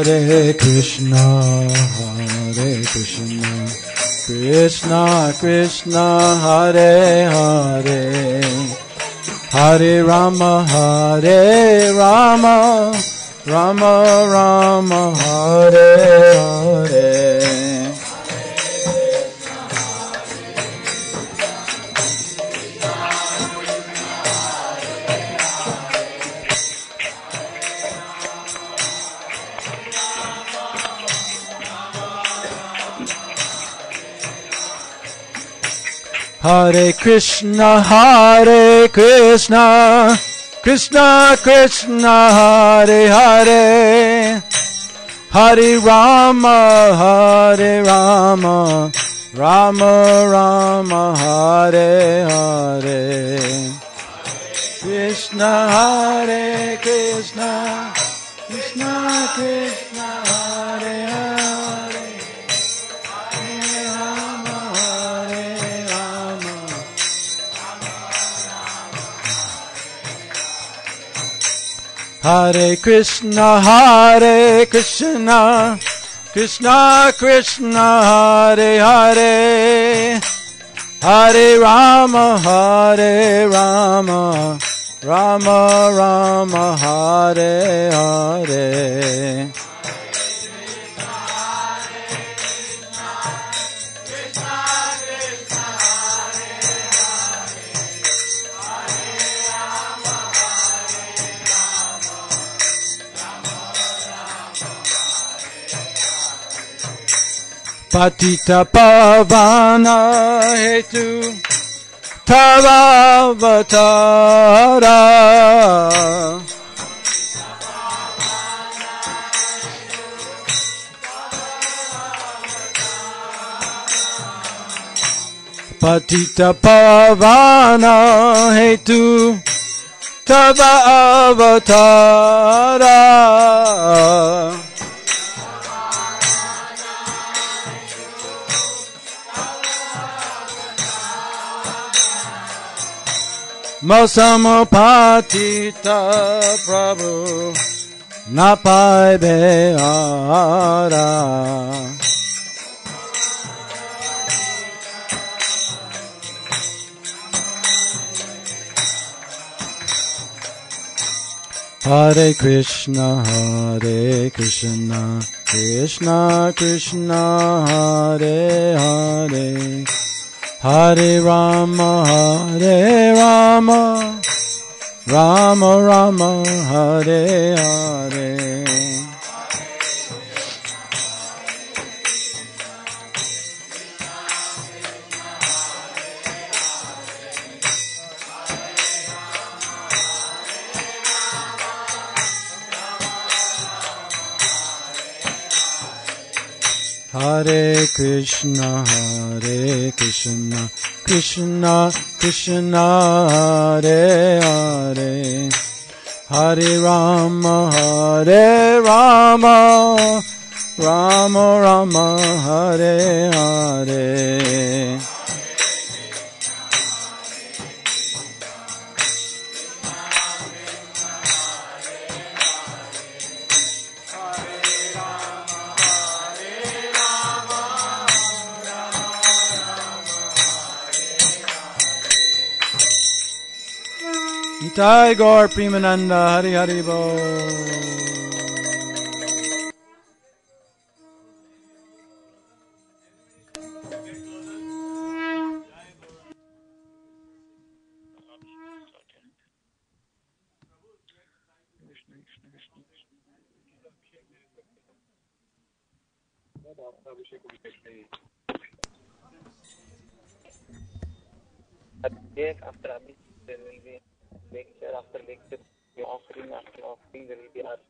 Hare Krishna, Krishna Krishna, Hare Hare, Hare Rama, Rama Rama, Hare Hare. Hare Krishna, Krishna Krishna, Hare Hare, Hare Rama, Rama Rama, Hare Hare. Krishna, Hare Krishna, Krishna Krishna, Hare Hare, Hare Rama, Hare Krishna, Krishna Krishna, Hare Hare, Hare Rama, Rama Rama, Hare Hare. Patita Pavana Hetu Tava Avatara, Patita Pavana Hetu Tava Avatara, Masamapatita Prabhu Napai Beara. Hare Krishna, Krishna Krishna, Hare Hare, Hare Rama, Rama Rama, Hare Hare. Hare Krishna, Krishna Krishna, Hare Hare, Hare Rama, Rama Rama, Hare Hare. Jai Gaura Purnima, Hari Hari Bol. After there will be lecture, after lecture, offering, after offering, there will be art,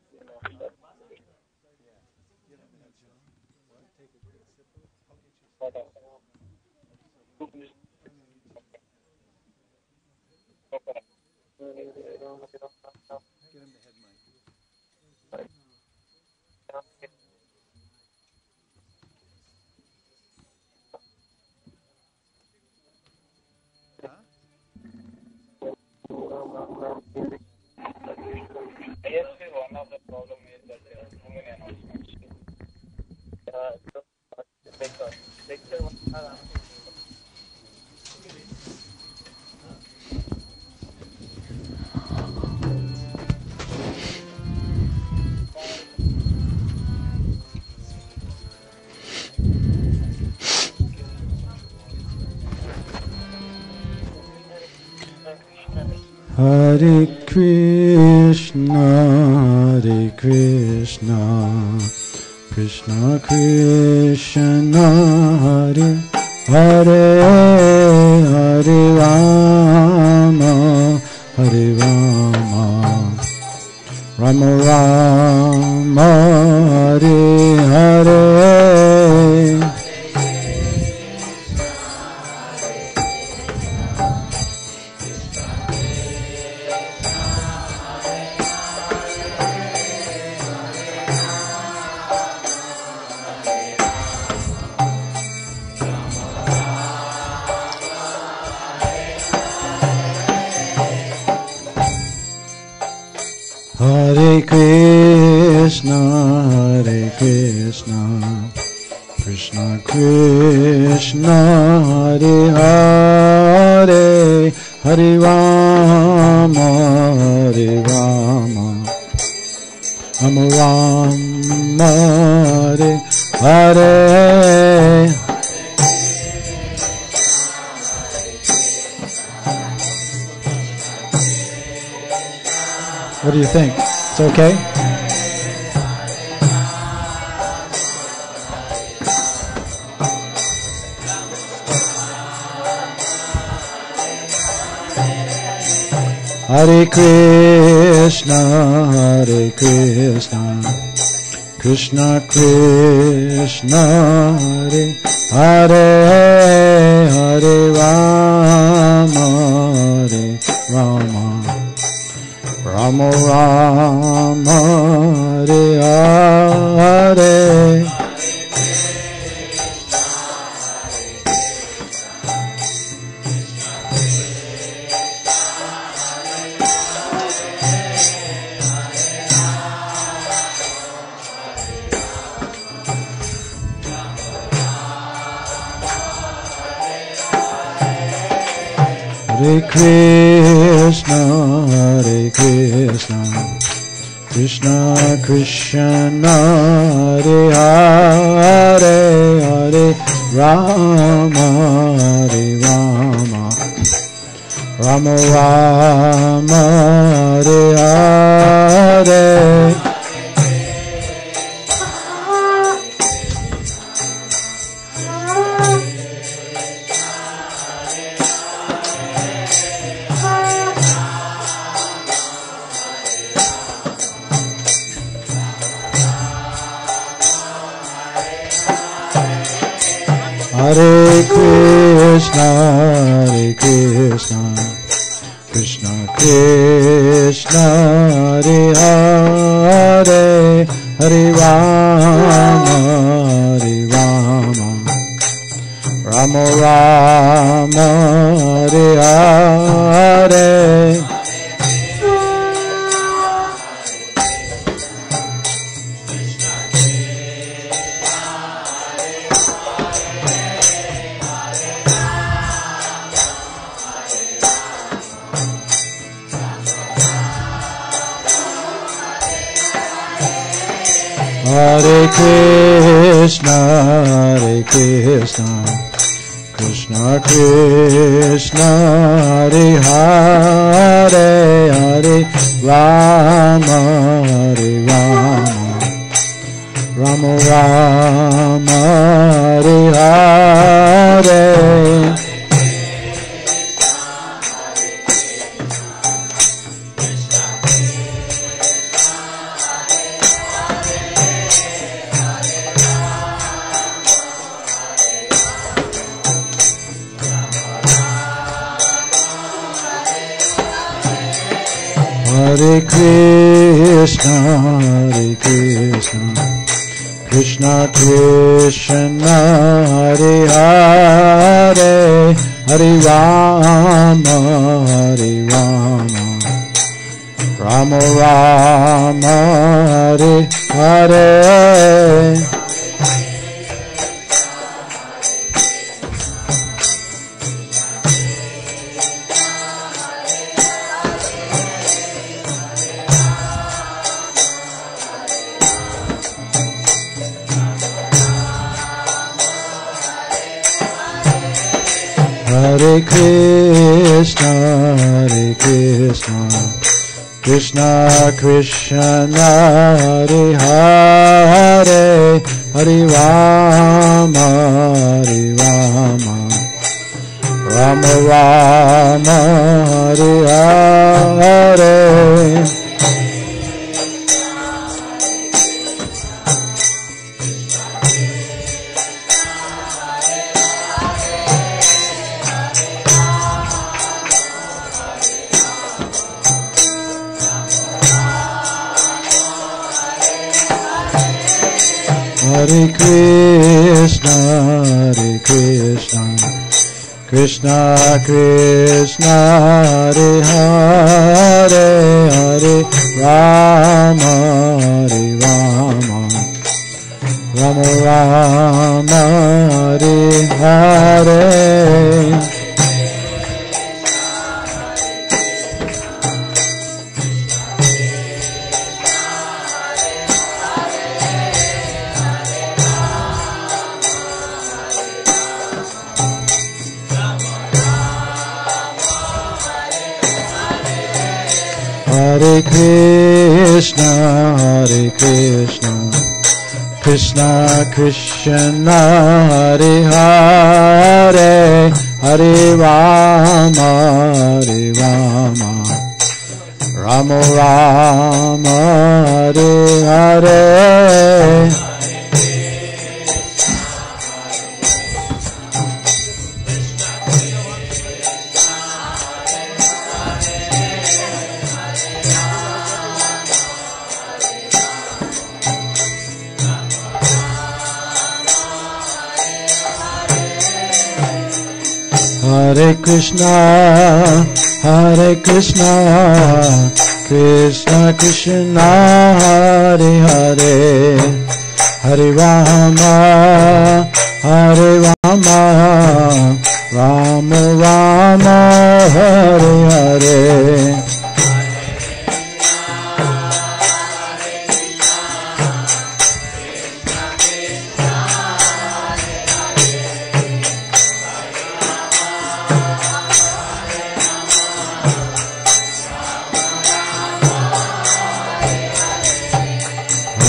Yes, one of the problem is that there are too many announcements. Hare Krishna, Krishna Krishna, Hare Hare, Hare Rama, Hare Rama, Rama Rama, Hare Hare. Hare Krishna, Krishna Krishna, Hare Hare, Hare Rama, Hare Rama, Rama Rama, Hare Hare. What do you think? It's okay? Hare Krishna, Krishna Krishna, Hare Hare, Hare Rama, Hare Rama, Rama Rama, Hare Hare. Hare Krishna, Krishna Krishna, Hare Hare, Hare Rama, Hare Rama, Rama Rama, Hare Hare. Hare Krishna, Krishna Krishna, Hare Hare, Hare Rama, Hare Rama, Rama Rama, Hare Hare. Hare Krishna, Krishna Krishna, Hare Hare, Hare Rama, Hare Rama, Rama Rama, Hare Hare. Hare Krishna, Krishna Krishna, Hare Hare, Hare Rama, Hare Rama, Rama Rama, Hare Hare. Hare Krishna, Krishna, Krishna Krishna Hare Hare, Hare Rama, Hare Rama, Rama Rama, Hare Hare. Hare Krishna, Hare Krishna, Krishna Krishna Hare Hare, Hare Rama, Hare Rama, Rama Rama, Hare Hare. Hare Krishna, Hare Krishna, Krishna Krishna Hare Hare, Hare Rama, Hare Rama, Rama Rama, Hare Hare. Hare Krishna, Hare Krishna, Krishna Krishna Hare Hare, Hare Rama, Hare Rama, Rama Rama, Hare Hare.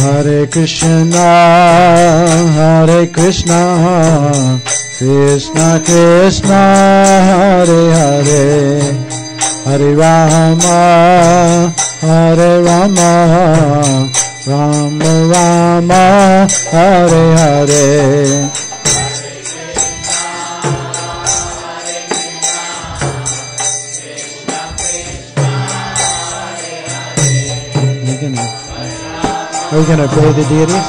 Hare Krishna, Hare Krishna, Krishna Krishna Hare Hare, Hare Rama, Hare Rama, Rama Rama, Hare Hare. Are we going to pray the deities?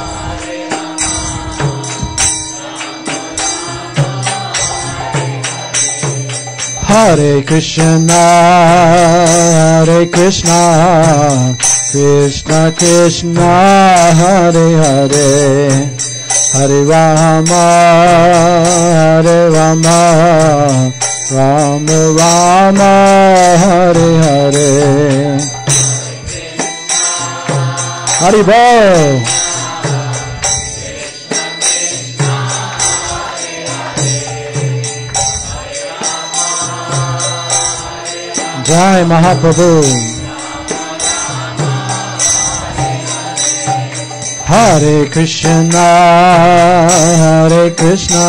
Hare Krishna, Hare Krishna, Krishna Krishna, Hare Hare, Hare Rama, Hare Rama, Rama Rama, Hare Hare. Haribol. Jai Mahaprabhu. Hare Krishna, Hare Krishna,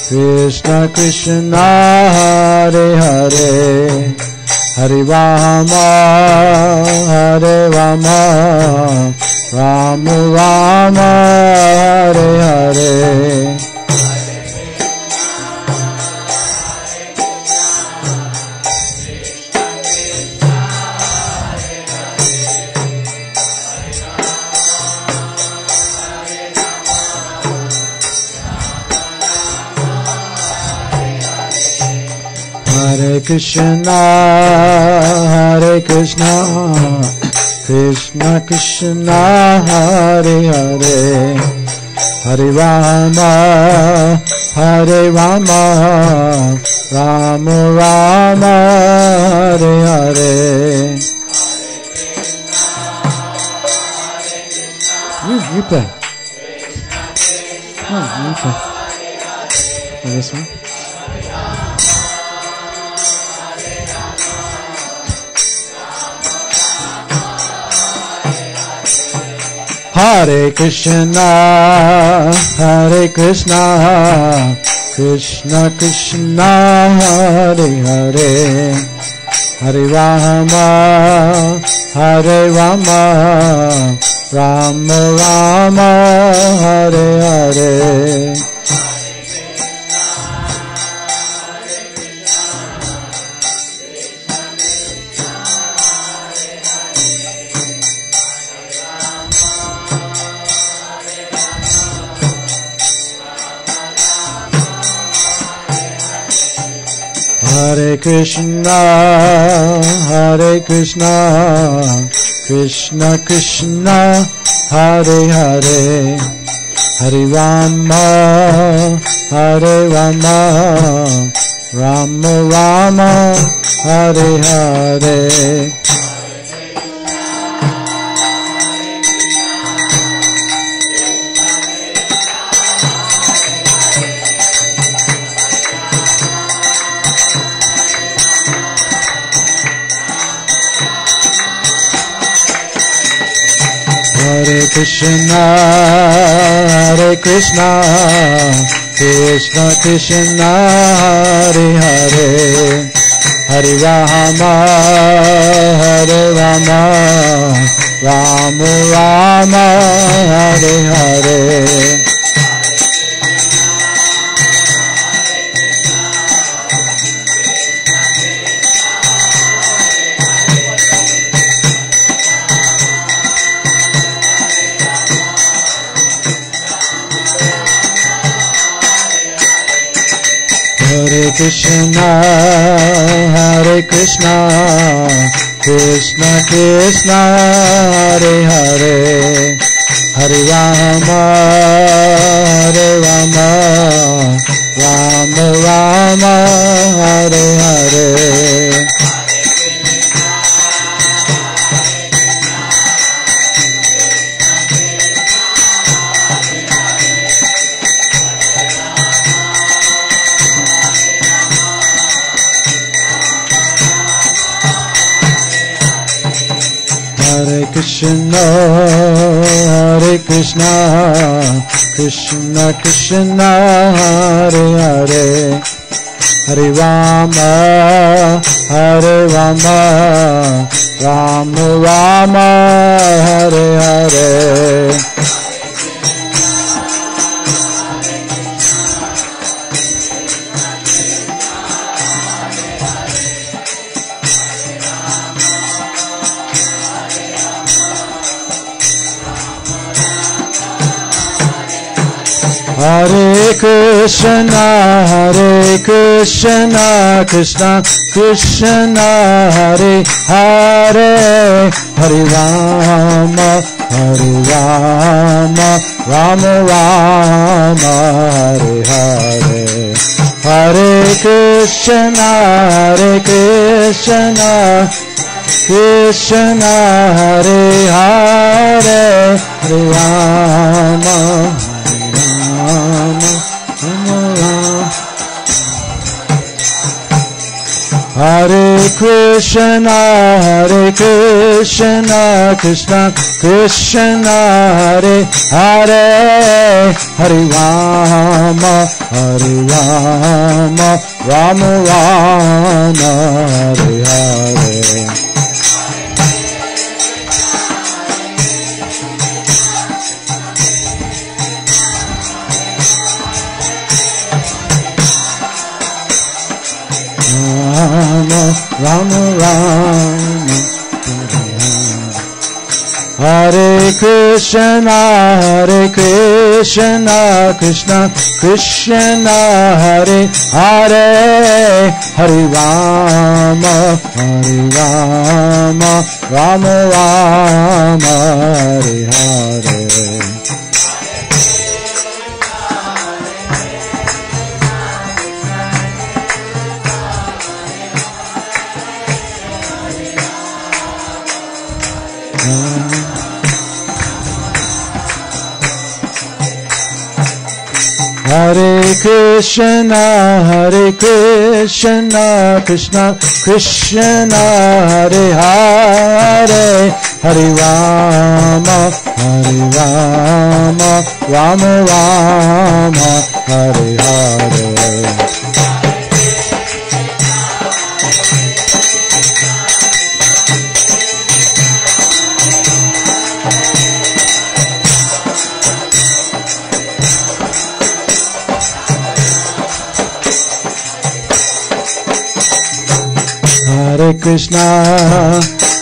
Krishna Krishna, Hare Hare, Hare Rama, Hare Rama, Rama Rama, Hare Hare. Hare Krishna, Hare Krishna, Krishna Krishna, Hare Hare, Hare Rama, Hare Rama, Rama Rama, Hare Hare. You play. Oh, you play. Oh, this one? Hare Krishna, Hare Krishna, Krishna Krishna, Hare Hare, Hare Rama, Hare Rama, Rama Rama, Hare Hare. Hare Krishna, Hare Krishna, Krishna Krishna, Hare Hare, Hare Rama, Hare Rama, Rama Rama, Hare Hare. Hare Krishna, Hare Krishna, Krishna Krishna, Hare Hare, Hare Rama, Hare Rama, Rama Rama, Hare Hare. Hare Krishna, Hare Krishna, Krishna Krishna, Hare Hare, Hare Rama, Hare Rama, Rama Rama, Hare Hare. Hare Krishna, Hare Krishna, Krishna Krishna, Hare Hare, Hare Rama, Hare Rama, Rama Rama, Hare Hare. Hare Krishna, Hare Krishna, Krishna Krishna, Hare Hare, Hare Rama, Hare Rama, Rama Rama, Hare Hare. Hare Krishna, Hare Krishna, Krishna Hare Hare, Hare Rama, Hare Krishna, Hare Krishna, Krishna Krishna, Hare Hare, Hare Rama, Hare Rama, Rama Rama, Hare Hare. Rama Rama, Hare Krishna, Hare Krishna, Krishna Krishna, Hare Hare, Hare Rama, Hare Rama, Rama Rama, Hare Hare. Hare Krishna, Hare Krishna, Krishna Krishna, Hare Hare, Hare Hare Rama Rama Rama Hare Hare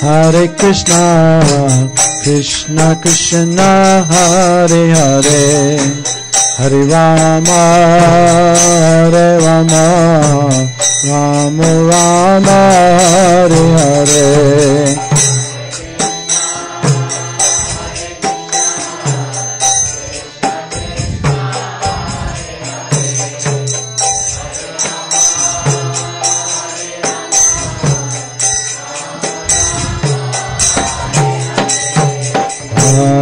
Hare Krishna Krishna Krishna Hare Hare Hare Rama Rama Rama Hare Hare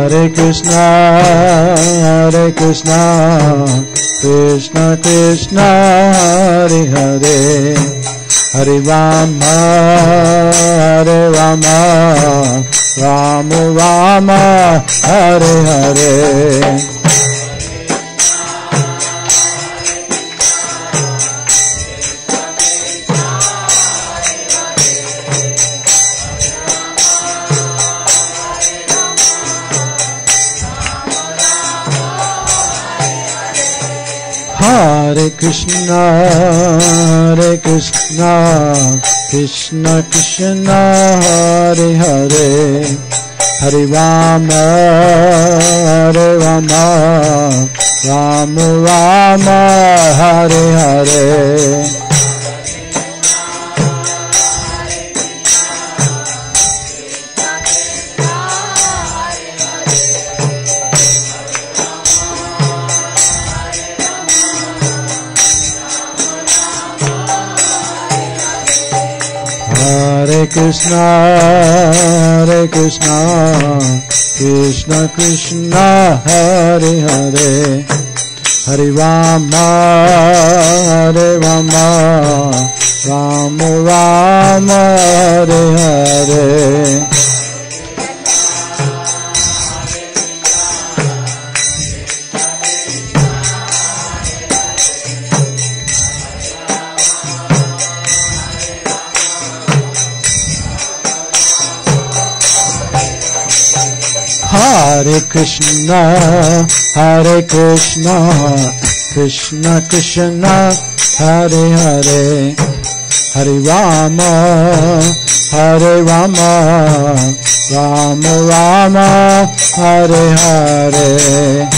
Hare Krishna Krishna Krishna Hare Hare Hare Rama Rama Rama Hare Hare Hare Krishna Krishna Krishna Hare Hare Hare Rama Rama Rama Hare Hare Hare Krishna Krishna Krishna Hare Hare Hare Rama Rama Rama Hare Hare Hare Krishna Krishna Krishna Hare Hare Hare Rama Rama Rama Hare Hare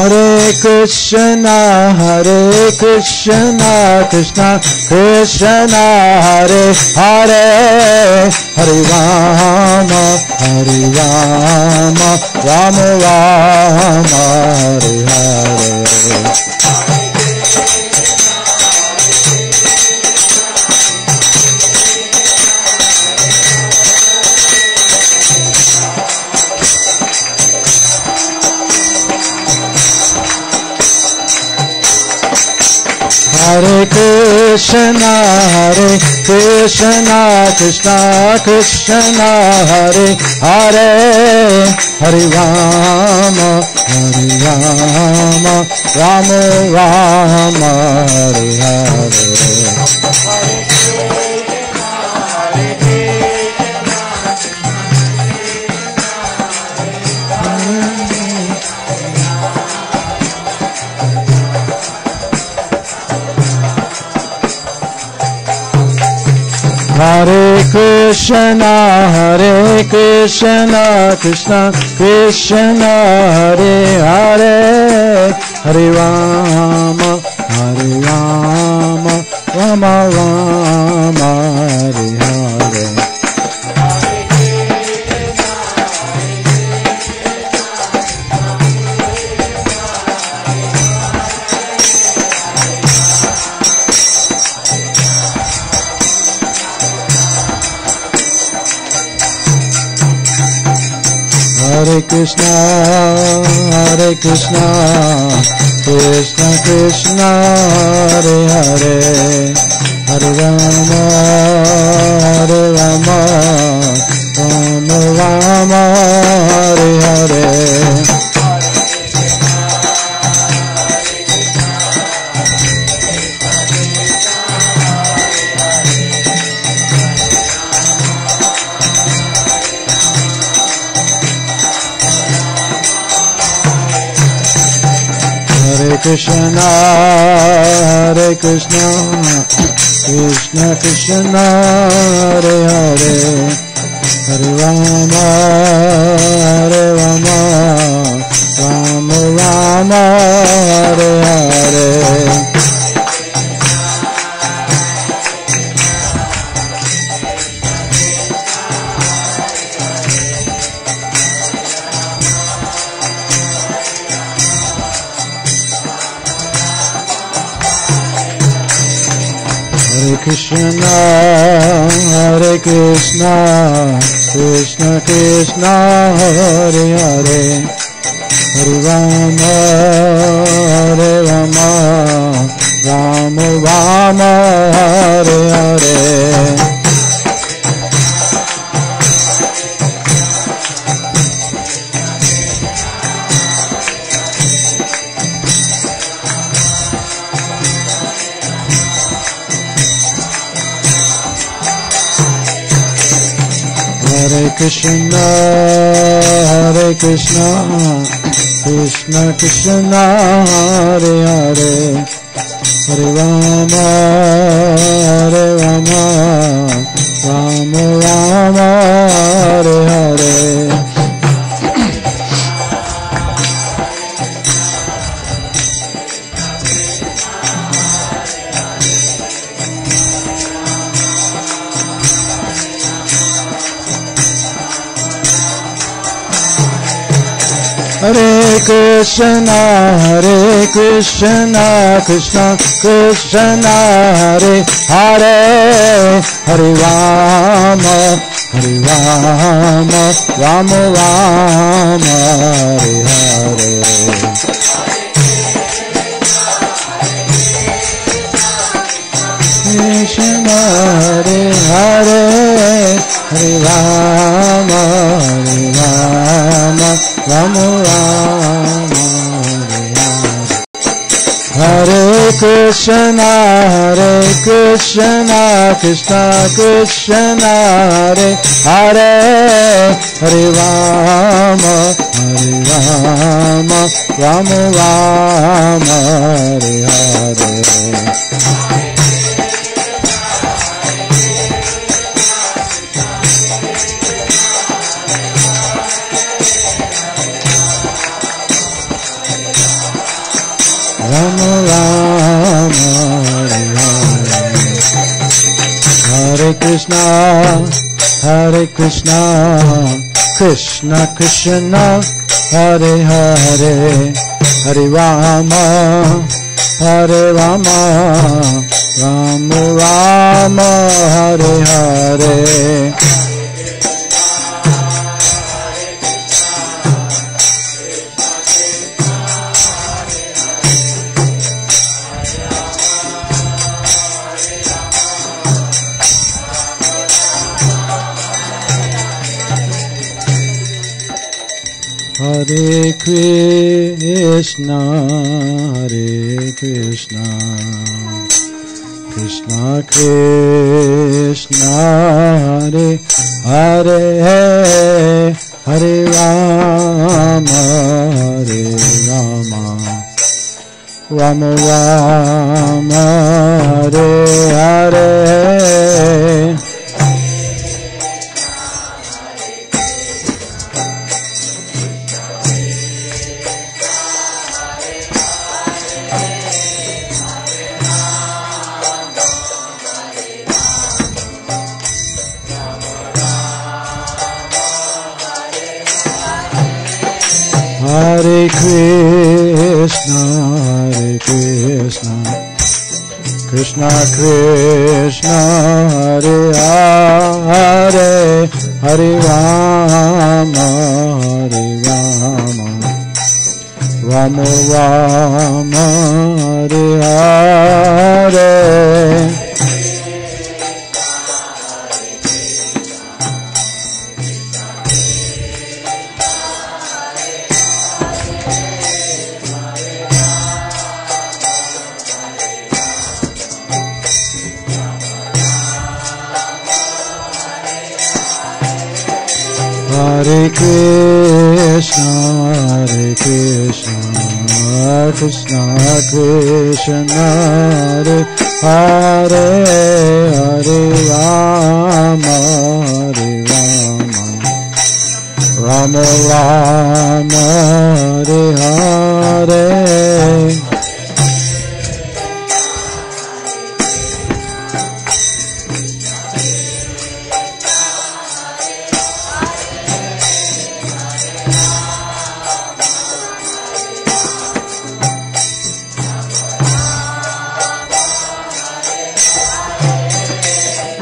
Hare Krishna Krishna Krishna Hare Hare Hare Rama Rama Hare Hare Hare Krishna Krishna Krishna Hare Hare Hare Rama Rama Hare Hare Hare Krishna Krishna Krishna Hare Hare Hare Rama Rama Hare Hare Hare Krishna, Krishna Krishna, Hare Hare, Hare Rama, Rama Rama, Hare Hare. Hare Krishna, Krishna Krishna, Hare Hare, Hare Rama, Rama Rama, Hare Hare. Hare Krishna, Krishna Krishna, Hare Hare, Hare Rama, Rama Rama, Hare Hare. Hare Krishna, Krishna Krishna, Hare Hare, Hare Rama, Rama Rama, Hare Hare. Hare Krishna, Krishna Krishna, Hare Hare, Hare Rama, Rama Rama, Hare Hare. Krishna, Hare Hare, Hare Rama, Rama Rama, Hare Krishna, Krishna Krishna, Hare Hare, Hare Rama, Rama Rama, Hare Hare. Rama Rama, Hare Krishna, Krishna Krishna, Hare Hare, Hare Rama, Rama Rama, Hare Hare. Hare Krishna, Krishna Krishna, Hare Hare, Hare Rama, Rama Rama, Hare Hare. Hare Krishna, Krishna Krishna, Hare Hare, Hare Rama, Rama Rama Hare Hare Hare Krishna, Krishna Krishna, Hare Hare, Hare Rama, Rama Rama, Hare Hare.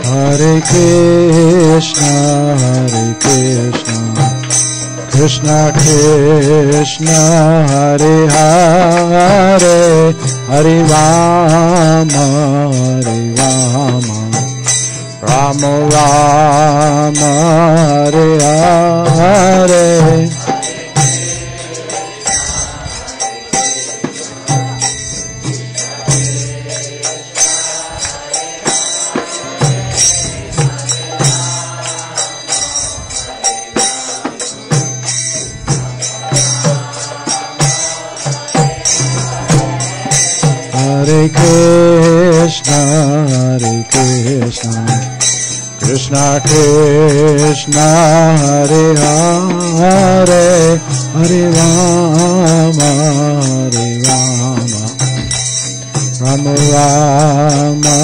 Hare Krishna, Krishna Krishna, Hare Hare, Hare Rama, Rama Rama, Hare Hare. Hare Krishna, Krishna Krishna, Hare Hare, Hare Rama, Rama Rama,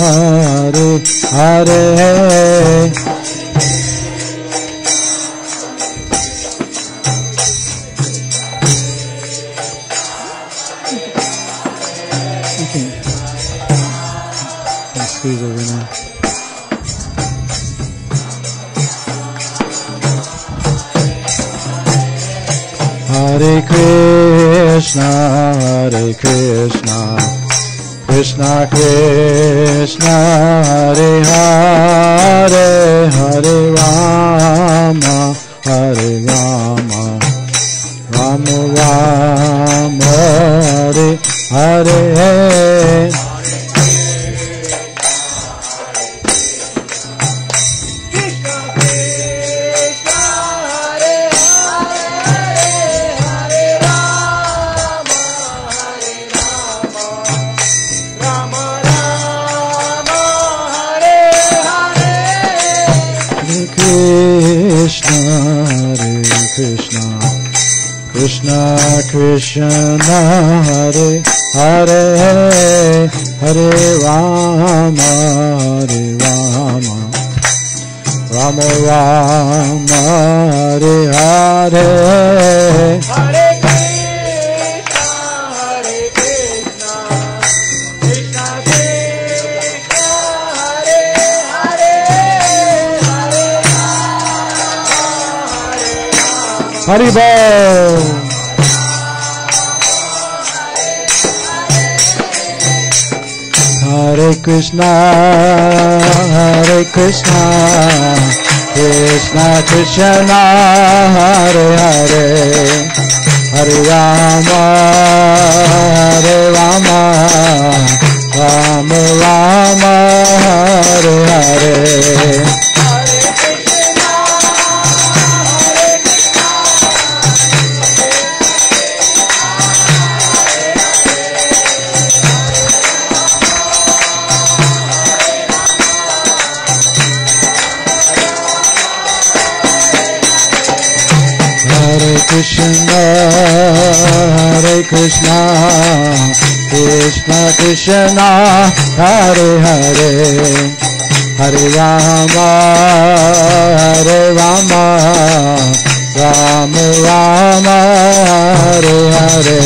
Hare Hare. Squeeze over now. Hare Krishna, Krishna Krishna, Hare Hare, Hare Rama, Rama Rama, Hare Hare. Krishna Krishna, Hare Hare, Hare Rama, Rama Rama, Hare Hare. Hare Krishna, Krishna Krishna, Hare Hare, Hare Rama, Hare Bol. Hare Krishna, Krishna Krishna, Hare Hare, Hare Rama, Rama Rama, Hare Hare. Hare Krishna, Krishna Krishna, Hare Hare, Hare Rama, Rama Rama, Hare Hare.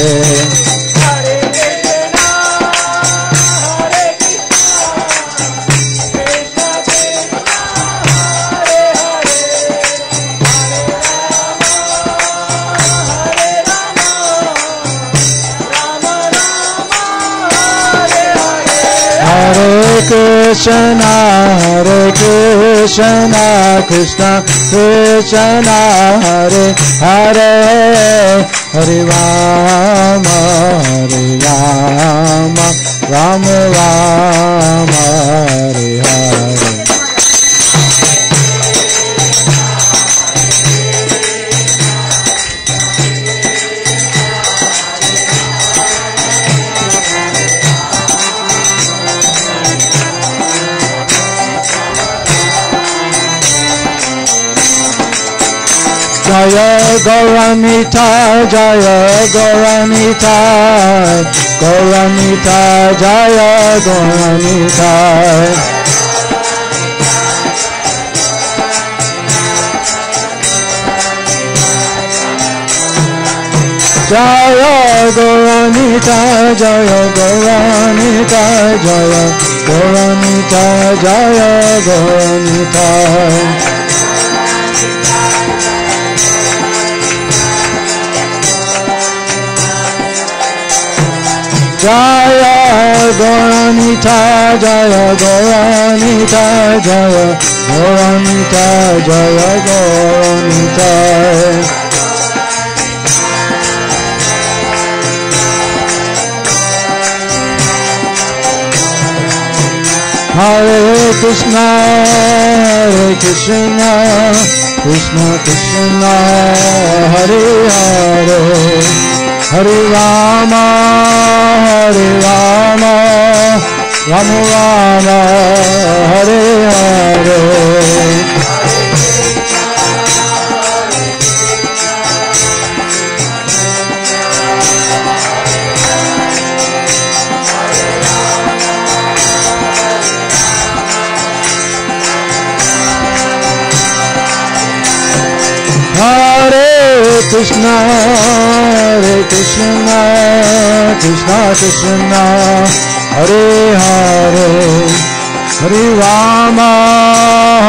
Krishna, Hare Krishna, Krishna Krishna, Hare Hare, Hare Rama, Hare Rama, Rama Rama, Hare Hare. Jaya Gauramita, Jaya Gauramita, Gauramita, Jaya Gauramita. Jaya Gauramita, Jaya Gauramita, Jaya Gauramita, Jaya Gauramita. Jaya Gauramita, Jaya Gauramita, Jaya Gauramita, Jaya Gauramita. Hare Krishna, Hare Krishna, Krishna Krishna, Hare Hare, Hare Rama, Hare Rama, Rama Rama, Hare Hare. Hare Krishna, Hare Krishna, Krishna Krishna, Hare Hare, Hare Rama,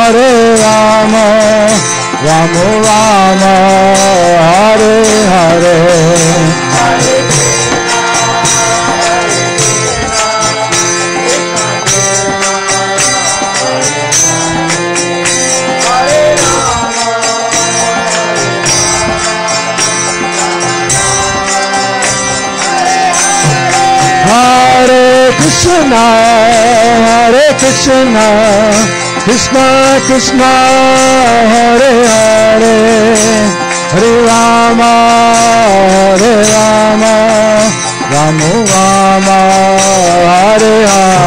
Hare Rama, Rama Rama, Hare Hare. Hare Krishna, Hare Krishna, Krishna Krishna, Hare Hare, Hare Rama, Hare Rama, Rama Rama, Hare Hare.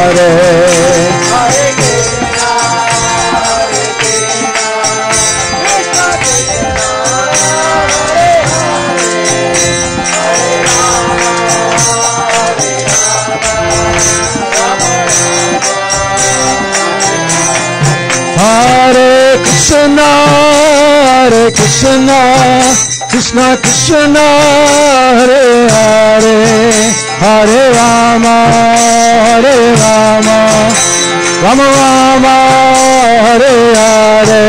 Hare Krishna, Hare Krishna, Krishna Krishna, Hare Hare, Hare Rama, Hare Rama, Rama Rama, Hare Hare.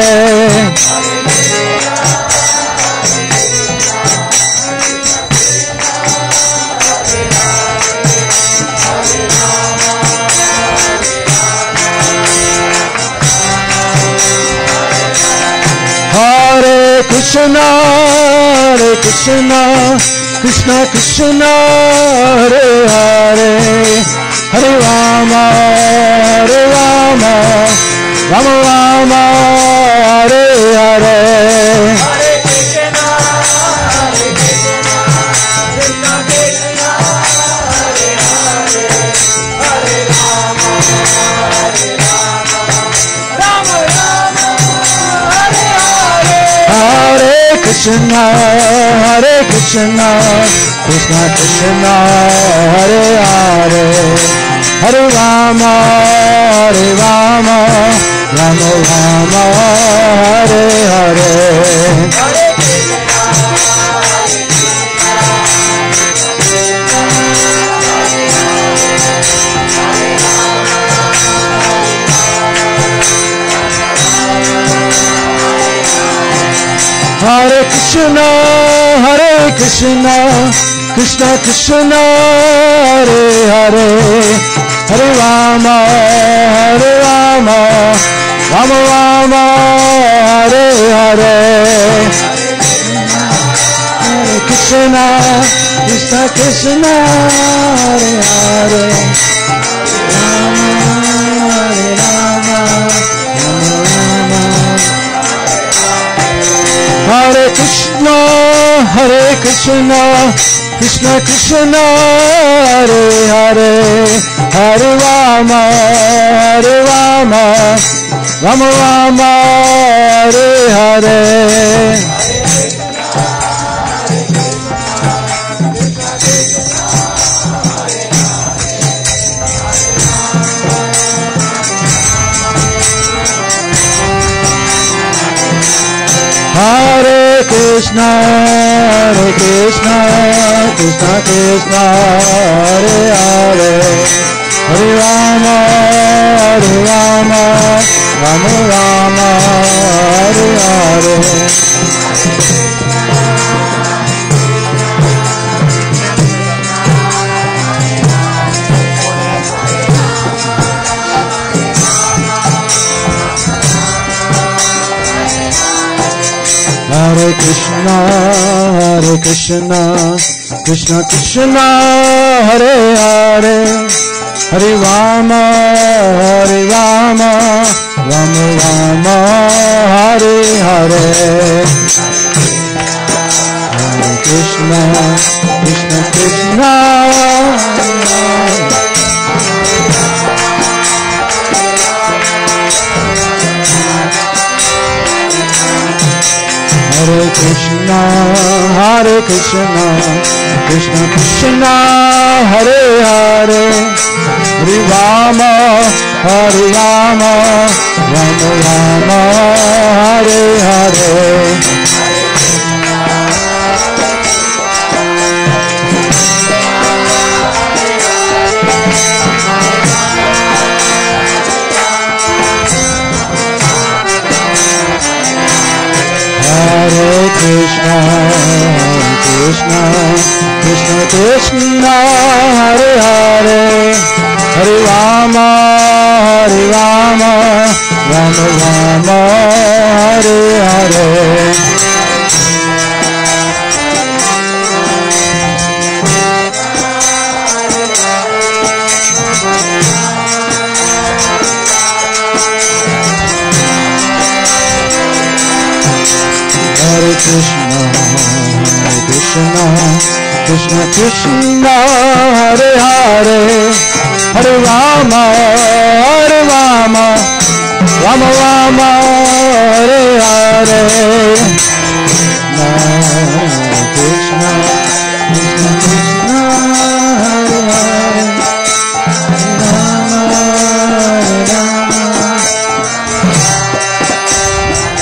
Hare Krishna, Hare Krishna, Krishna Krishna, Hare Hare, Hare Rama, Hare Rama, Rama Rama, Hare Hare. Hare Krishna, Hare Krishna, Krishna Krishna, Hare Hare, Hare Rama, Hare Rama, Rama Rama, Hare Hare. Hare Krishna, Krishna Krishna, Hare Hare, Hare Rama, Rama Rama, Hare Hare. Hare Krishna, Krishna Krishna, Hare Hare, Hare Rama, Rama Hare Krishna, Krishna Krishna, Hare Hare, Hare Rama, Rama Rama, Hare Hare. Hare Krishna, Krishna Krishna, Hare Hare, Hare Rama, Rama Rama, Hare Hare. Hare Krishna, Krishna Krishna, Hare Hare, Hare Rama, Rama Rama, Hare Hare. Hare Krishna, Krishna Hare Krishna, Krishna Krishna, Hare Hare, Hare Rama, Rama Rama, Hare Hare. Hare Krishna, Krishna Krishna, Hare Hare, Hare Rama, Rama Rama, Hare Hare. Hare Krishna, Krishna, Hare Hare, Hare Rama, Rama Rama, Hare Hare. Krishna, Krishna, Hare Hare,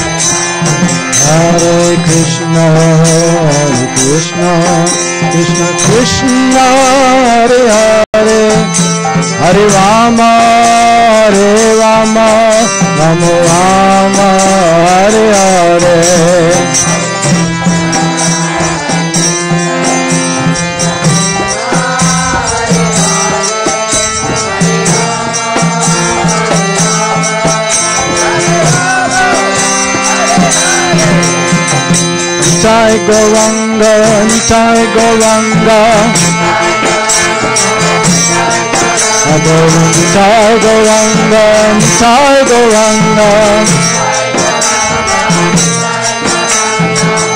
Rama Hare Krishna, Krishna, Hare Hare, Hare Rama, Rama Rama, Hare Hare. Nitai Gauranga, Nitai Gauranga, Adoro Nitai Gauranga, Nitai Gauranga,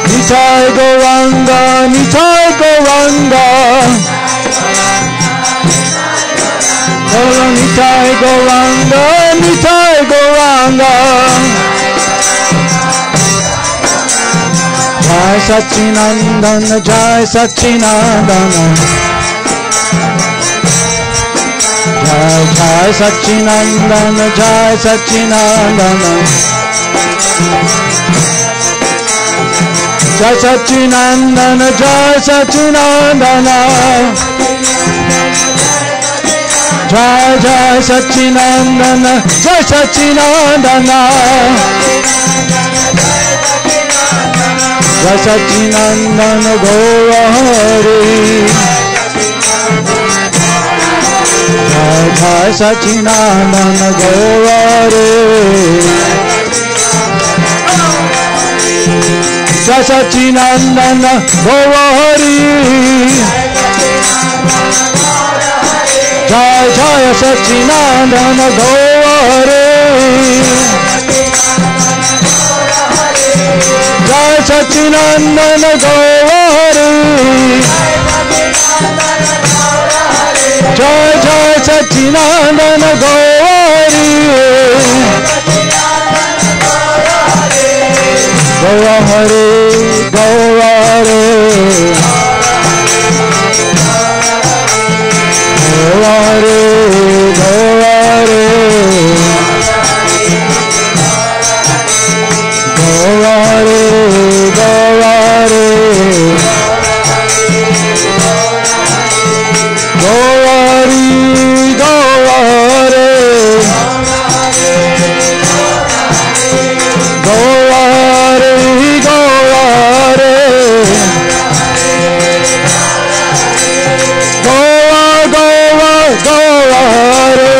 Nitai Gauranga, Nitai Gauranga, Adoro Nitai Gauranga, Nitai Gauranga. Jai Satchinandana, Jai Satchinandana, Jai Satchinandana, Jai Satchinandana, Jai Satchinandana, Jai Satchinandana, Jai Satchinandana, Jai Satchinandana. Jai Sachinandana Gaura Hare. Jai Jai Sachinandana Gaura Hare. Jai Sachinandana Gaura Hare. Jai Jai Sachinandana Gaura Hare. Jai Sachinandana Gaura Hare. Jai Jai Sachinandana Gaura Hare. Gaura Hare, Gaura Hare. Gaura Hare, Gaura Hare. Gaura Hare, Gaura Hare. Gaura Hare, Gaura Hare. Gaura Hare, Gaura Hare. Gaura, Gaura, Gaura Hare.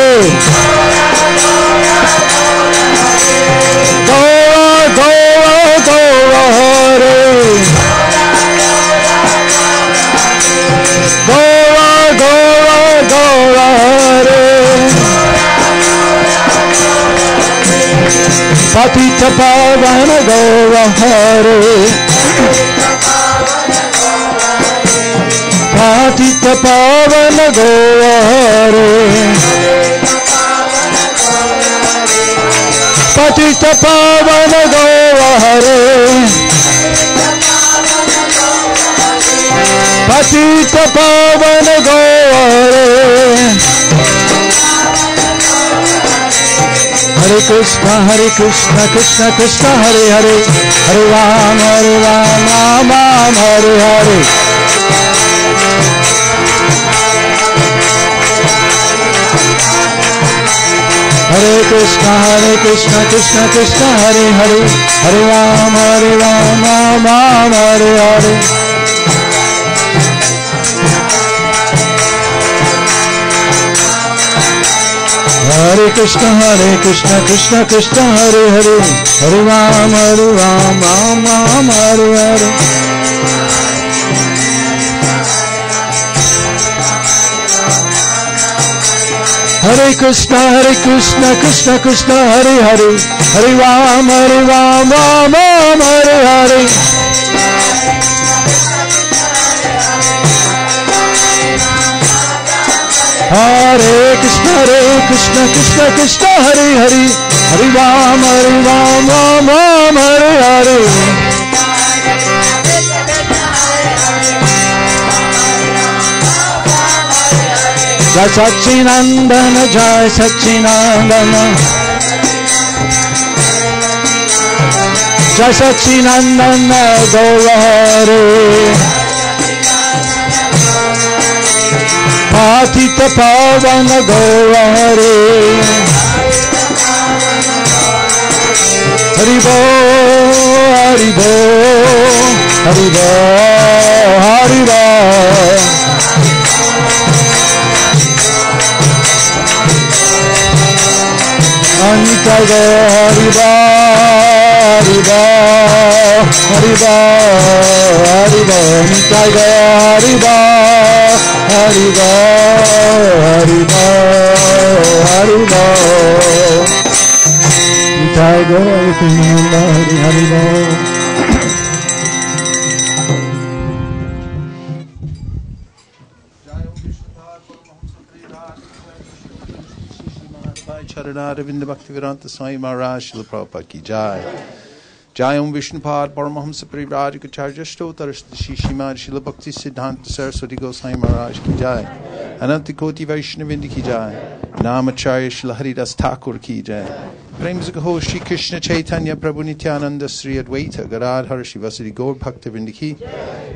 Gaura, Gaura, Gaura Hare. Gaura, Gaura, Gaura Hare. Patita Pavana Gaura Hare. Patita Pavana Gaura Hare. Patita Pavana Gaura Hare. Patita Pavana Gaura Hare. Hare Krishna, Krishna Krishna, Hare Hare, Hare Ram, Ram Ram, Hare Hare. Hare Krishna, Krishna Krishna, Hare Hare, Hare Ram, Ram Ram, Hare Hare. Hare Krishna, Krishna Krishna, Hare Hare, Hare Ram, Ram Ram, Hare Hare. Hare Krishna, Krishna Krishna, Hare Hare, Hare Ram, Ram Ram, Hare Hare. Hare Krishna, Krishna Krishna, Hare Hare, Hare Ram, Ram Hare Hare. Jai Sachinandana, Jai Sachinandana. Jai Sachinandana Gaura Hare. Patita Pavana Gaura Hare. Hari Bo, Hari Bo, Hari Bo, Hari Bo. Anta Go Hari Bo, Hari Bo, Hari Bo, Hari Bo. Anta Go Hari Bo, Hari Bo, Hari Bo, Hari Bo. Jai Gaura Purnima, Hari Bo. Charanaravinda Bhaktivedanta Swami Maharaj Srila Prabhupada ki Jai. Jai Om Vishnupad Paramahamsa Parivrajikacharya Stotar Shishimad Srila Bhakti Siddhanta Saraswati Goswami Maharaj ki Jai. Ananta Koti Vaishnavinda ki Jai. Namacharya Srila Haridas Thakur ki Jai. Prem Zagaho Shri Krishna Chaitanya Prabhu Nityananda Sri Advaita Gadadhar Shivasari Gaur Bhaktavinda ki.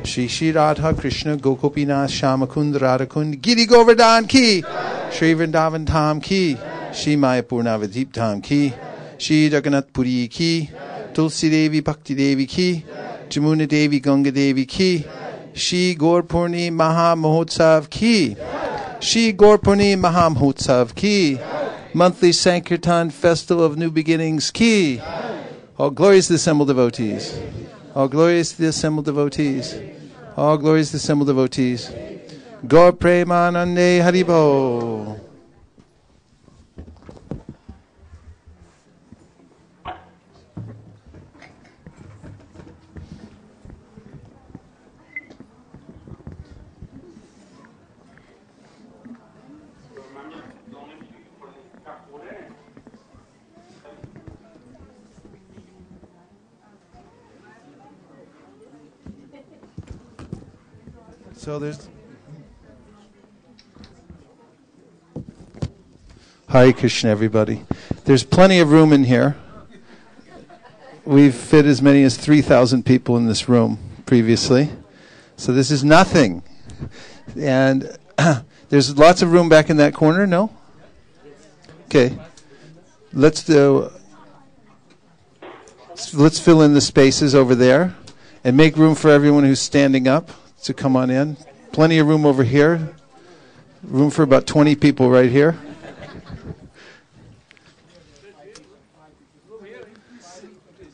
Shri Shri Radha Krishna Gokopinath Shamakund Radhakund Giri Govardhan ki. Shri Vrindavan Dham ki. Shri Mayapur Navadip Dham ki. Shri Jagannath Puri ki. Tulsi Devi Bhakti Devi ki. Jamuna Devi Ganga Devi ki, Shri Gaura Purnima Maha Mahotsav ki, Shri Gaura Purnima Maha Mahotsav ki, monthly Sankirtan festival of new beginnings ki. All glories to the assembled devotees. All glories to the assembled devotees. All glories to the assembled devotees. Gaur Premanande Haribo. So there's Hare Krishna, everybody. There's plenty of room in here. We've fit as many as 3,000 people in this room previously. So this is nothing. And there's lots of room back in that corner, no? Okay. Let's fill in the spaces over there and make room for everyone who's standing up to come on in. Plenty of room over here. Room for about 20 people right here.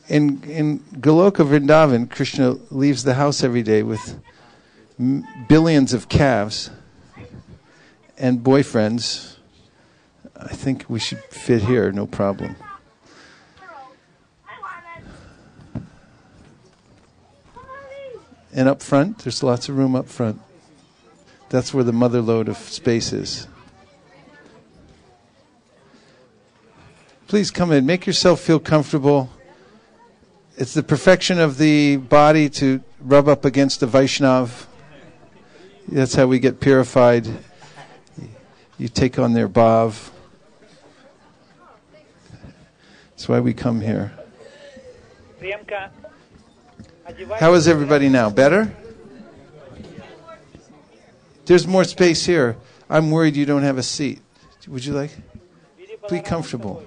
In Goloka Vrindavan, Krishna leaves the house every day with billions of calves and boyfriends. I think we should fit here, no problem. And up front, there's lots of room up front. That's where the mother lode of space is. Please come in. Make yourself feel comfortable. It's the perfection of the body to rub up against a Vaishnav. That's how we get purified. You take on their bhav. That's why we come here. How is everybody now? Better? There's more space here. I'm worried you don't have a seat. Would you like? Be comfortable.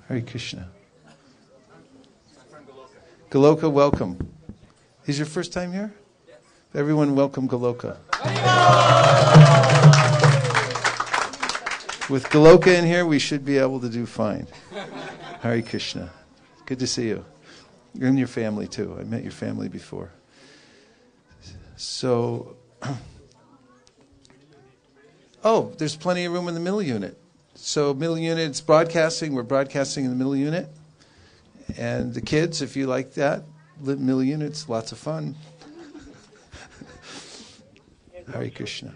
Hare Krishna. Goloka, welcome. Is your first time here? Everyone welcome Goloka. With Goloka in here, we should be able to do fine. Hare Krishna. Good to see you. And your family, too. I met your family before. So, there's plenty of room in the middle unit. So, middle unit, it's broadcasting. We're broadcasting in the middle unit. And the kids, if you like that, middle units, lots of fun. Hare Krishna.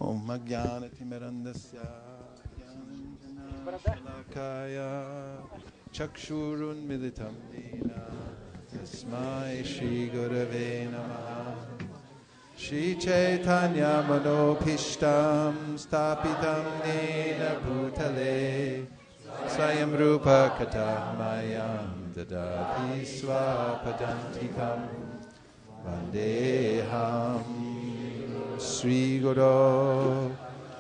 Om Jnanati Mirandasya Jnananjanashalakaya Chakshurun Militam Dina Tasmai Shri Gurave Namaha Shri Chaitanya Manopishtam Stapitam Nena Bhutale Swayam Rupa Katamayam Dadati Swapadantikam Vandeham Sri Guru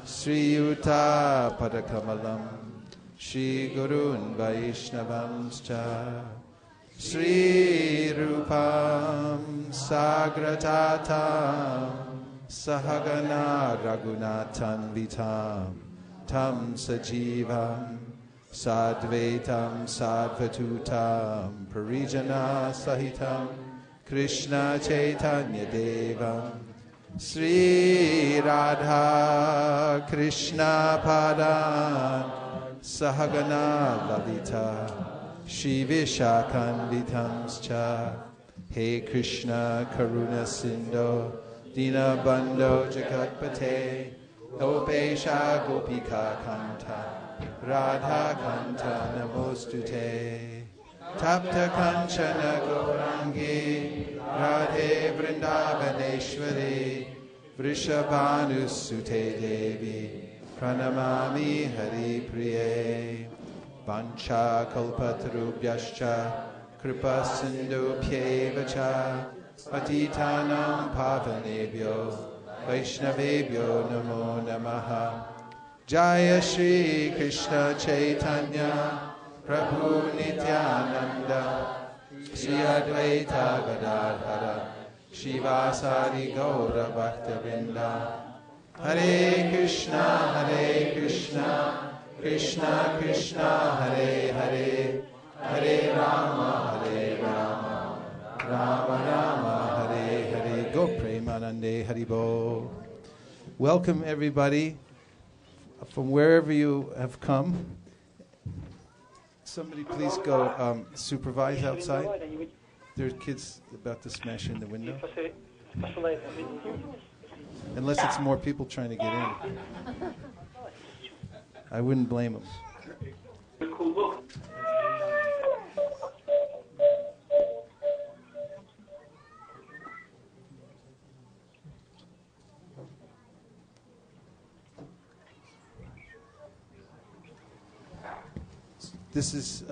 Sri Yuta Padakamalam Shri Gurun Vaishnavamscha Sri Rupam Sagratatam Sahagana Raghunathan Vitam Tam Sajivam Sadvaitam Sadvatutam Parijana Sahitam Krishna Chaitanya Devam Sri Radha Krishna Padan Sahagana Lalita Shri Vishakhanvitamscha He Krishna Karuna Sindho Dina Bandho Jagatpate Gopesha Gopika Kanta Radha Kanta Namostute Tapta Kanchana Gaurangi Radhe Vrindavaneshwari Vrishabhanusute Devi Pranamami Hari Priye Vancha Kalpatarubhyascha Kripa Sindhu Cha Patitanam Pavanebhyo Vaishnavebhyo Namo Namaha. Jaya Shri Krishna Chaitanya Prabhu Nityananda Shri Advaita Gadadhara Shivasari Gaura Bhaktivinoda. Hare Krishna, Krishna Krishna, Hare Hare, Hare Rama, Rama Rama, Hare Hare. Go Premanande Haribo. Welcome everybody from wherever you have come. Somebody please go supervise outside. There's kids about to smash in the window. Unless it's more people trying to get in. I wouldn't blame them. This is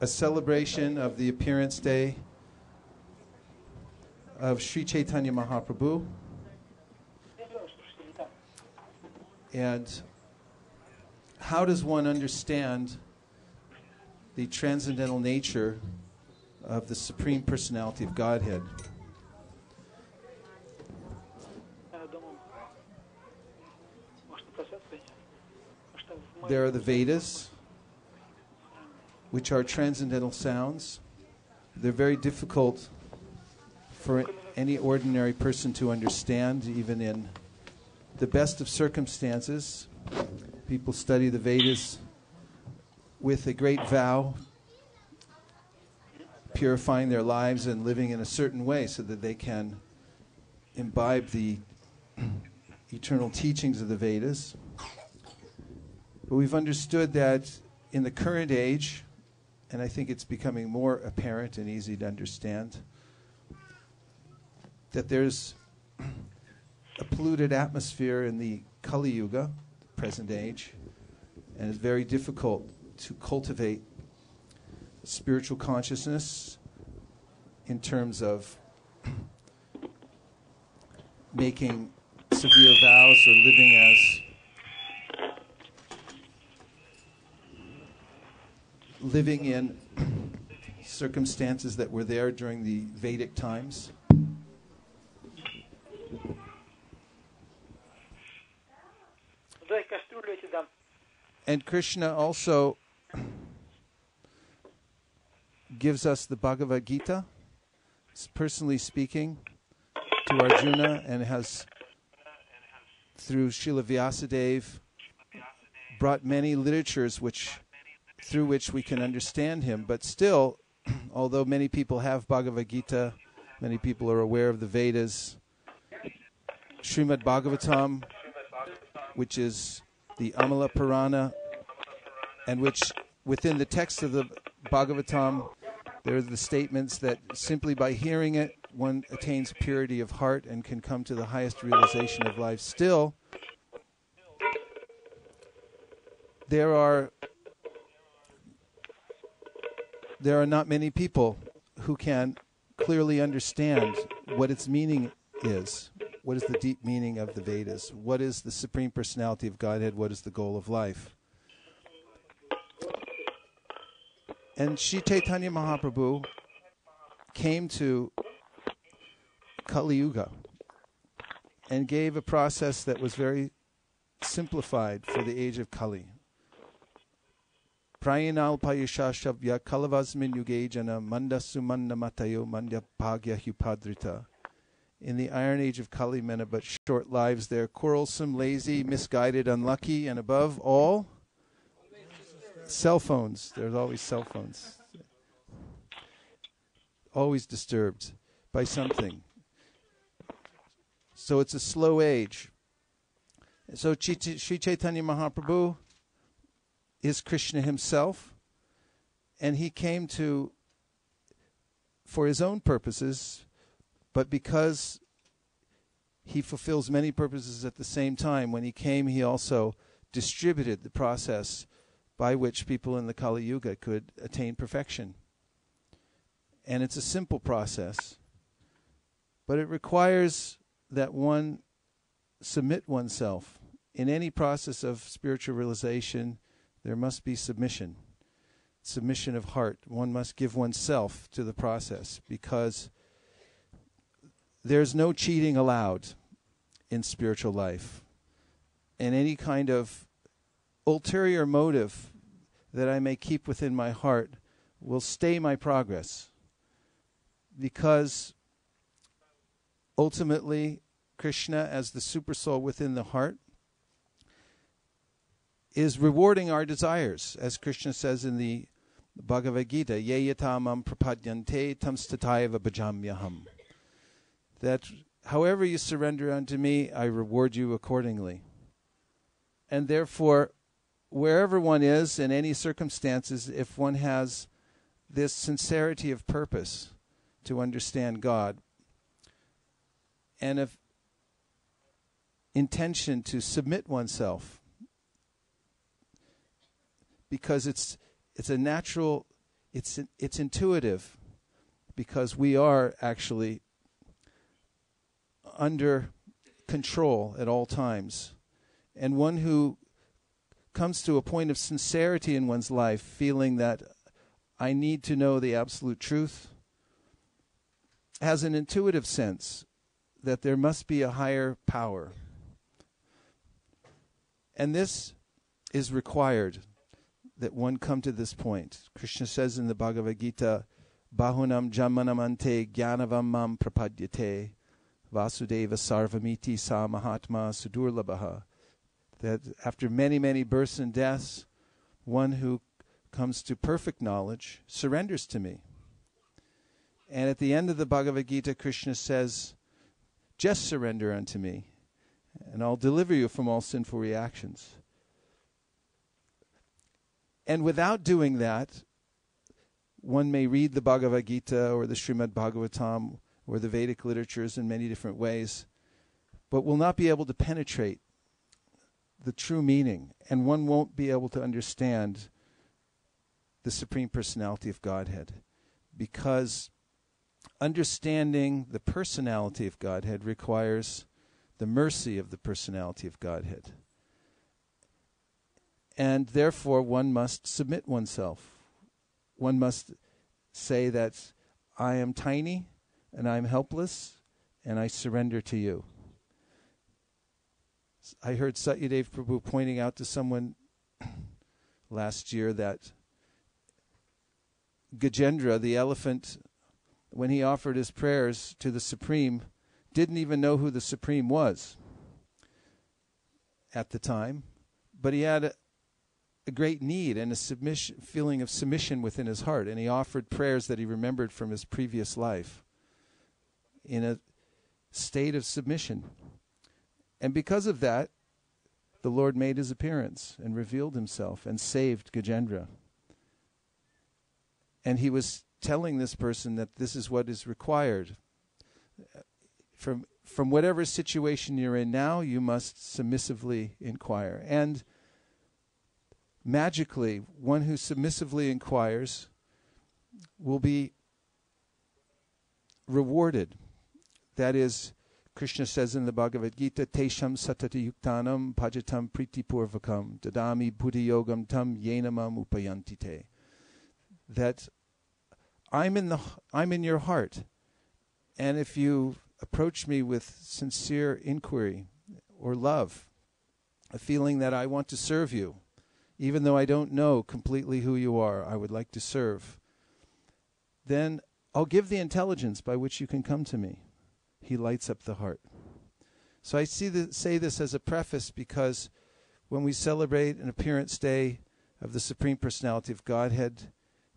a celebration of the appearance day of Sri Chaitanya Mahaprabhu. And how does one understand the transcendental nature of the Supreme Personality of Godhead? There are the Vedas, which are transcendental sounds. They're very difficult for any ordinary person to understand, even in the best of circumstances. People study the Vedas with a great vow, purifying their lives and living in a certain way so that they can imbibe the eternal teachings of the Vedas. But we've understood that in the current age, and I think it's becoming more apparent and easy to understand, that there's a polluted atmosphere in the Kali Yuga, the present age, and it's very difficult to cultivate spiritual consciousness in terms of making severe vows or living in circumstances that were there during the Vedic times. And Krishna also gives us the Bhagavad Gita, personally speaking, to Arjuna, and has, through Srila Vyasadeva, brought many literatures through which we can understand him. But still, although many people have Bhagavad Gita, many people are aware of the Vedas, Srimad Bhagavatam, which is the Amala Purana, and which within the text of the Bhagavatam, there are the statements that simply by hearing it, one attains purity of heart and can come to the highest realization of life. Still, there are not many people who can clearly understand what its meaning is. What is the deep meaning of the Vedas? What is the Supreme Personality of Godhead? What is the goal of life? And Sri Chaitanya Mahaprabhu came to Kali Yuga and gave a process that was very simplified for the age of Kali. Prayinal payashashavya kalavasmin yuge jana manda sumanna matayo manda bhagya hupadrita. In the Iron Age of Kali, men have but short lives. They're quarrelsome, lazy, misguided, unlucky, and above all, cell phones. There's always cell phones. Always disturbed by something. So it's a slow age. So Sri Chaitanya Mahaprabhu is Krishna himself, and he came for his own purposes, but because he fulfills many purposes at the same time, when he came, he also distributed the process by which people in the Kali Yuga could attain perfection. And it's a simple process, but it requires that one submit oneself. In any process of spiritual realization, there must be submission of heart. One must give oneself to the process, because there's no cheating allowed in spiritual life. And any kind of ulterior motive that I may keep within my heart will stay my progress, because ultimately Krishna, as the supersoul within the heart, is rewarding our desires, as Krishna says in the Bhagavad Gita, Ye yatamam prapadyante tam statayava bhajamyaham. That however you surrender unto me, I reward you accordingly. And therefore, wherever one is, in any circumstances, if one has this sincerity of purpose to understand God, and of intention to submit oneself, because it's a natural, it's intuitive, because we are actually under control at all times. And one who comes to a point of sincerity in one's life, feeling that I need to know the absolute truth, has an intuitive sense that there must be a higher power. And this is required, that one come to this point. Krishna says in the Bhagavad Gita, Bahunam Jamanamante Gyanavam Mam Prapadyate Vasudeva Sarvamiti Sa Mahatma Sudurlabhaha. That after many, many births and deaths, one who comes to perfect knowledge surrenders to me. And at the end of the Bhagavad Gita, Krishna says, just surrender unto me, and I'll deliver you from all sinful reactions. And without doing that, one may read the Bhagavad Gita or the Srimad Bhagavatam or the Vedic literatures in many different ways, but will not be able to penetrate the true meaning, and one won't be able to understand the Supreme Personality of Godhead, because understanding the personality of Godhead requires the mercy of the personality of Godhead. And therefore one must submit oneself. One must say that I am tiny and I'm helpless and I surrender to you. I heard Satyadev Prabhu pointing out to someone last year that Gajendra, the elephant, when he offered his prayers to the Supreme, didn't even know who the Supreme was at the time, but he had a great need and a feeling of submission within his heart, and he offered prayers that he remembered from his previous life in a state of submission. And because of that, the Lord made his appearance and revealed himself and saved Gajendra. And he was telling this person that this is what is required. From whatever situation you're in now, you must submissively inquire. And magically, one who submissively inquires will be rewarded. That is, Krishna says in the Bhagavad Gita, Tesham satati yuktanam pajatam pritipurvakam dadami buddhi yogam tam yenamam upayantite. That I'm in your heart, and if you approach me with sincere inquiry or love, a feeling that I want to serve you, even though I don't know completely who you are, I would like to serve, then I'll give the intelligence by which you can come to me. He lights up the heart. So I say this as a preface, because when we celebrate an appearance day of the Supreme Personality of Godhead,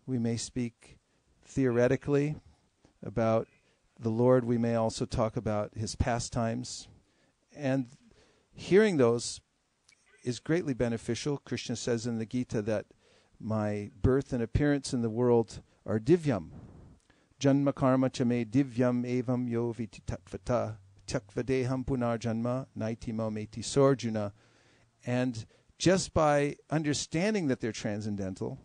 we may speak theoretically about the Lord. We may also talk about his pastimes. And hearing those is greatly beneficial. Krishna says in the Gita that my birth and appearance in the world are divyam. Janma karma chame divyam evam yo viti tatvata takvadeham punar janma naitimo meti sorjuna. And just by understanding that they're transcendental,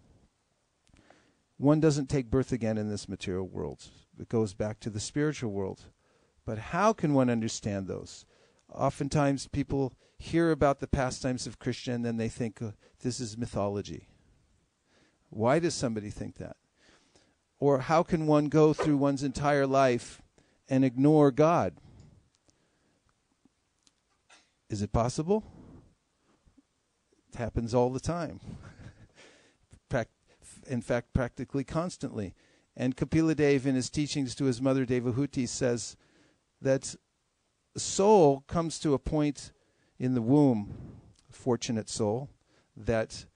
one doesn't take birth again in this material world. It goes back to the spiritual world. But how can one understand those? Oftentimes people hear about the pastimes of Krishna and then they think, this is mythology. Why does somebody think that? Or how can one go through one's entire life and ignore God? Is it possible? It happens all the time. In fact, practically constantly. And Kapila Dev, in his teachings to his mother Devahuti, says that the soul comes to a point in the womb, fortunate soul, that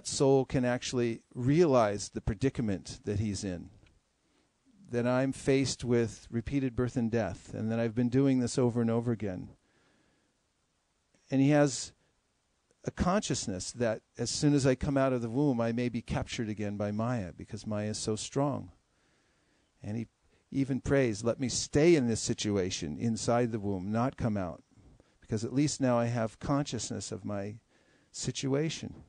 soul can actually realize the predicament that he's in. That I'm faced with repeated birth and death, and that I've been doing this over and over again. And he has a consciousness that as soon as I come out of the womb, I may be captured again by Maya, because Maya is so strong. And he even prays, let me stay in this situation inside the womb, not come out, because at least now I have consciousness of my situation.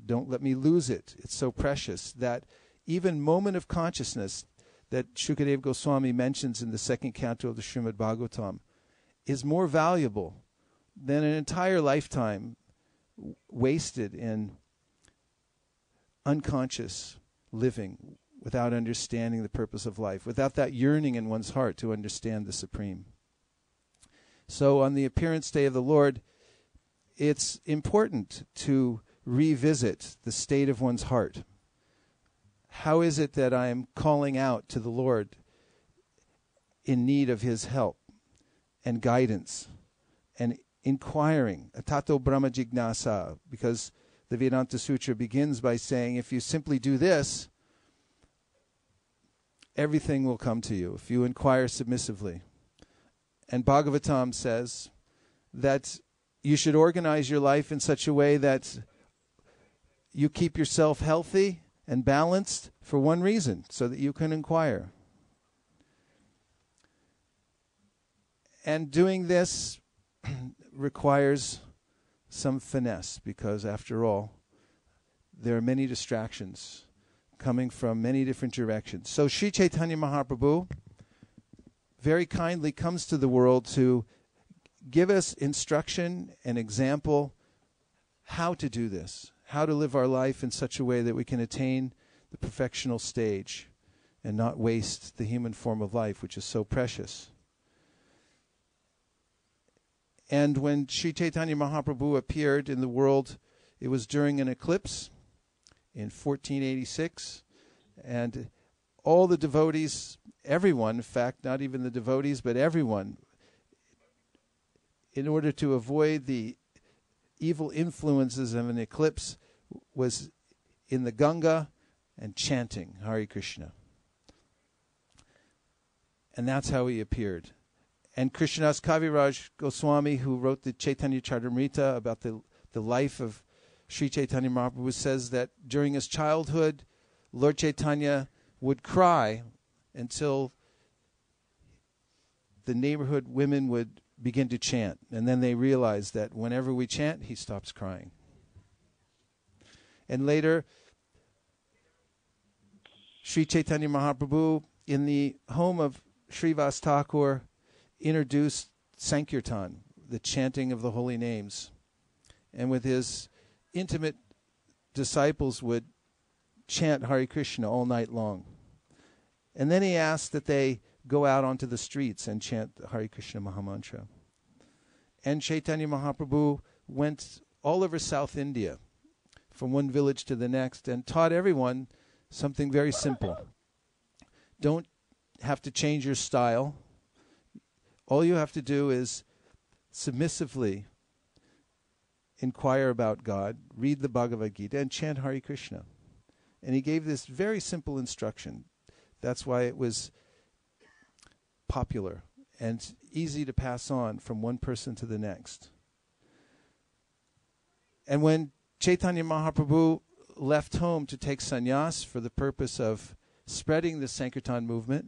Don't let me lose it. It's so precious. That even moment of consciousness that Shukadev Goswami mentions in the second canto of the Srimad Bhagavatam is more valuable than an entire lifetime wasted in unconscious living without understanding the purpose of life, without that yearning in one's heart to understand the Supreme. So on the appearance day of the Lord, it's important to revisit the state of one's heart. How is it that I am calling out to the Lord in need of His help and guidance and inquiring, atato brahma jignasa, because the Vedanta Sutra begins by saying, if you simply do this, everything will come to you, if you inquire submissively. And Bhagavatam says that you should organize your life in such a way that you keep yourself healthy and balanced for one reason, so that you can inquire. And doing this requires some finesse, because after all, there are many distractions coming from many different directions. So Sri Chaitanya Mahaprabhu very kindly comes to the world to give us instruction and example how to do this, how to live our life in such a way that we can attain the perfectional stage and not waste the human form of life, which is so precious. And when Sri Chaitanya Mahaprabhu appeared in the world, it was during an eclipse in 1486, and all the devotees, everyone, in fact, not even the devotees, but everyone, in order to avoid the evil influences of an eclipse, was in the Ganga and chanting Hare Krishna. And that's how he appeared. And Krishnadas Kaviraj Goswami, who wrote the Chaitanya Charitamrita about the life of Sri Chaitanya Mahaprabhu, says that during his childhood, Lord Chaitanya would cry until the neighborhood women would begin to chant. And then they realized that whenever we chant, he stops crying. And later, Sri Chaitanya Mahaprabhu, in the home of Srivas Thakur, introduced Sankirtan, the chanting of the holy names. And with his intimate disciples would chant Hare Krishna all night long. And then he asked that they go out onto the streets and chant the Hare Krishna Mahamantra. And Chaitanya Mahaprabhu went all over South India, from one village to the next, and taught everyone something very simple. Don't have to change your style. All you have to do is submissively inquire about God, read the Bhagavad Gita, and chant Hare Krishna. And he gave this very simple instruction. That's why it was popular and easy to pass on from one person to the next. And when Chaitanya Mahaprabhu left home to take sannyas for the purpose of spreading the Sankirtan movement,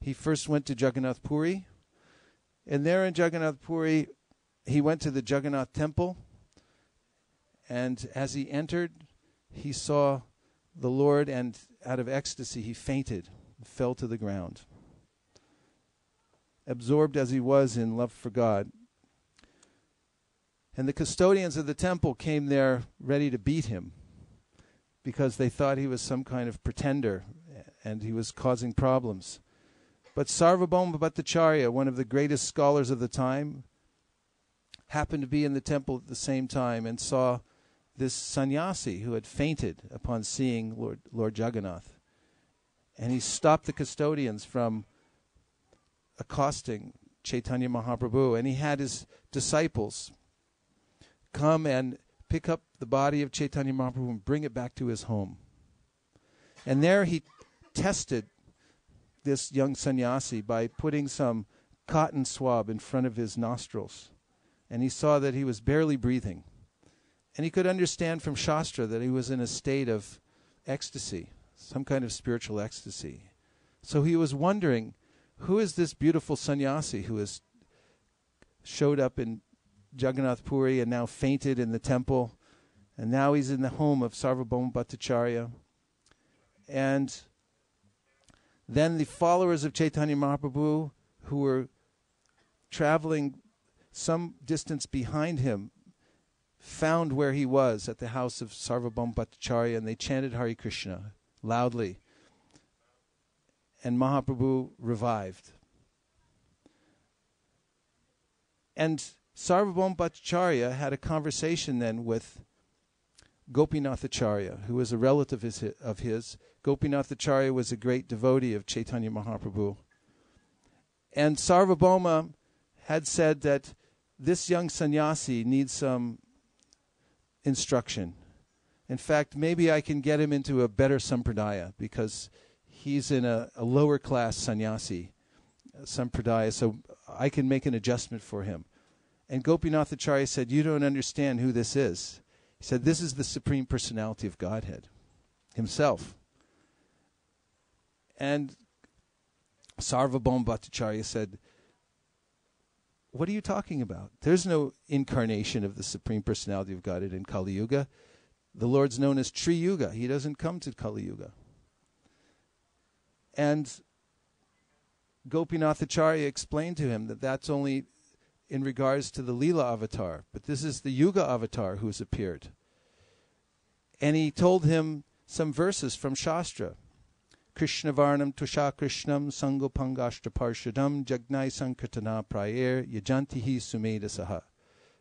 he first went to Jagannath Puri. And there in Jagannath Puri, he went to the Jagannath temple, and as he entered, he saw the Lord, and out of ecstasy he fainted, fell to the ground. Absorbed as he was in love for God. And the custodians of the temple came there ready to beat him because they thought he was some kind of pretender and he was causing problems. But Sarvabhauma Bhattacharya, one of the greatest scholars of the time, happened to be in the temple at the same time and saw this sannyasi who had fainted upon seeing Lord Jagannath. And he stopped the custodians from accosting Chaitanya Mahaprabhu, and he had his disciples come and pick up the body of Chaitanya Mahaprabhu and bring it back to his home. And there he tested this young sannyasi by putting some cotton swab in front of his nostrils. And he saw that he was barely breathing. And he could understand from Shastra that he was in a state of ecstasy, some kind of spiritual ecstasy. So he was wondering, who is this beautiful sannyasi who has showed up in Jagannath Puri and now fainted in the temple, and now he's in the home of Sarvabhauma Bhattacharya. And then the followers of Chaitanya Mahaprabhu, who were traveling some distance behind him, found where he was at the house of Sarvabhauma Bhattacharya, and they chanted Hare Krishna loudly. And Mahaprabhu revived. And Sarvabhauma Bhattacharya had a conversation then with Gopinathacharya, who was a relative of his. Gopinathacharya was a great devotee of Chaitanya Mahaprabhu. And Sarvabhauma had said that this young sannyasi needs some instruction. In fact, maybe I can get him into a better sampradaya, because he's in a lower class sannyasi sampradaya, so I can make an adjustment for him. And Gopinathacharya said, you don't understand who this is. He said, this is the Supreme Personality of Godhead himself. And Sarvabhauma Bhattacharya said, what are you talking about? There's no incarnation of the Supreme Personality of Godhead in Kali Yuga. The Lord's known as Tri Yuga. He doesn't come to Kali Yuga. And Gopinathacharya explained to him that that's only in regards to the Leela avatar, but this is the Yuga avatar who's appeared. And he told him some verses from Shastra. Krishna Varnam Tusha Krishnam Sangopangashtra Parshadam Jagnai Sankirtana Prayer Yajantihi Sumeda Saha.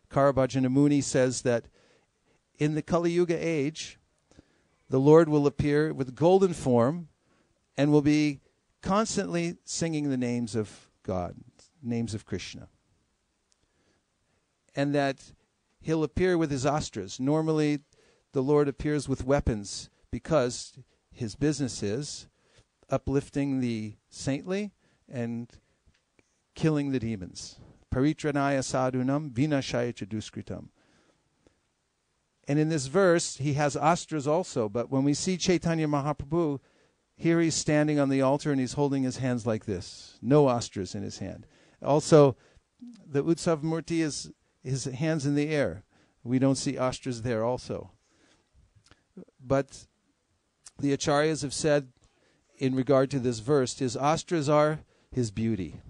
Karabhajana Muni says that in the Kali Yuga age, the Lord will appear with golden form and will be constantly singing the names of God, names of Krishna. And that he'll appear with his astras. Normally, the Lord appears with weapons because his business is uplifting the saintly and killing the demons. Paritranaya sadhunam vinashaya chaduskritam. And in this verse, he has astras also. But when we see Chaitanya Mahaprabhu, here he's standing on the altar and he's holding his hands like this. No astras in his hand. Also, the Utsav Murti is his hands in the air. We don't see astras there also. But the acharyas have said, in regard to this verse, his astras are his beauty.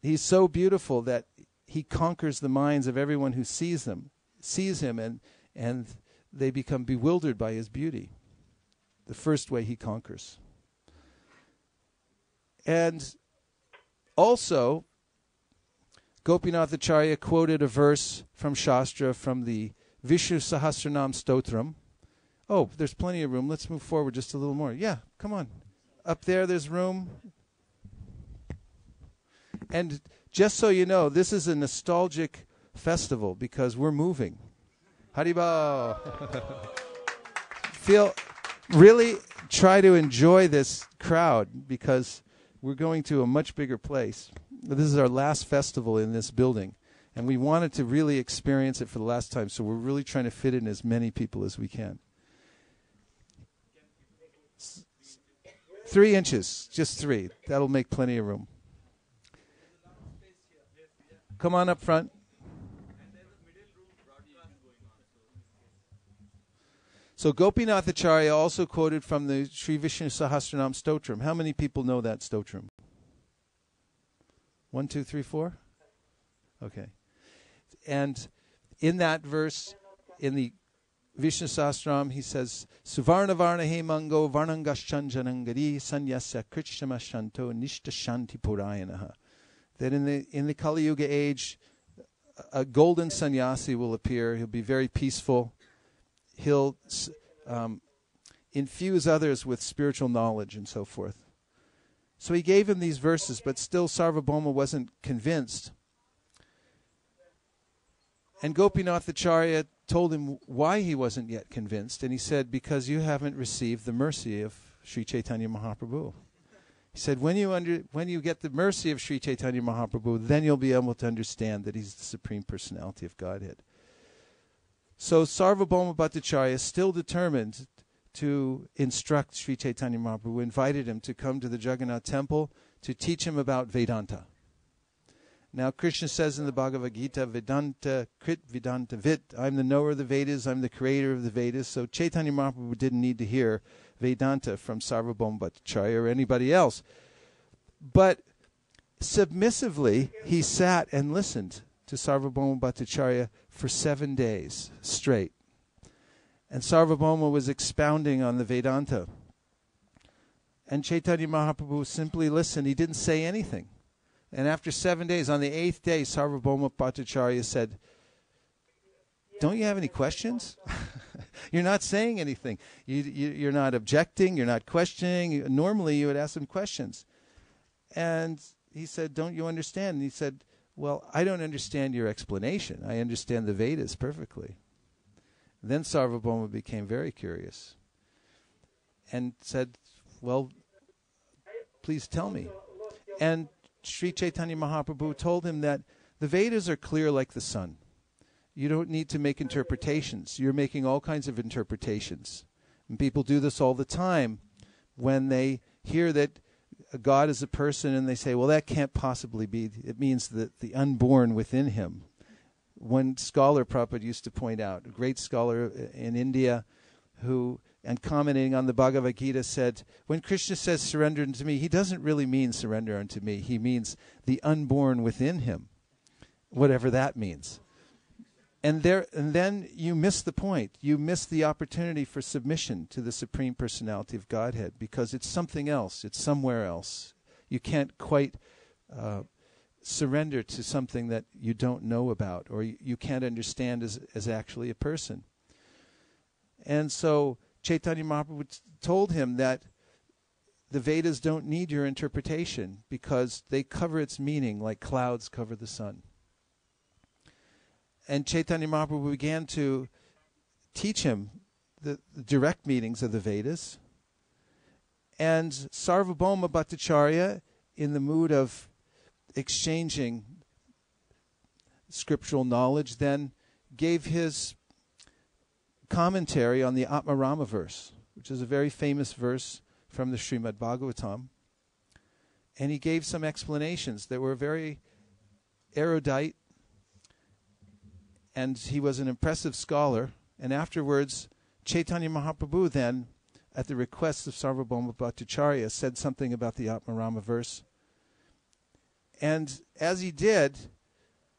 He's so beautiful that he conquers the minds of everyone who sees him, and they become bewildered by his beauty. The first way he conquers. And also, Gopinathacharya quoted a verse from Shastra, from the Vishnu Sahasranam Stotram. Oh, there's plenty of room. Let's move forward just a little more. Yeah, come on. Up there's room. And just so you know, this is a nostalgic festival because we're moving. Haribol. Really try to enjoy this crowd because we're going to a much bigger place. This is our last festival in this building, and we wanted to really experience it for the last time, so we're really trying to fit in as many people as we can. 3 inches, just 3. That'll make plenty of room. come on up front. So Gopinath Acharya also quoted from the Sri Vishnu Sahasranam Stotram. How many people know that Stotram? 1, 2, 3, 4? Okay. And in that verse, in the Vishnu Sahasranam, he says, Suvarna Varna Hemango Varnangaschanjanangari Sanyasya Krishna Shanto Nishta Shanti Purayanaha. That in the Kali Yuga age, a golden sannyasi will appear. He'll be very peaceful. He'll infuse others with spiritual knowledge and so forth. So he gave him these verses, but still Sarvabhauma wasn't convinced. And Gopinath Acharya told him why he wasn't yet convinced, and he said, because you haven't received the mercy of Sri Chaitanya Mahaprabhu. He said, when you get the mercy of Sri Chaitanya Mahaprabhu, then you'll be able to understand that he's the Supreme Personality of Godhead. So Sarvabhauma Bhattacharya, still determined to instruct Sri Chaitanya Mahaprabhu, invited him to come to the Jagannath temple to teach him about Vedanta. Now Krishna says in the Bhagavad Gita, Vedanta Krit Vedanta Vit, I'm the knower of the Vedas, I'm the creator of the Vedas. So Chaitanya Mahaprabhu didn't need to hear Vedanta from Sarvabhauma Bhattacharya or anybody else. But submissively, he sat and listened to Sarvabhauma Bhattacharya for 7 days straight. And Sarvabhauma was expounding on the Vedanta. And Chaitanya Mahaprabhu simply listened. He didn't say anything. And after 7 days, on the 8th day, Sarvabhauma Bhattacharya said, don't you have any questions? You're not saying anything. You're not objecting. You're not questioning. Normally, you would ask him questions. And he said, don't you understand? And he said, well, I don't understand your explanation. I understand the Vedas perfectly. Then Sarvabhauma became very curious and said, well, please tell me. And Sri Chaitanya Mahaprabhu told him that the Vedas are clear like the sun. You don't need to make interpretations. You're making all kinds of interpretations. And people do this all the time when they hear that God is a person and they say, well, that can't possibly be. It means that the unborn within him. One scholar Prabhupada used to point out, a great scholar in India who, and commenting on the Bhagavad Gita, said, when Krishna says surrender unto me, he doesn't really mean surrender unto me. He means the unborn within him, whatever that means. And then you miss the point. You miss the opportunity for submission to the Supreme Personality of Godhead, because it's something else. It's somewhere else. You can't quite surrender to something that you don't know about or you can't understand as actually a person. And so Chaitanya Mahaprabhu told him that the Vedas don't need your interpretation because they cover its meaning like clouds cover the sun. And Chaitanya Mahaprabhu began to teach him the direct meanings of the Vedas. And Sarvabhauma Bhattacharya, in the mood of exchanging scriptural knowledge, then gave his commentary on the Atmarama verse, which is a very famous verse from the Srimad Bhagavatam. And he gave some explanations that were very erudite, and he was an impressive scholar. And afterwards, Chaitanya Mahaprabhu then, at the request of Sarvabhauma Bhattacharya, said something about the Atmarama verse. And as he did,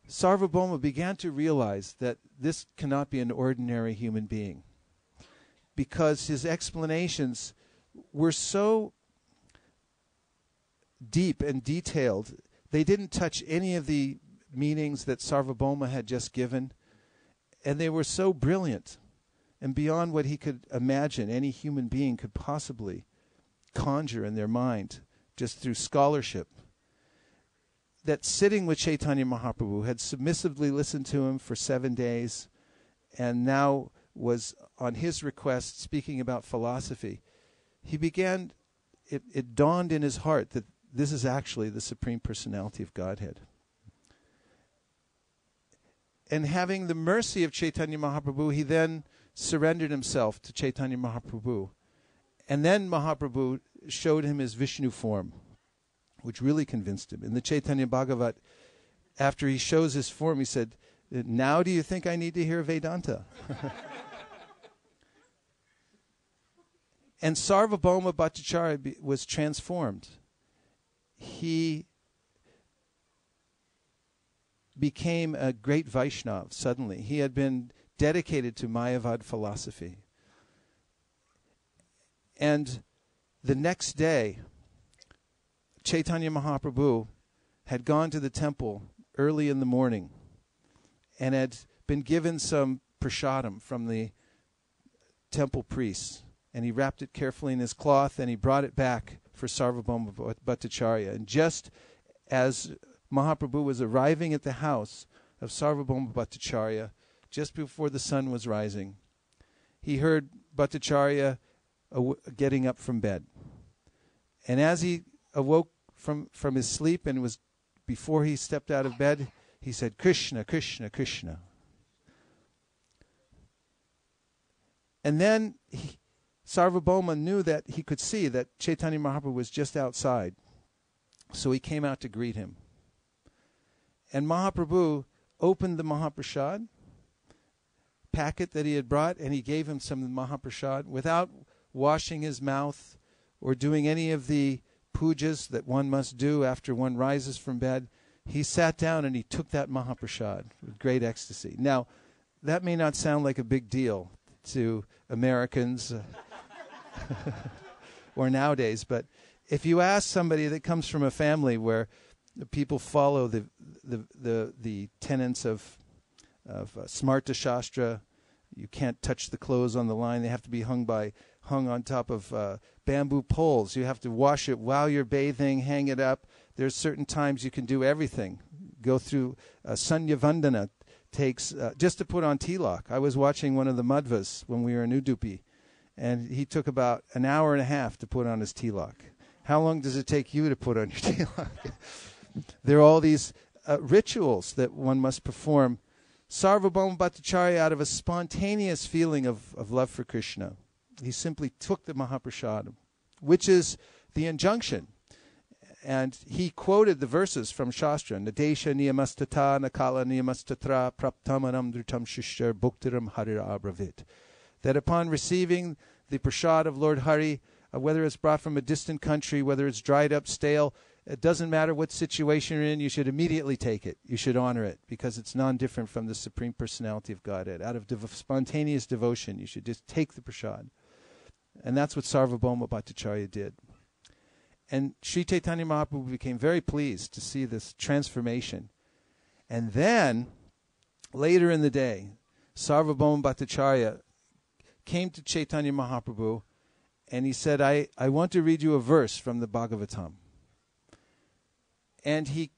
Sarvabhauma began to realize that this cannot be an ordinary human being, because his explanations were so deep and detailed. They didn't touch any of the meanings that Sarvabhauma had just given, and they were so brilliant and beyond what he could imagine any human being could possibly conjure in their mind just through scholarship, that sitting with Chaitanya Mahaprabhu, had submissively listened to him for 7 days and now was, on his request, speaking about philosophy. He began, it dawned in his heart that this is actually the Supreme Personality of Godhead. And having the mercy of Chaitanya Mahaprabhu, he then surrendered himself to Chaitanya Mahaprabhu. And then Mahaprabhu showed him his Vishnu form, which really convinced him. In the Chaitanya Bhagavat, after he shows his form, he said, "Now do you think I need to hear Vedanta?" And Sarvabhauma Bhattacharya was transformed. He became a great Vaishnav suddenly. He had been dedicated to Mayavad philosophy. And the next day, Chaitanya Mahaprabhu had gone to the temple early in the morning and had been given some prasadam from the temple priests. And he wrapped it carefully in his cloth, and he brought it back for Sarvabhauma Bhattacharya. And just as Mahaprabhu was arriving at the house of Sarvabhauma Bhattacharya, just before the sun was rising, he heard Bhattacharya getting up from bed. And as he awoke from his sleep and was before he stepped out of bed, he said, "Krishna, Krishna, Krishna." And then Sarvabhauma knew that he could see that Chaitanya Mahaprabhu was just outside. So he came out to greet him. And Mahaprabhu opened the Mahaprasad packet that he had brought, and he gave him some Mahaprasad without washing his mouth or doing any of the pujas that one must do after one rises from bed. He sat down and he took that Mahaprasad with great ecstasy. Now, that may not sound like a big deal to Americans or nowadays, but if you ask somebody that comes from a family where people follow the tenets of Smarta Shastra, you can't touch the clothes on the line; they have to be hung on top of bamboo poles. You have to wash it while you're bathing, hang it up. There's certain times you can do everything. Go through Sanya Vandana takes just to put on tilak. I was watching one of the Madhvas when we were in Udupi, and he took about an hour and a half to put on his tilak. How long does it take you to put on your tilak? There are all these rituals that one must perform. Sarvabhauma Bhattacharya, out of a spontaneous feeling of love for Krishna, he simply took the Mahaprasadam, which is the injunction. And he quoted the verses from Shastra, Nadesha niyamastata nakala niyamastatra praptamanam dhritam shishar bhuktiram harira abravit. That upon receiving the prasad of Lord Hari, whether it's brought from a distant country, whether it's dried up, stale, it doesn't matter what situation you're in, you should immediately take it. You should honor it, because it's non-different from the Supreme Personality of Godhead. Out of spontaneous devotion, you should just take the prasad. And that's what Sarvabhauma Bhattacharya did. And Sri Chaitanya Mahaprabhu became very pleased to see this transformation. And then, later in the day, Sarvabhauma Bhattacharya came to Chaitanya Mahaprabhu and he said, I want to read you a verse from the Bhagavatam. And he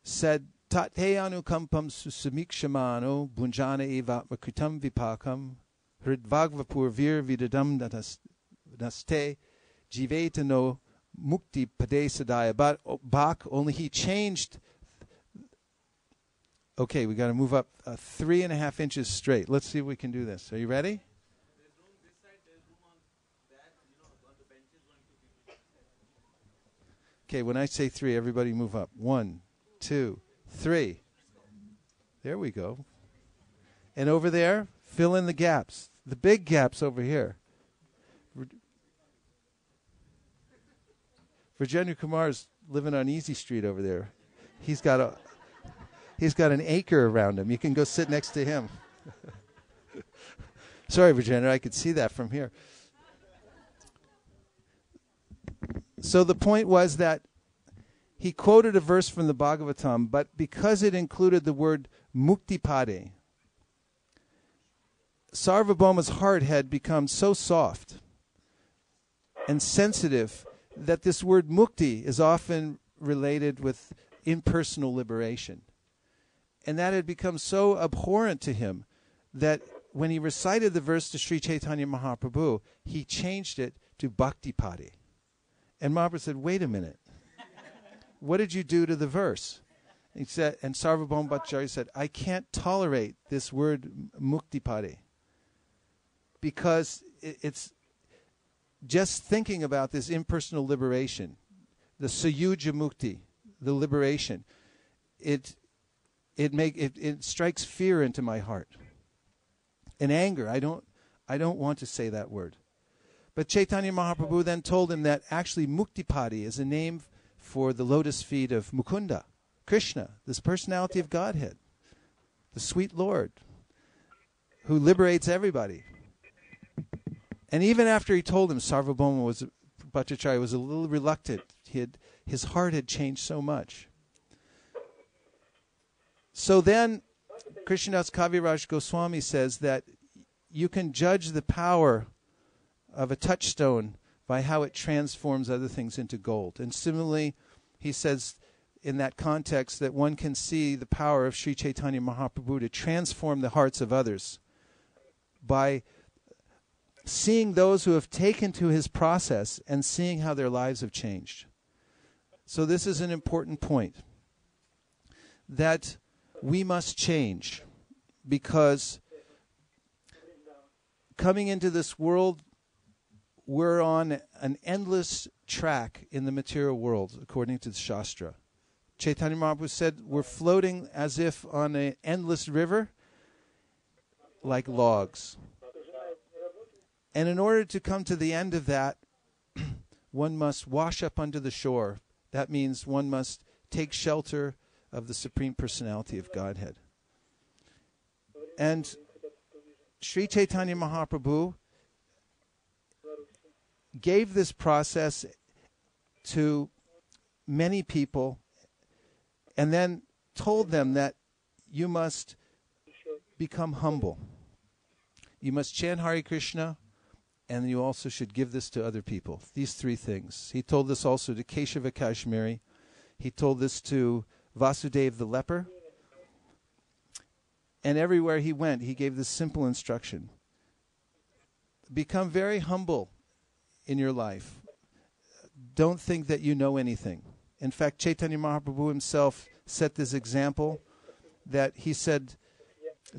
said, Tate anukampam susamikshamano bunjana evatmakritam vipakam hridvagvapurvir vidadam naste jivetano mukti pade sadaya. But Bach, only he changed. Okay, we got to move up 3.5 inches straight. Let's see if we can do this. Are you ready? Okay, when I say 3, everybody move up. 1, 2, 3. There we go. And over there, fill in the gaps. The big gaps over here. Virginia Kumar's living on Easy Street over there. He's got an acre around him. You can go sit next to him. Sorry, Virginia, I could see that from here. So the point was that he quoted a verse from the Bhagavatam, but because it included the word muktipade, Sarvabhauma's heart had become so soft and sensitive that this word mukti is often related with impersonal liberation. And that had become so abhorrent to him that when he recited the verse to Sri Chaitanya Mahaprabhu, he changed it to bhaktipade. And Mahaprabhu said, wait a minute. What did you do to the verse? He said, and Sarvabhauma Bhattacharya said, I can't tolerate this word muktipade, because it's just thinking about this impersonal liberation, the sayuja mukti, the liberation. it strikes fear into my heart. And anger, I don't want to say that word. But Chaitanya Mahaprabhu then told him that actually Muktipadi is a name for the lotus feet of Mukunda, Krishna, this personality of Godhead, the sweet Lord, who liberates everybody. And even after he told him, Bhattacharya was a little reluctant. His heart had changed so much. So then, Krishnadas Kaviraj Goswami says that you can judge the power of a touchstone by how it transforms other things into gold. And similarly, he says in that context that one can see the power of Sri Chaitanya Mahaprabhu to transform the hearts of others by seeing those who have taken to his process and seeing how their lives have changed. So this is an important point, that we must change, because coming into this world, we're on an endless track in the material world, according to the Shastra. Chaitanya Mahaprabhu said we're floating as if on an endless river, like logs. And in order to come to the end of that, one must wash up under the shore. That means one must take shelter of the Supreme Personality of Godhead. And Sri Chaitanya Mahaprabhu gave this process to many people and then told them that you must become humble. You must chant Hare Krishna, and you also should give this to other people. These three things. He told this also to Keshava Kashmiri. He told this to Vasudeva the leper. And everywhere he went, he gave this simple instruction. Become very humble in your life. Don't think that you know anything. In fact, Chaitanya Mahaprabhu himself set this example that he said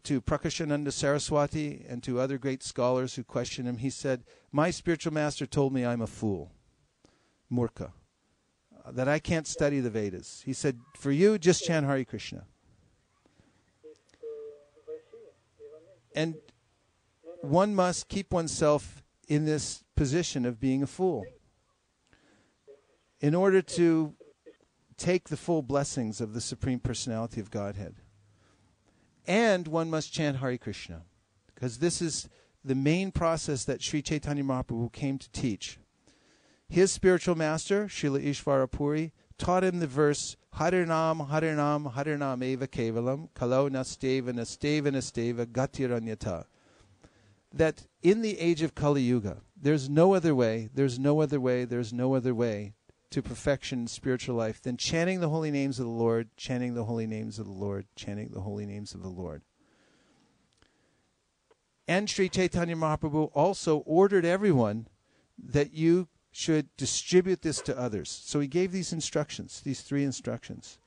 to Prakashananda Saraswati and to other great scholars who questioned him, he said, my spiritual master told me I'm a fool, murka, that I can't study the Vedas. He said, for you, just chant Hare Krishna. And one must keep oneself in this position of being a fool in order to take the full blessings of the Supreme Personality of Godhead. And one must chant Hare Krishna, because this is the main process that Sri Chaitanya Mahaprabhu came to teach. His spiritual master, Srila Ishvara Puri, taught him the verse, Harinam, Harinam, Harinam eva kevalam, kalau nasteva, nasteva, nasteva, gatiranyata. That in the age of Kali Yuga, there's no other way to perfection in spiritual life than chanting the holy names of the Lord, chanting the holy names of the Lord, chanting the holy names of the Lord. And Sri Chaitanya Mahaprabhu also ordered everyone that you should distribute this to others. So he gave these instructions, these three instructions.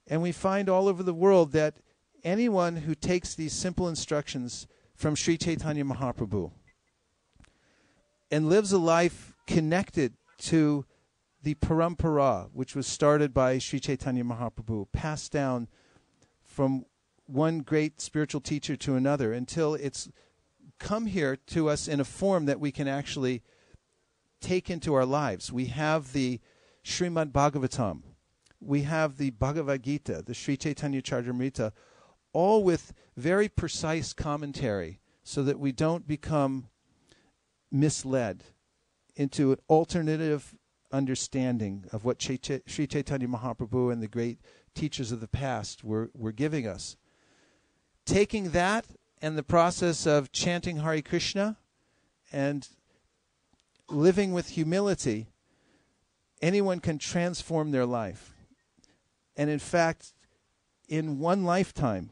And we find all over the world that anyone who takes these simple instructions from Sri Chaitanya Mahaprabhu and lives a life connected to the parampara, which was started by Sri Chaitanya Mahaprabhu, passed down from one great spiritual teacher to another until it's come here to us in a form that we can actually take into our lives. We have the Srimad Bhagavatam. We have the Bhagavad Gita, the Sri Chaitanya Charitamrita, all with very precise commentary so that we don't become misled into an alternative understanding of what Sri Chaitanya Mahaprabhu and the great teachers of the past were giving us. Taking that and the process of chanting Hare Krishna and living with humility, anyone can transform their life. And in fact, in one lifetime,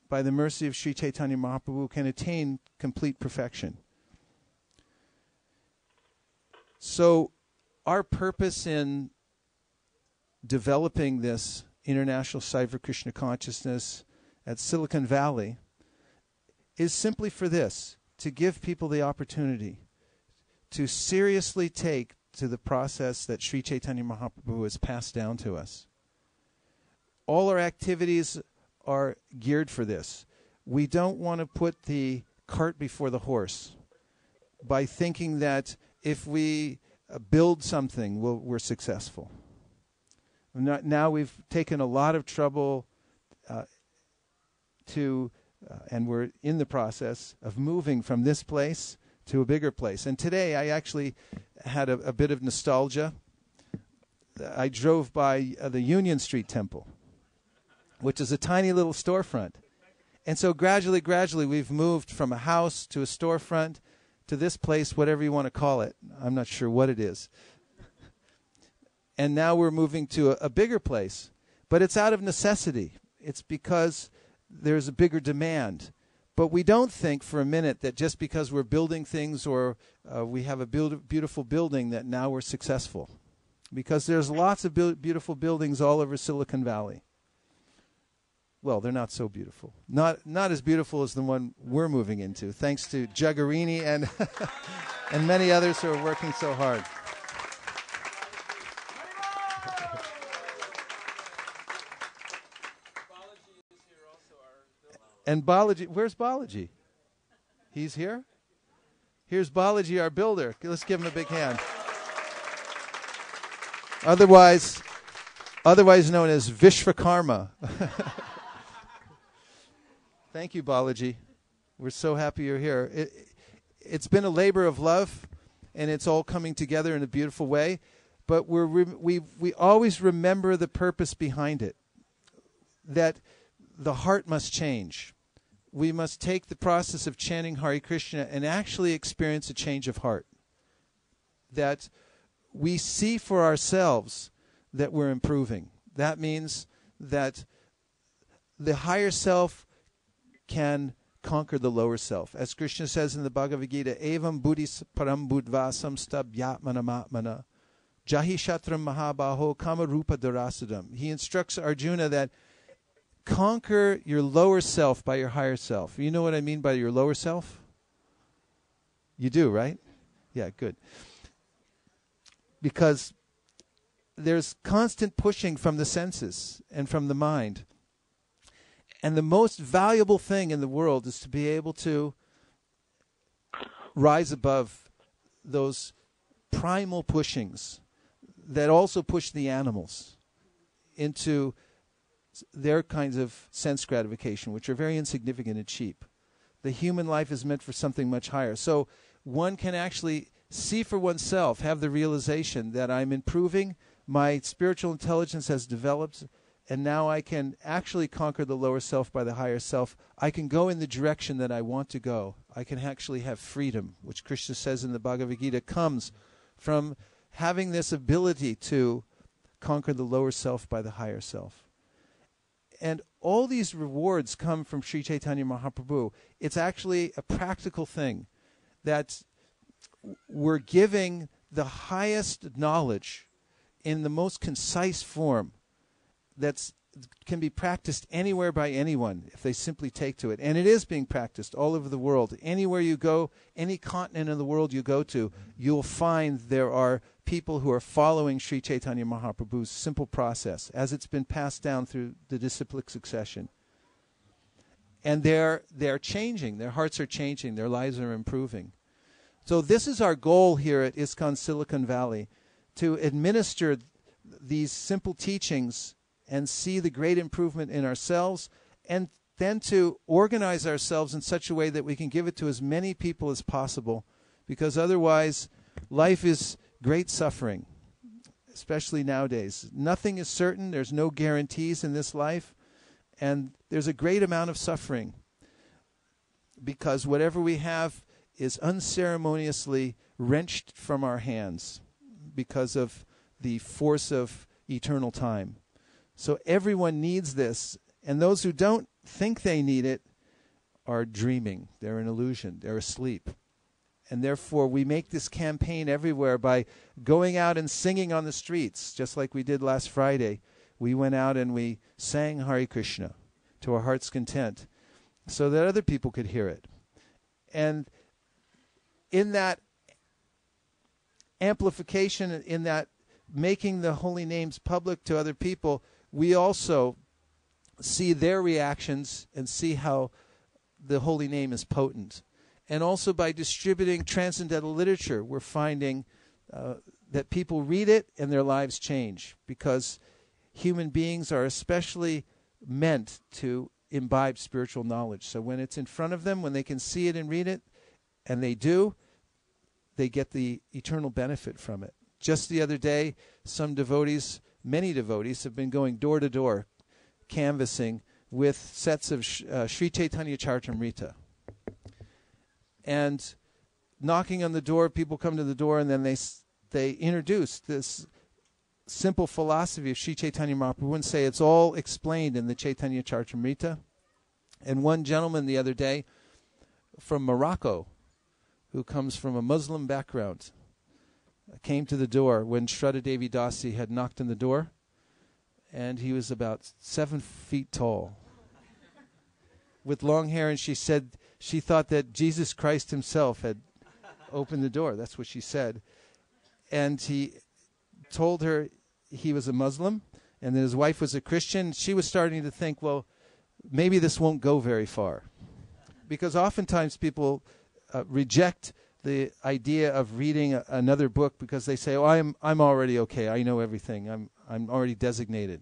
by the mercy of Sri Chaitanya Mahaprabhu, can attain complete perfection. So our purpose in developing this International Site for Krishna Consciousness at Silicon Valley is simply for this, to give people the opportunity to seriously take to the process that Sri Chaitanya Mahaprabhu has passed down to us. all our activities are geared for this. We don't want to put the cart before the horse by thinking that if we build something, we're successful. Now we've taken a lot of trouble and we're in the process of moving from this place to a bigger place. And today I actually had a bit of nostalgia. I drove by the Union Street Temple, which is a tiny little storefront. And so gradually we've moved from a house to a storefront to this place, whatever you want to call it. I'm not sure what it is. And now we're moving to a bigger place. But it's out of necessity. It's because there's a bigger demand. But we don't think for a minute that just because we're building things or we have a beautiful building that now we're successful. Because there's lots of beautiful buildings all over Silicon Valley. Well, they're not so beautiful. Not as beautiful as the one we're moving into, thanks to Jagarini and and many others who are working so hard. And Balaji, where's Balaji? He's here? Here's Balaji, our builder. Let's give him a big hand. Otherwise known as Vishwakarma. Thank you, Balaji. We're so happy you're here. It's been a labor of love, and it's all coming together in a beautiful way. But we always remember the purpose behind it, that the heart must change. We must take the process of chanting Hare Krishna and actually experience a change of heart. That we see for ourselves that we're improving. That means that the higher self can conquer the lower self. As Krishna says in the Bhagavad Gita, Evam buddhis param buddhva samstab yatmanamatmana jahi shatram mahabaho kama rupa darasadam. He instructs Arjuna that conquer your lower self by your higher self. You know what I mean by your lower self? You do, right? Yeah, good. Because there's constant pushing from the senses and from the mind. And the most valuable thing in the world is to be able to rise above those primal pushings that also push the animals into their kinds of sense gratification, which are very insignificant and cheap. The human life is meant for something much higher. So one can actually see for oneself, have the realization that I'm improving, my spiritual intelligence has developed, and now I can actually conquer the lower self by the higher self. I can go in the direction that I want to go. I can actually have freedom, which Krishna says in the Bhagavad Gita comes from having this ability to conquer the lower self by the higher self. And all these rewards come from Sri Chaitanya Mahaprabhu. It's actually a practical thing that we're giving the highest knowledge in the most concise form that can be practiced anywhere by anyone if they simply take to it. And it is being practiced all over the world. Anywhere you go, any continent in the world you go to, you'll find there are people who are following Sri Chaitanya Mahaprabhu's simple process as it's been passed down through the disciplic succession. And they're changing. Their hearts are changing. Their lives are improving. So this is our goal here at ISKCON Silicon Valley, to administer these simple teachings and see the great improvement in ourselves, and then to organize ourselves in such a way that we can give it to as many people as possible, because otherwise life is great suffering, especially nowadays. Nothing is certain. There's no guarantees in this life, and there's a great amount of suffering because whatever we have is unceremoniously wrenched from our hands because of the force of eternal time. So everyone needs this, and those who don't think they need it are dreaming. They're an illusion. They're asleep. And therefore, we make this campaign everywhere by going out and singing on the streets, just like we did last Friday. We went out and we sang Hare Krishna to our heart's content so that other people could hear it. And in that amplification, in that making the holy names public to other people, we also see their reactions and see how the holy name is potent. And also by distributing transcendental literature, we're finding that people read it and their lives change, because human beings are especially meant to imbibe spiritual knowledge. So when it's in front of them, when they can see it and read it, and they do, they get the eternal benefit from it. Just the other day, some devotees, many devotees, have been going door to door, canvassing with sets of Sri Chaitanya Charitamrita. And knocking on the door, people come to the door, and then they introduce this simple philosophy of Sri Chaitanya Mahaprabhu and say it's all explained in the Chaitanya Charitamrita. And one gentleman the other day from Morocco, who comes from a Muslim background, came to the door when Shraddha Devi Dasi had knocked on the door, and he was about 7 feet tall, with long hair, and she said she thought that Jesus Christ himself had opened the door. That's what she said. And he told her he was a Muslim and that his wife was a Christian. She was starting to think, well, maybe this won't go very far. Because oftentimes people reject the idea of reading another book because they say, oh, I'm already okay. I know everything. I'm already designated.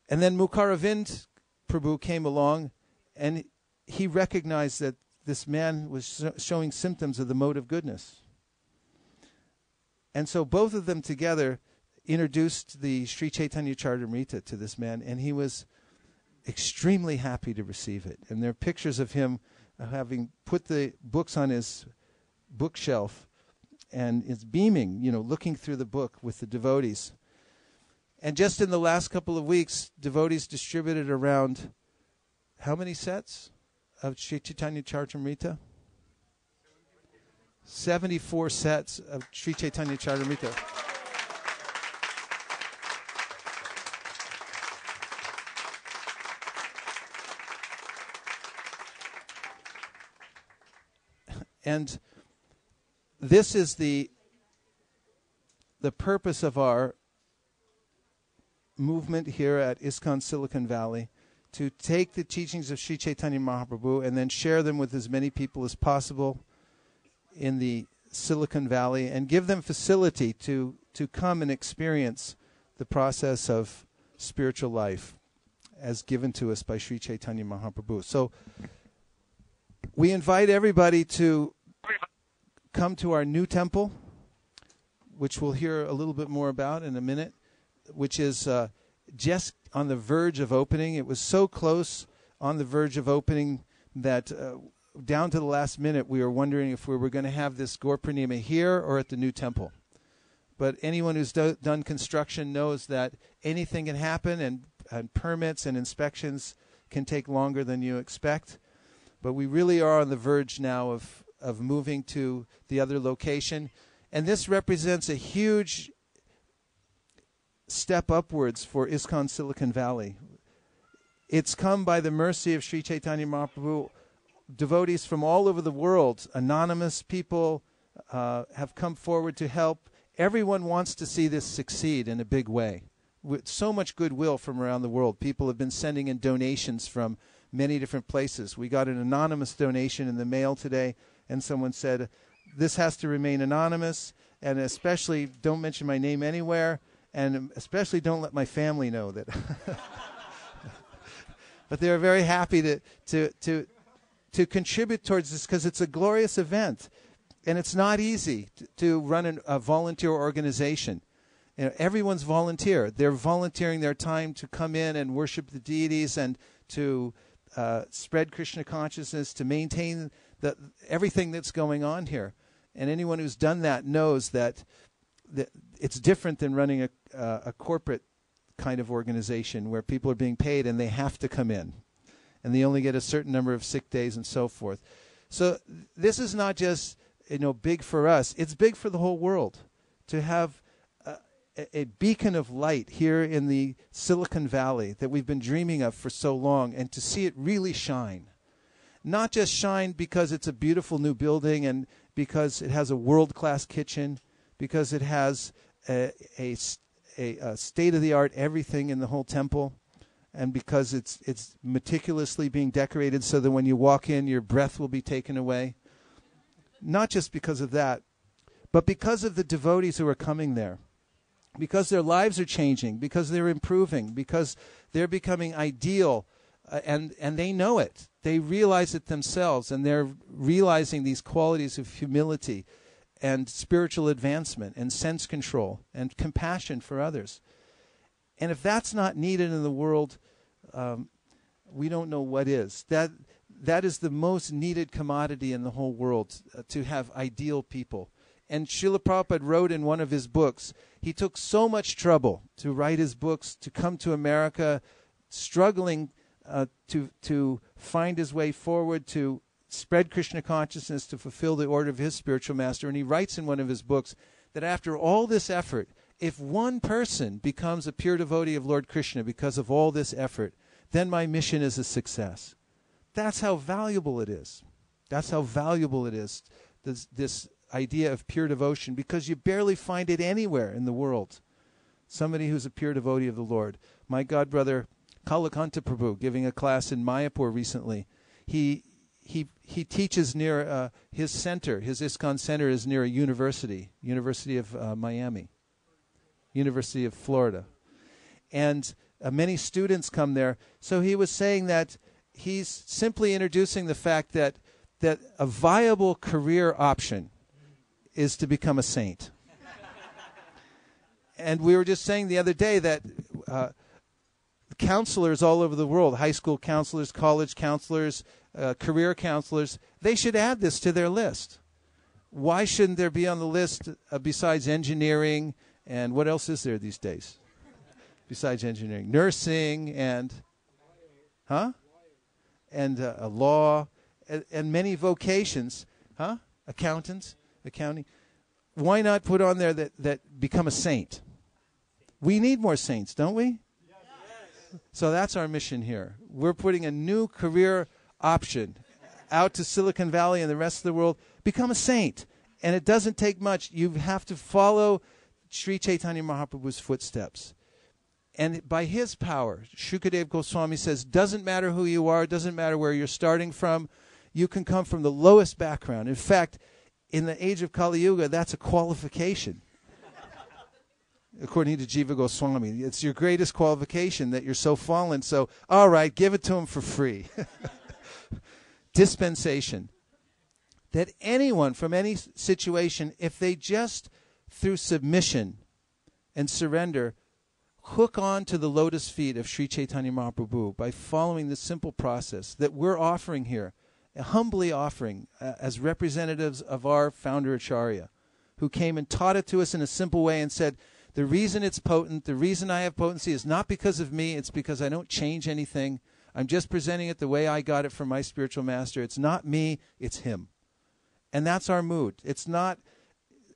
And then Mukaravind Prabhu came along, and he recognized that this man was showing symptoms of the mode of goodness. And so both of them together introduced the Sri Chaitanya Charitamrita to this man, and he was extremely happy to receive it. And there are pictures of him having put the books on his bookshelf, and is beaming, looking through the book with the devotees. And just in the last couple of weeks, devotees distributed around how many sets of Sri Chaitanya Charitamrita? 74 sets of Sri Chaitanya Charitamrita. And this is the purpose of our movement here at ISKCON Silicon Valley, to take the teachings of Sri Chaitanya Mahaprabhu and then share them with as many people as possible in the Silicon Valley, and give them facility to come and experience the process of spiritual life as given to us by Sri Chaitanya Mahaprabhu. So we invite everybody to come to our new temple, which we'll hear a little bit more about in a minute, which is just on the verge of opening. It was so close on the verge of opening that down to the last minute we were wondering if we were going to have this Gaura Purnima here or at the new temple. But anyone who's done construction knows that anything can happen, and permits and inspections can take longer than you expect. But we really are on the verge now of moving to the other location. And this represents a huge step upwards for ISKCON Silicon Valley. It's come by the mercy of Sri Chaitanya Mahaprabhu. Devotees from all over the world, anonymous people, have come forward to help. Everyone wants to see this succeed in a big way. With so much goodwill from around the world, people have been sending in donations from many different places. We got an anonymous donation in the mail today, and someone said, this has to remain anonymous, and especially don't mention my name anywhere, and especially don't let my family know that. But they are very happy to contribute towards this, because it's a glorious event, and it's not easy to run a volunteer organization. Everyone's volunteer. They're volunteering their time to come in and worship the deities and to spread Krishna consciousness, to maintain everything that's going on here. And anyone who's done that knows that it's different than running a corporate kind of organization where people are being paid and they have to come in, and they only get a certain number of sick days and so forth. So this is not just big for us; it's big for the whole world to have a beacon of light here in the Silicon Valley that we've been dreaming of for so long, and to see it really shine. Not just shine because it's a beautiful new building and because it has a world-class kitchen, because it has a a state-of-the-art everything in the whole temple, and because it's meticulously being decorated so that when you walk in, your breath will be taken away. Not just because of that, but because of the devotees who are coming there, because their lives are changing, because they're improving, because they're becoming ideal, and they know it. They realize it themselves, and they're realizing these qualities of humility and spiritual advancement and sense control and compassion for others. And if that's not needed in the world, we don't know what is. That is the most needed commodity in the whole world, to have ideal people. And Srila Prabhupada wrote in one of his books, he took so much trouble to write his books, to come to America, struggling to find his way forward, to spread Krishna consciousness, to fulfill the order of his spiritual master. And he writes in one of his books that after all this effort, if one person becomes a pure devotee of Lord Krishna because of all this effort, then my mission is a success. That's how valuable it is. That's how valuable it is, this idea of pure devotion, because you barely find it anywhere in the world. Somebody who's a pure devotee of the Lord. My godbrother, Gaura Prabhu, giving a class in Mayapur recently, he teaches near his center. His ISKCON center is near a University of Miami, University of Florida. And many students come there. So he was saying that he's simply introducing the fact that a viable career option is to become a saint. And we were just saying the other day that counselors all over the world, high school counselors, college counselors, career counselors, they should add this to their list. Why shouldn't there be on the list, besides engineering, and what else is there these days? Besides engineering, nursing, and law, and many vocations, accountants, accounting. Why not put on there that become a saint? We need more saints, don't we? Yes. So that's our mission here. We're putting a new career option out to Silicon Valley and the rest of the world. Become a saint. And it doesn't take much. You have to follow Sri Chaitanya Mahaprabhu's footsteps. And by his power, Shukadev Goswami says, doesn't matter who you are, doesn't matter where you're starting from, you can come from the lowest background. In fact, in the age of Kali Yuga, that's a qualification. According to Jiva Goswami, it's your greatest qualification that you're so fallen. So, all right, give it to him for free. Dispensation. That anyone from any situation, if they just through submission and surrender, hook on to the lotus feet of Sri Chaitanya Mahaprabhu by following the simple process that we're offering here, humbly offering as representatives of our founder Acharya, who came and taught it to us in a simple way and said, the reason it's potent, the reason I have potency is not because of me, it's because I don't change anything. I'm just presenting it the way I got it from my spiritual master. It's not me, it's him. And that's our mood. It's not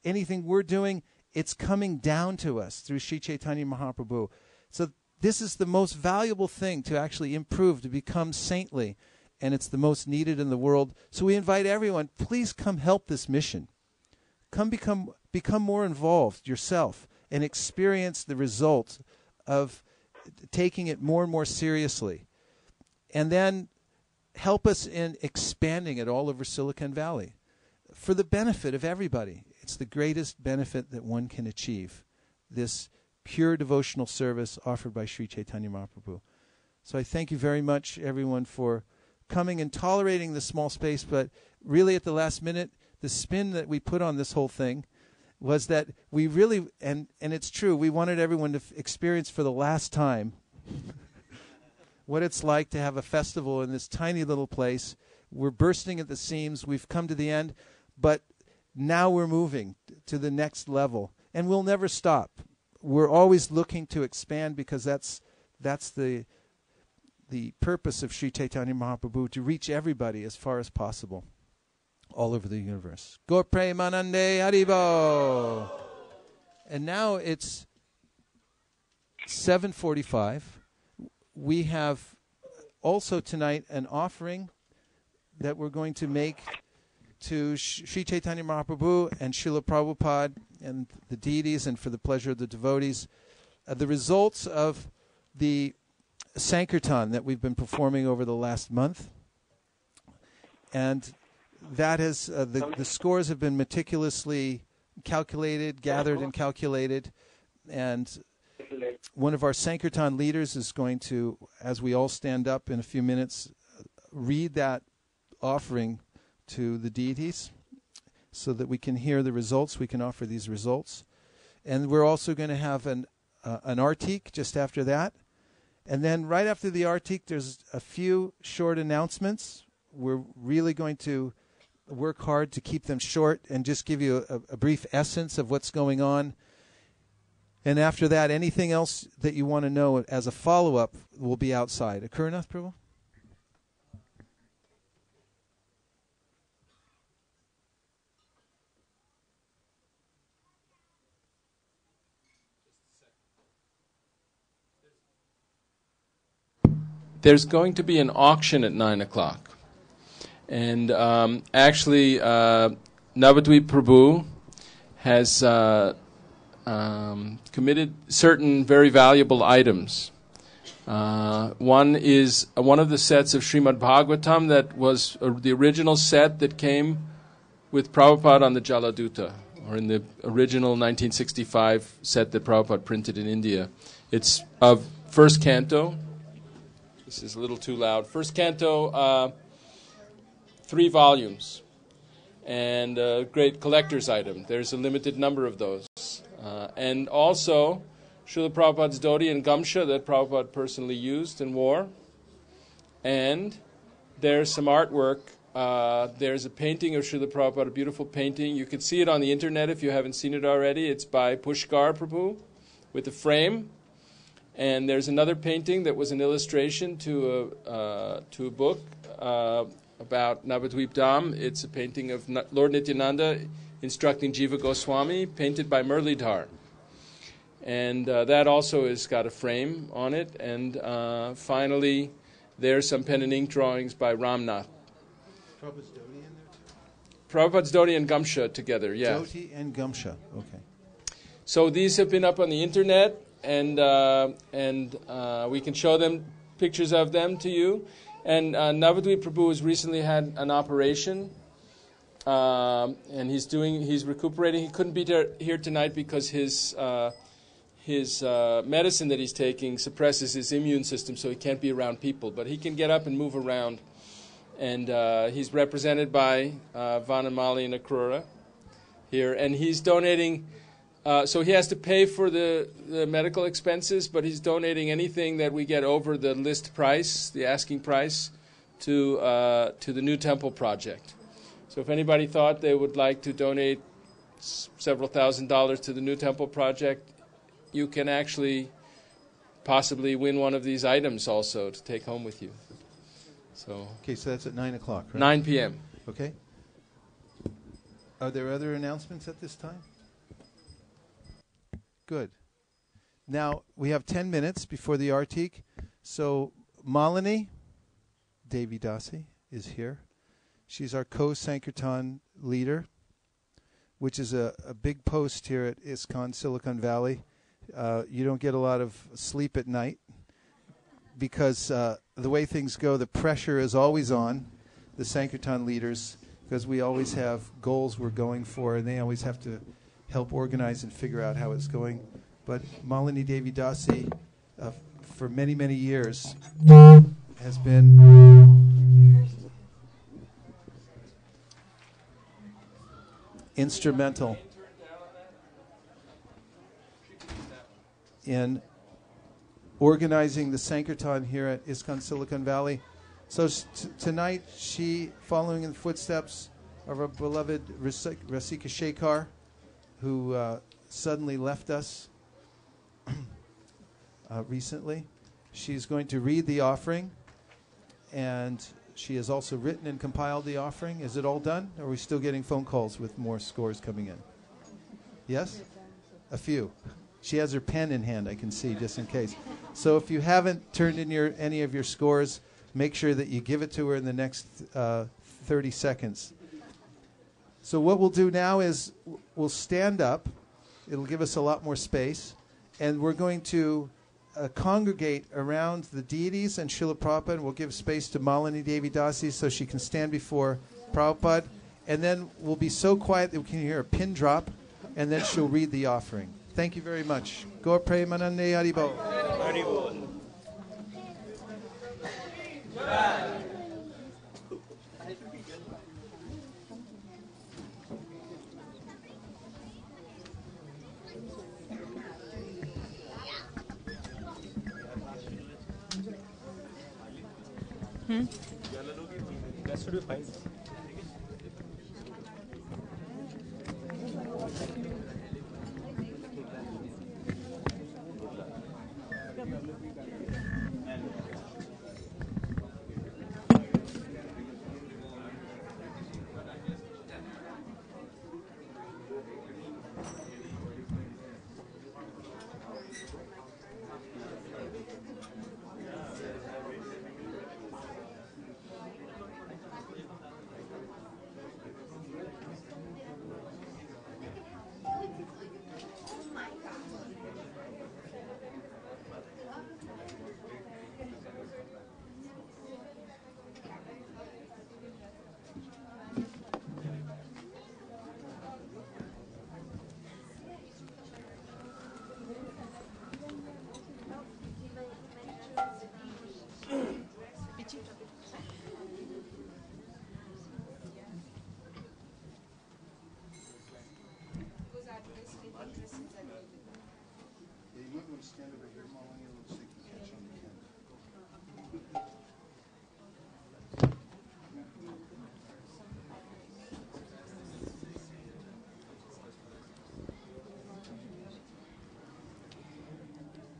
anything we're doing, it's coming down to us through Sri Chaitanya Mahaprabhu. So this is the most valuable thing to actually improve, to become saintly, and it's the most needed in the world. So we invite everyone, please come help this mission. Come become more involved yourself and experience the result of taking it more and more seriously. And then help us in expanding it all over Silicon Valley for the benefit of everybody. It's the greatest benefit that one can achieve, this pure devotional service offered by Sri Chaitanya Mahaprabhu. So I thank you very much, everyone, for coming and tolerating the small space, but really at the last minute, the spin that we put on this whole thing was that we really, and it's true, we wanted everyone to experience for the last time what it's like to have a festival in this tiny little place. We're bursting at the seams. We've come to the end, but now we're moving to the next level, and we'll never stop. We're always looking to expand because that's the purpose of Sri Chaitanya Mahaprabhu, to reach everybody as far as possible all over the universe. Gaura Premanande Haribo. And now it's 7:45. We have also tonight an offering that we're going to make to Sri Chaitanya Mahaprabhu and Srila Prabhupada and the deities, and for the pleasure of the devotees. the results of the Sankirtan that we've been performing over the last month. And that has the scores have been meticulously calculated, gathered and calculated. And one of our Sankirtan leaders is going to, as we all stand up in a few minutes, read that offering to the deities so that we can hear the results, we can offer these results. And we're also going to have an artik just after that. And then right after the artik, there's a few short announcements. We're really going to work hard to keep them short and just give you a brief essence of what's going on. And after that, anything else that you want to know as a follow-up will be outside. Akurnath Prabhu? There's going to be an auction at 9 o'clock. And actually, Navadvip Prabhu has committed certain very valuable items. One is one of the sets of Srimad Bhagavatam that was the original set that came with Prabhupada on the Jaladuta, or in the original 1965 set that Prabhupada printed in India. It's of first canto. This is a little too loud. First canto, 3 volumes, and a great collector's item. There's a limited number of those. And also, Srila Prabhupada's dhoti and gamsha that Prabhupada personally used and wore. And there's some artwork. There's a painting of Srila Prabhupada, a beautiful painting. You can see it on the internet if you haven't seen it already. It's by Pushkar Prabhu with a frame. And there's another painting that was an illustration to a book about Navadvip Dham. It's a painting of Lord Nityananda instructing Jiva Goswami, painted by Murlidhar. And that also has got a frame on it. And finally, there's some pen and ink drawings by Ramnath. Prabhupada's dhoti in there too? Prabhupada's dhoti and gamsha together, yeah. Dhoti and gamsha, okay. So these have been up on the internet. And we can show them pictures of them to you. And Navadvip Prabhu has recently had an operation, and he's recuperating. He couldn't be here tonight because his medicine that he's taking suppresses his immune system, so he can't be around people. But he can get up and move around. And he's represented by Vanamali and Akrura here, and he's donating. So he has to pay for the medical expenses, but he's donating anything that we get over the list price, the asking price, to the new temple project. So if anybody thought they would like to donate several $1,000s to the new temple project, you can actually possibly win one of these items also to take home with you. So Okay, so that's at 9 o'clock, right? 9 p.m. Okay. Are there other announcements at this time? Good. Now, we have 10 minutes before the artik. So, Malini Devi Dasi is here. She's our co-Sankirtan leader, which is a big post here at ISKCON Silicon Valley. You don't get a lot of sleep at night because the way things go, the pressure is always on the Sankirtan leaders because we always have goals we're going for, and they always have to help organize and figure out how it's going. But Malini Devi Dasi, for many, many years, has been instrumental in organizing the Sankirtan here at ISKCON Silicon Valley. So tonight, she, following in the footsteps of our beloved Rasika Shekhar, who suddenly left us recently. She's going to read the offering, and she has also written and compiled the offering. Is it all done? Or are we still getting phone calls with more scores coming in? Yes? A few. She has her pen in hand, I can see, just in case. So if you haven't turned in any of your scores, make sure that you give it to her in the next 30 seconds. So what we'll do now is we'll stand up. It'll give us a lot more space. and we're going to congregate around the deities and Srila Prabhupada, and we'll give space to Malini Devi Dasi so she can stand before Prabhupada, and then we'll be so quiet that we can hear a pin drop, and then she'll read the offering. Thank you very much. Gaura Premanande Haribo. Haribo. That should be fine.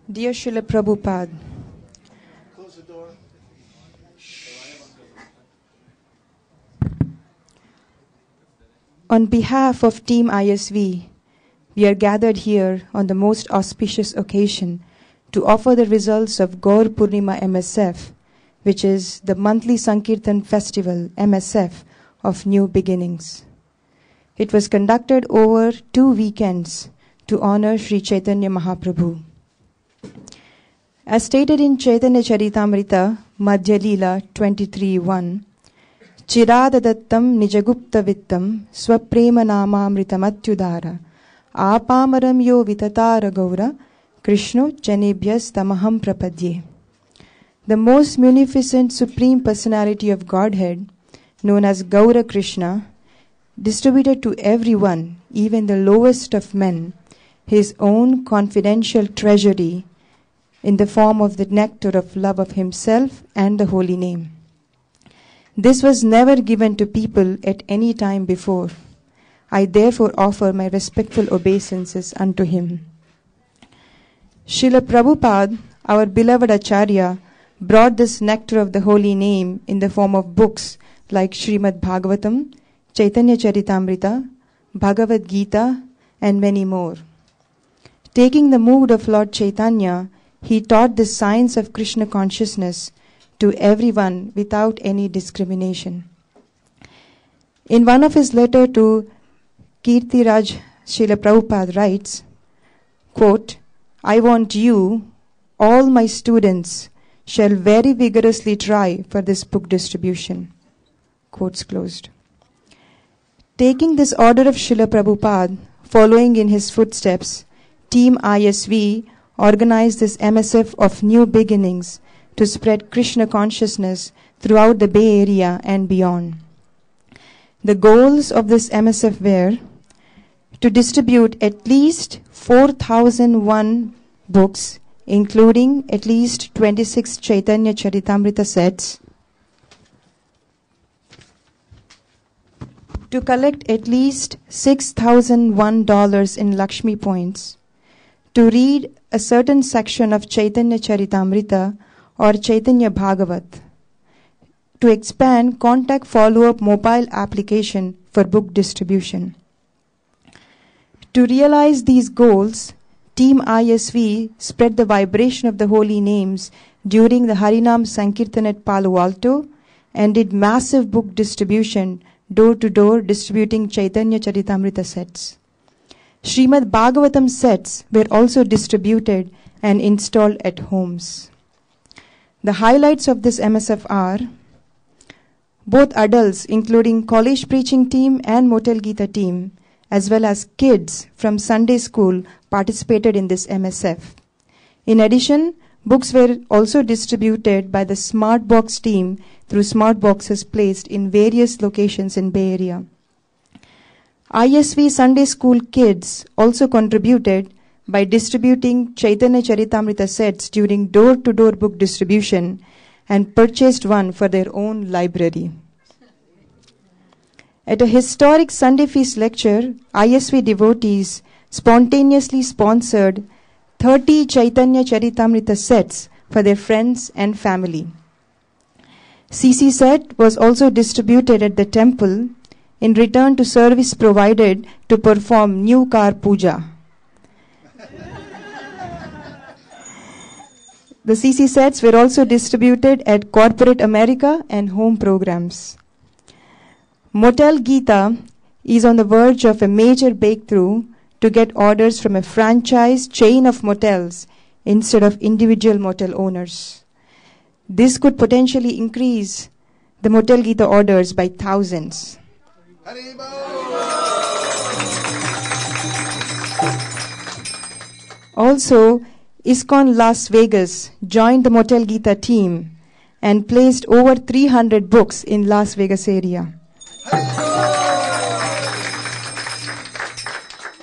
Dear Srila Prabhupada, Close the door. on behalf of Team ISV, we are gathered here on the most auspicious occasion to offer the results of Gaura Purnima MSF, which is the monthly Sankirtan festival MSF of New Beginnings. It was conducted over 2 weekends to honor Sri Chaitanya Mahaprabhu. As stated in Chaitanya Charitamrita, Madhya Leela 23:1, Chiradadattam nijagupta vittam swaprema namamritamatyudara apamaram yo vitatara gaura Krishno janebhyas tamaham prapadye. The most munificent Supreme Personality of Godhead, known as Gaura Krishna, distributed to everyone, even the lowest of men, his own confidential treasury in the form of the nectar of love of himself and the holy name. This was never given to people at any time before. I therefore offer my respectful obeisances unto him. Srila Prabhupada, our beloved Acharya, brought this nectar of the holy name in the form of books like Srimad Bhagavatam, Chaitanya Charitamrita, Bhagavad Gita, and many more. Taking the mood of Lord Chaitanya, he taught the science of Krishna consciousness to everyone without any discrimination. In one of his letters to Kirtiraj, Srila Prabhupada writes, quote, I want you, all my students, shall very vigorously try for this book distribution. Quotes closed. Taking this order of Srila Prabhupada, following in his footsteps, Team ISV organized this MSF of New Beginnings to spread Krishna consciousness throughout the Bay Area and beyond. The goals of this MSF were to distribute at least 4,001 books, including at least 26 Chaitanya Charitamrita sets, to collect at least $6,001 in Lakshmi points, to read a certain section of Chaitanya Charitamrita or Chaitanya Bhagavat, to expand contact follow-up mobile application for book distribution. To realize these goals, Team ISV spread the vibration of the holy names during the Harinam Sankirtan at Palo Alto and did massive book distribution door to door, distributing Chaitanya Charitamrita sets. Srimad Bhagavatam sets were also distributed and installed at homes. The highlights of this MSF are: both adults, including college preaching team and Motel Gita team, as well as kids from Sunday school, participated in this MSF. In addition, books were also distributed by the Smart Box team through smart boxes placed in various locations in Bay Area. ISV Sunday school kids also contributed by distributing Chaitanya Charitamrita sets during door-to-door book distribution and purchased one for their own library. At a historic Sunday feast lecture, ISV devotees spontaneously sponsored 30 Chaitanya Charitamrita sets for their friends and family. CC set was also distributed at the temple in return to service provided to perform new car puja. The CC sets were also distributed at corporate America and home programs. Motel Gita is on the verge of a major breakthrough to get orders from a franchise chain of motels instead of individual motel owners. This could potentially increase the Motel Gita orders by thousands. Also, ISKCON Las Vegas joined the Motel Gita team and placed over 300 books in Las Vegas area.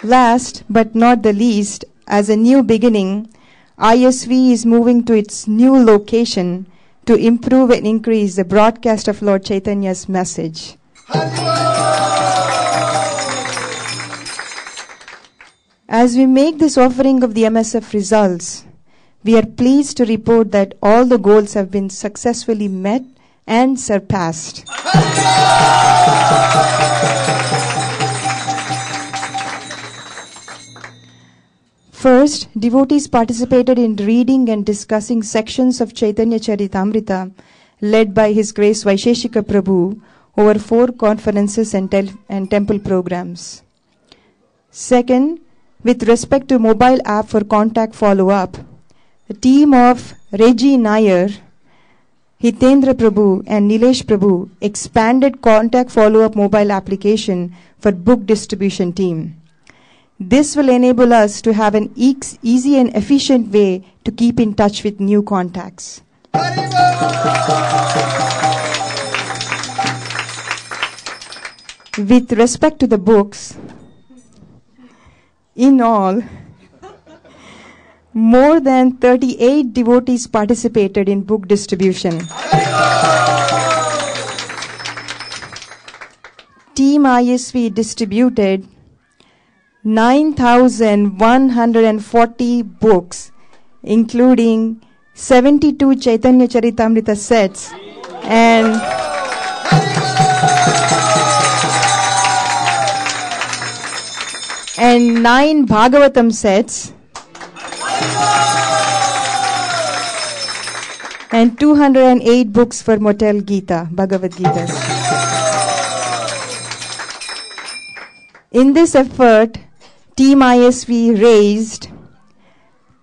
Last but not the least, as a new beginning, ISV is moving to its new location to improve and increase the broadcast of Lord Chaitanya's message. As we make this offering of the MSF results, we are pleased to report that all the goals have been successfully met and surpassed. First, devotees participated in reading and discussing sections of Chaitanya Charitamrita led by His Grace Vaisesika Prabhu over 4 conferences and temple programs. Second, with respect to mobile app for contact follow-up, the team of Reggie Nair, Hitendra Prabhu and Nilesh Prabhu expanded contact follow-up mobile application for book distribution team. This will enable us to have an easy and efficient way to keep in touch with new contacts. With respect to the books, in all, more than 38 devotees participated in book distribution. Team ISV distributed 9,140 books, including 72 Chaitanya Charitamrita sets and 9 Bhagavatam sets and 208 books for Motel Gita, Bhagavad Gitas. In this effort, Team ISV raised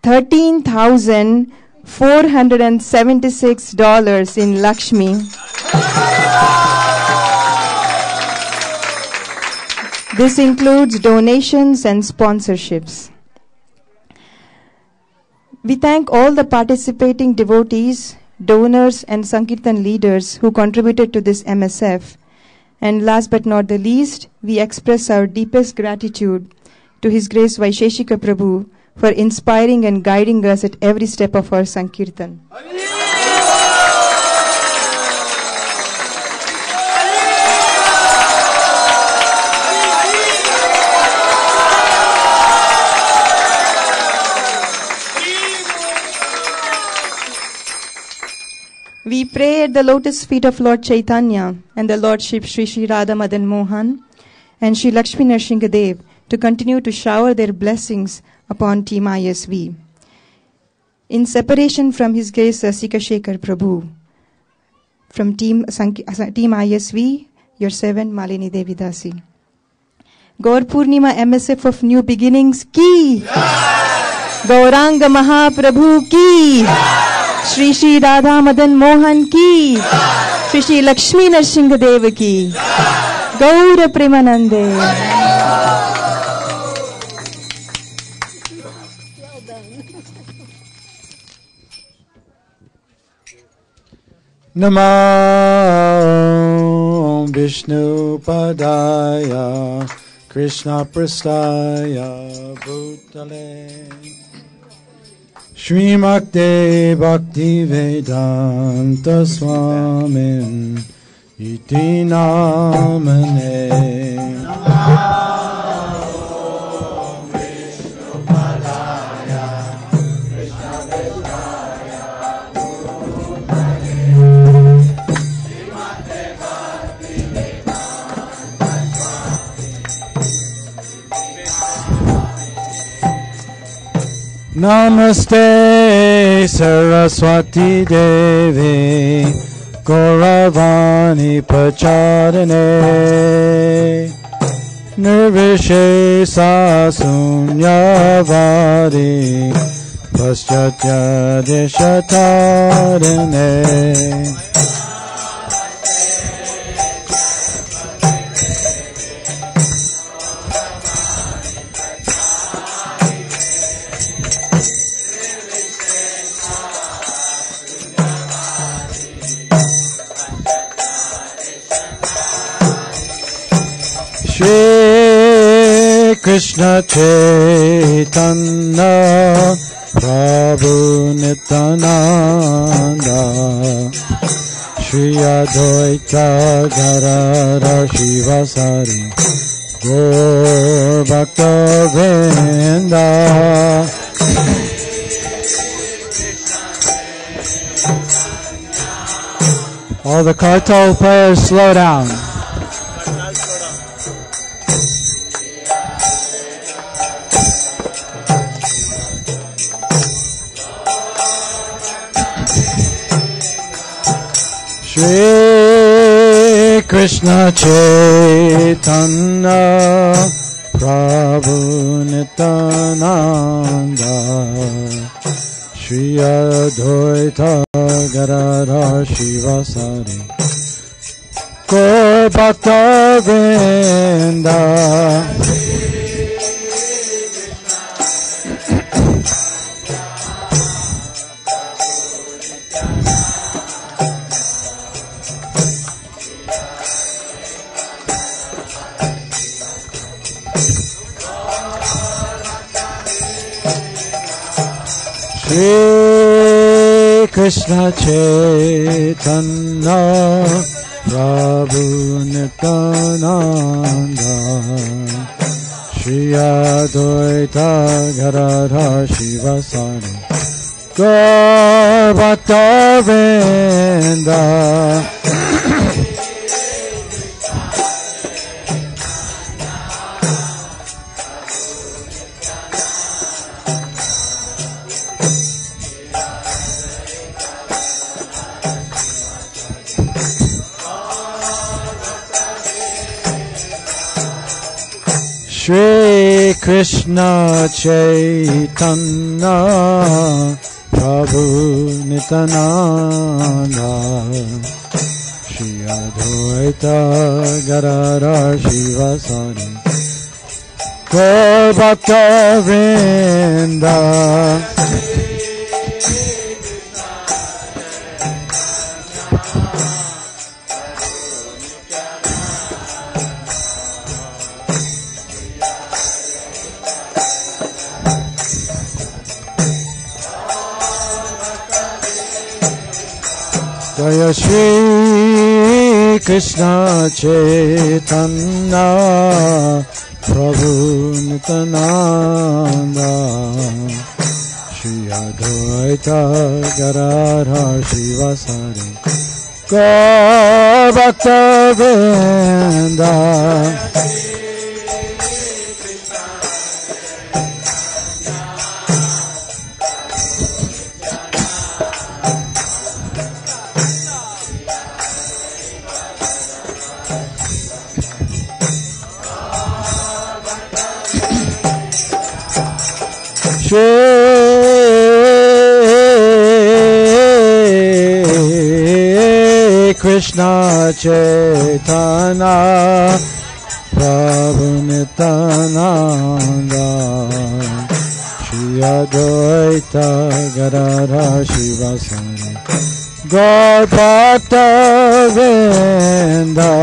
$13,476 in Lakshmi. This includes donations and sponsorships. We thank all the participating devotees, donors, and Sankirtan leaders who contributed to this MSF. And last but not the least, we express our deepest gratitude to His Grace Vaisesika Prabhu for inspiring and guiding us at every step of our Sankirtan. We pray at the lotus feet of Lord Chaitanya and the Lordship Sri Sri Radha Madan Mohan and Sri Lakshmi Nrsingadev to continue to shower their blessings upon Team ISV. In separation from His Grace Sika Shekhar Prabhu, from Team ISV, your servant Malini Devidasi. Gaura Purnima MSF of New Beginnings ki, Gauranga Mahaprabhu ki, Shri Shri Radha Madan Mohan ki, Shri Shri Lakshmi Narsingh Dev ki, Gaura Premanande. Namo Vishnu Padaya Krishna Prastaya Bhutale Srimakte Bhakti Vedanta Swamin Iti Namane. Namaste Saraswati Devi Gauravani Pacharane Nirvishesa Sunyavadi Paschatya Deshatarane. Shri Krishna Chaitanya Prabhu Nityananda Shri Advaita Gadadhar Shivasari Gaur Bhakta Vrinda. All the kartal players, slow down. Shri Krishna Chaitanya Prabhu Nityananda Shri Advaita Gadadhar Shivasari Gaur Bhakta Vrinda. Shri Krishna Chaitanya Prabhu Nityananda Shri Advaita Gadadhar Shivasari Gaur Bhakta Vrinda. Shri Krishna Chaitanya Prabhu Nityananda Shri Advaita Gadadhar Shivasari Gaur Bhakta Vrinda. Jaya Shri Krishna Chaitanya Prabhu Nityananda Shri Advaita Gadadhar Shivasari Gaur Bhakta Vrinda. Shri Krishna Chaitanya Prabhu Nityananda Shri Advaita Gadadhara Shivasari Gaur Bhakta Vrinda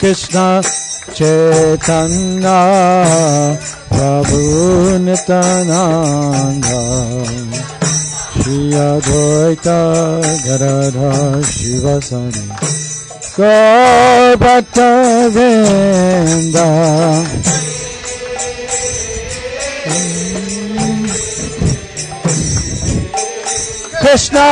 Krishna Chaitanya Prabhu Nityananda Shri Advaita Gadadhara Shivasari Gaur Bhakta Vrinda Krishna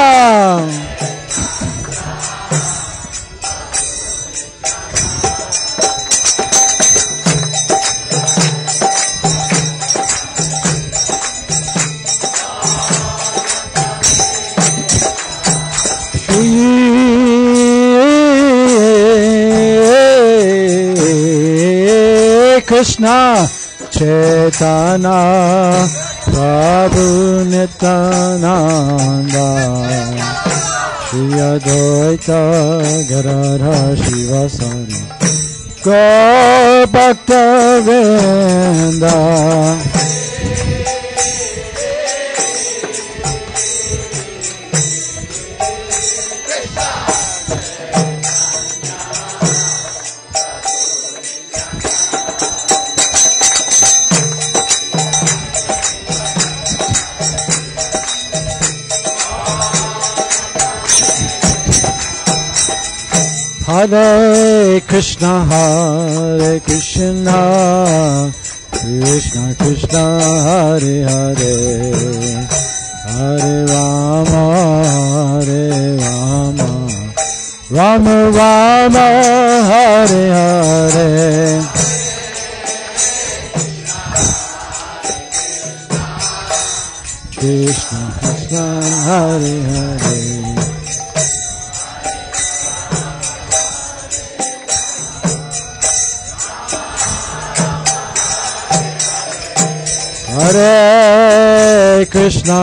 Krishna Chaitanya Prabhu Nityananda Shri Advaita Gadadhara Shivasari Gaur Bhakta Vrinda Hare Krishna Krishna Krishna Hare Hare Hare Rama Rama Rama Hare Hare Krishna Krishna Hare Hare Hare Krishna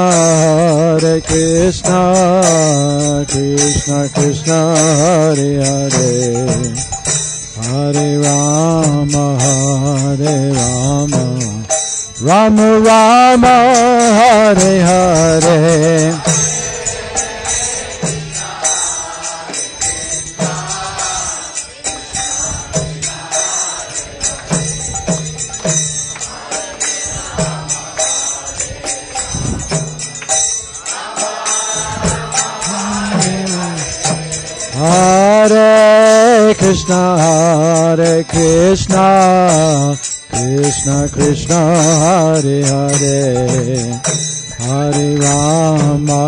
Krishna Krishna Hare Hare Hare Rama Rama Rama Hare Hare Hare Krishna Krishna Krishna Hare Hare Hare Rama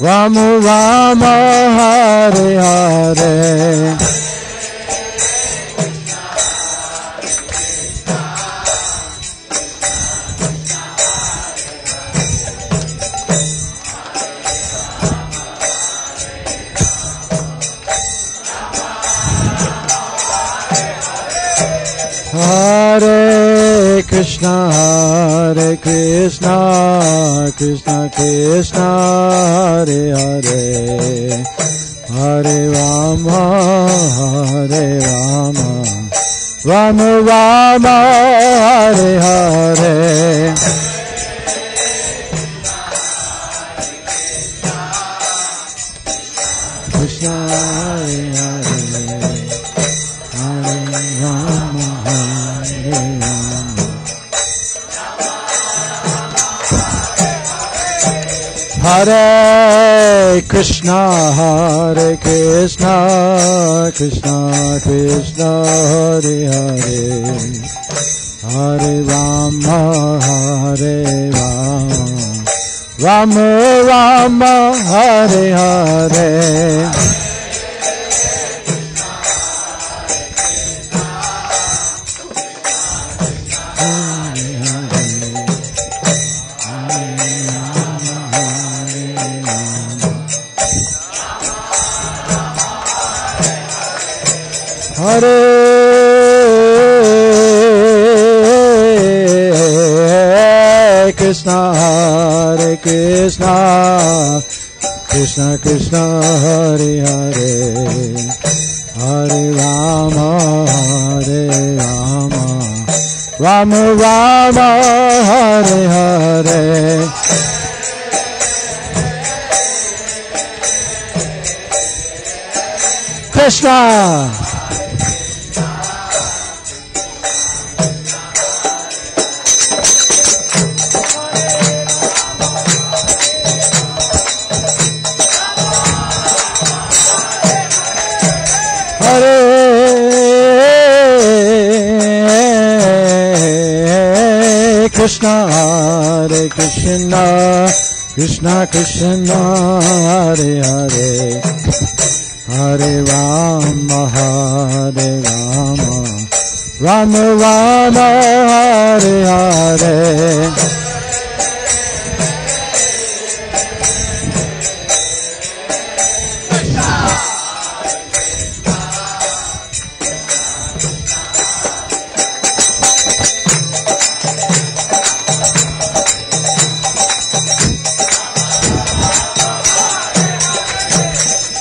Rama Rama Hare Hare Hare Krishna Krishna Krishna Hare Hare Hare Rama Rama Rama Hare Hare Krishna Hare Hare Hare Rama Hare Krishna, Krishna Krishna, Hare Hare, Hare Rama, Rama Rama, Hare Hare. Hare Krishna, Hare Krishna, Krishna Krishna, Hare Hare, Hare Rama, Rama Rama, Hare Hare. Krishna. Hare Krishna, Hare Krishna, Krishna Krishna, Hare Hare, Hare Rama, Rama Rama, Hare Hare.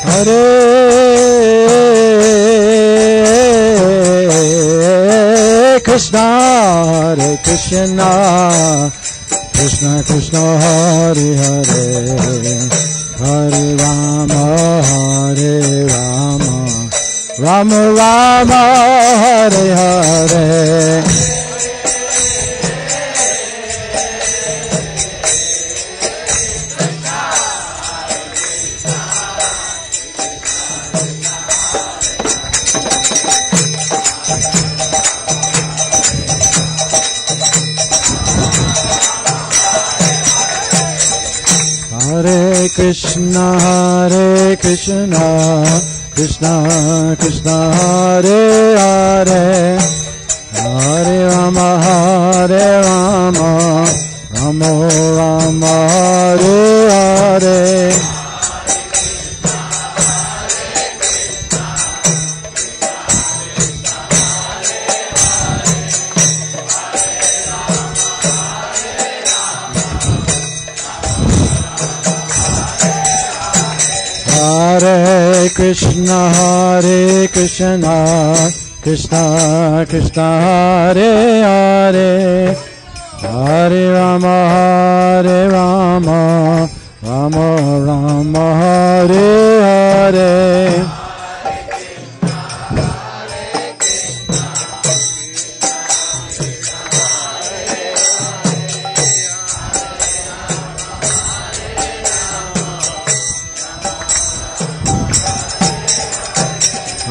Hare Krishna, Hare Krishna, Krishna Krishna, Hare Hare, Hare Rama, Rama Rama, Hare Hare. Hare Krishna, Krishna Krishna, Hare Hare, Hare Rama, Rama Rama, Hare Hare. Hare Krishna, Krishna Krishna, Hare Hare, Hare Rama, Rama Rama, Hare Hare.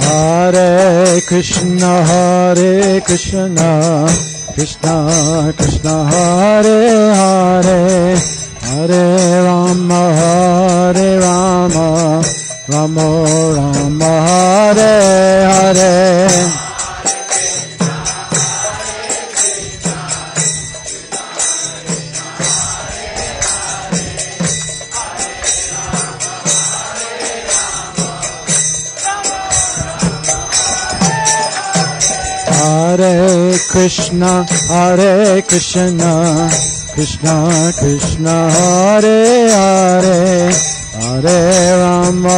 Hare Krishna, Krishna Krishna, Hare Hare, Hare Rama, Rama Rama, Hare Hare. Hare Krishna, Krishna Krishna, Hare Hare, Hare Rama,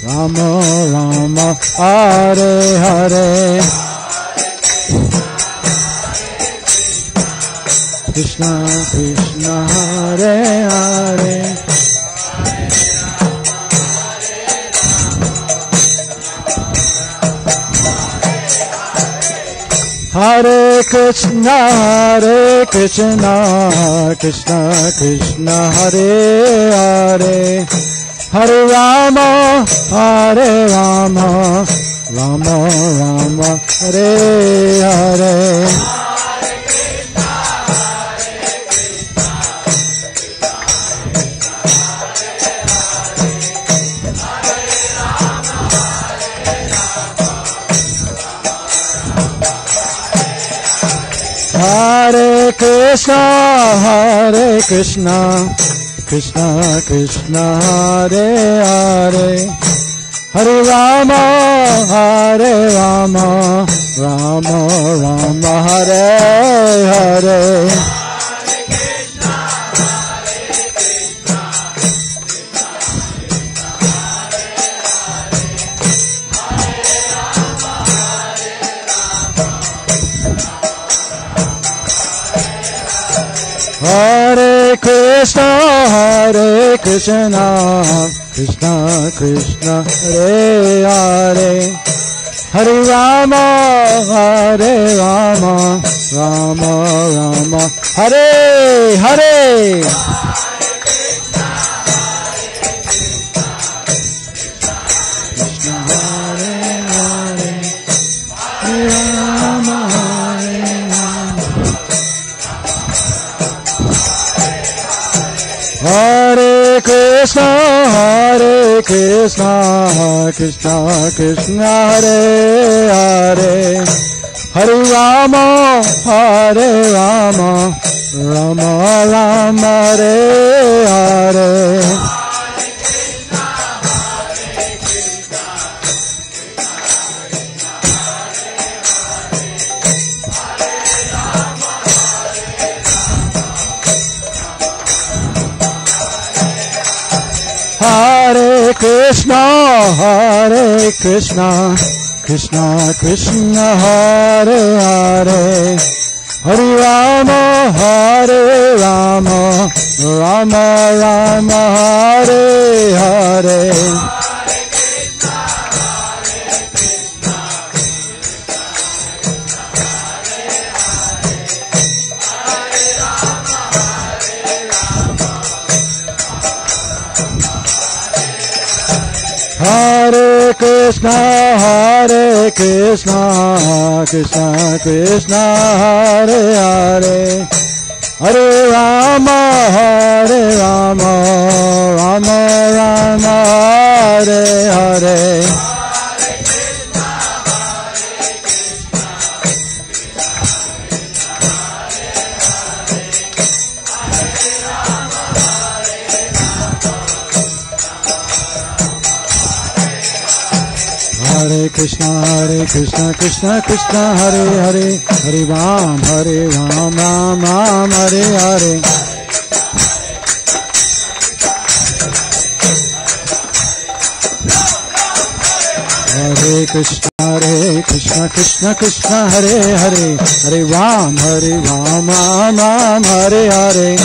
Rama Rama, Hare Hare. Krishna Krishna, Hare Hare. Hare Krishna, Krishna Krishna, Hare Hare, Hare Rama, Rama Rama, Hare Hare. Hare Krishna, Krishna Krishna, Hare Hare, Hare Rama, Rama Rama, Hare Hare. Hare Krishna, Krishna Krishna, Hare Hare, Hare Rama, Rama Rama, Hare Hare. Hare Krishna, Krishna Krishna, Hare Hare, Hare Rama, Rama Rama, Hare Hare. Hare Krishna, Krishna Krishna, Hare Hare, Hare Rama, Rama Rama, Hare Hare. Hare Krishna, Krishna Krishna, Hare Hare, Hare Rama, Rama Rama, Hare Hare. Hare Krishna, Krishna Krishna, Hare Hare, Hare Ram, Ram Ram, Hare Hare.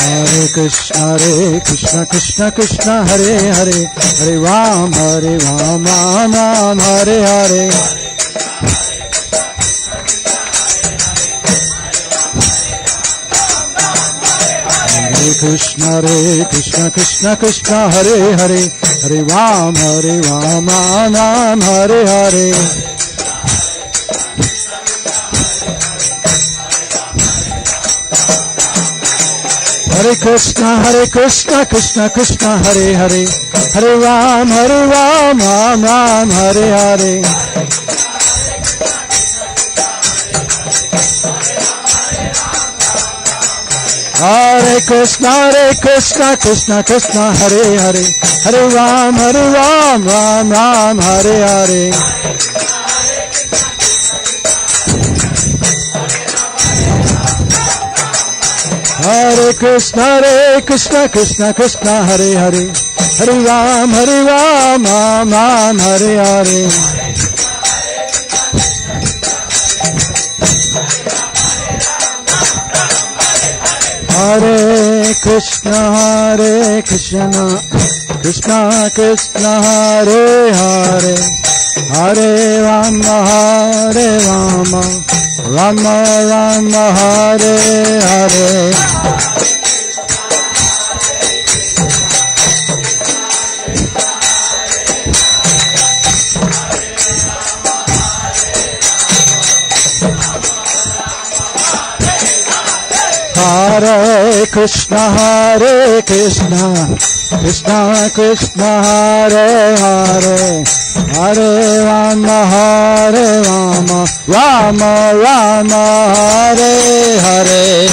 Hare Krishna, Krishna Krishna, Hare Hare, Hare Ram, Ram Hare Hare. Hare Krishna, Krishna Hare Hare, Hare Ram, Ram Hare Hare. Hare Krishna, Krishna Hare Hare, Hare Ram, Ram Hare Hare. Hare Krishna, Krishna Hare Hare, Hare Ram, Ram Hare Hare. Hare Krishna, Krishna Hare Hare, Hare Ram, Ram Hare Hare. Hare Krishna, Krishna Hare Hare, Hare Ram, Ram Hare Hare. Hare Krishna, Krishna Krishna Hare Hare Hare Rama Rama Rama Hare Hare Hare Krishna Krishna Krishna Hare Hare Hare Rama Rama Rama Hare Hare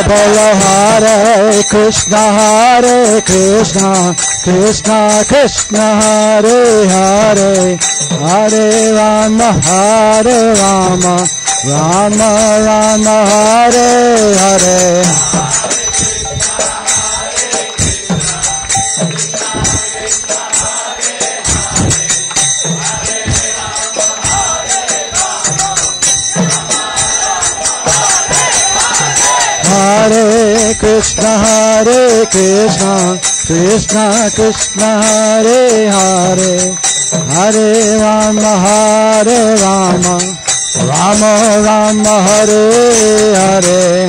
Bolo Hare Krishna Krishna Krishna Hare Hare Hare Rama Rama Rama Hare Hare Hare Krishna Krishna Krishna Hare Hare Hare Rama Rama Rama Hare Hare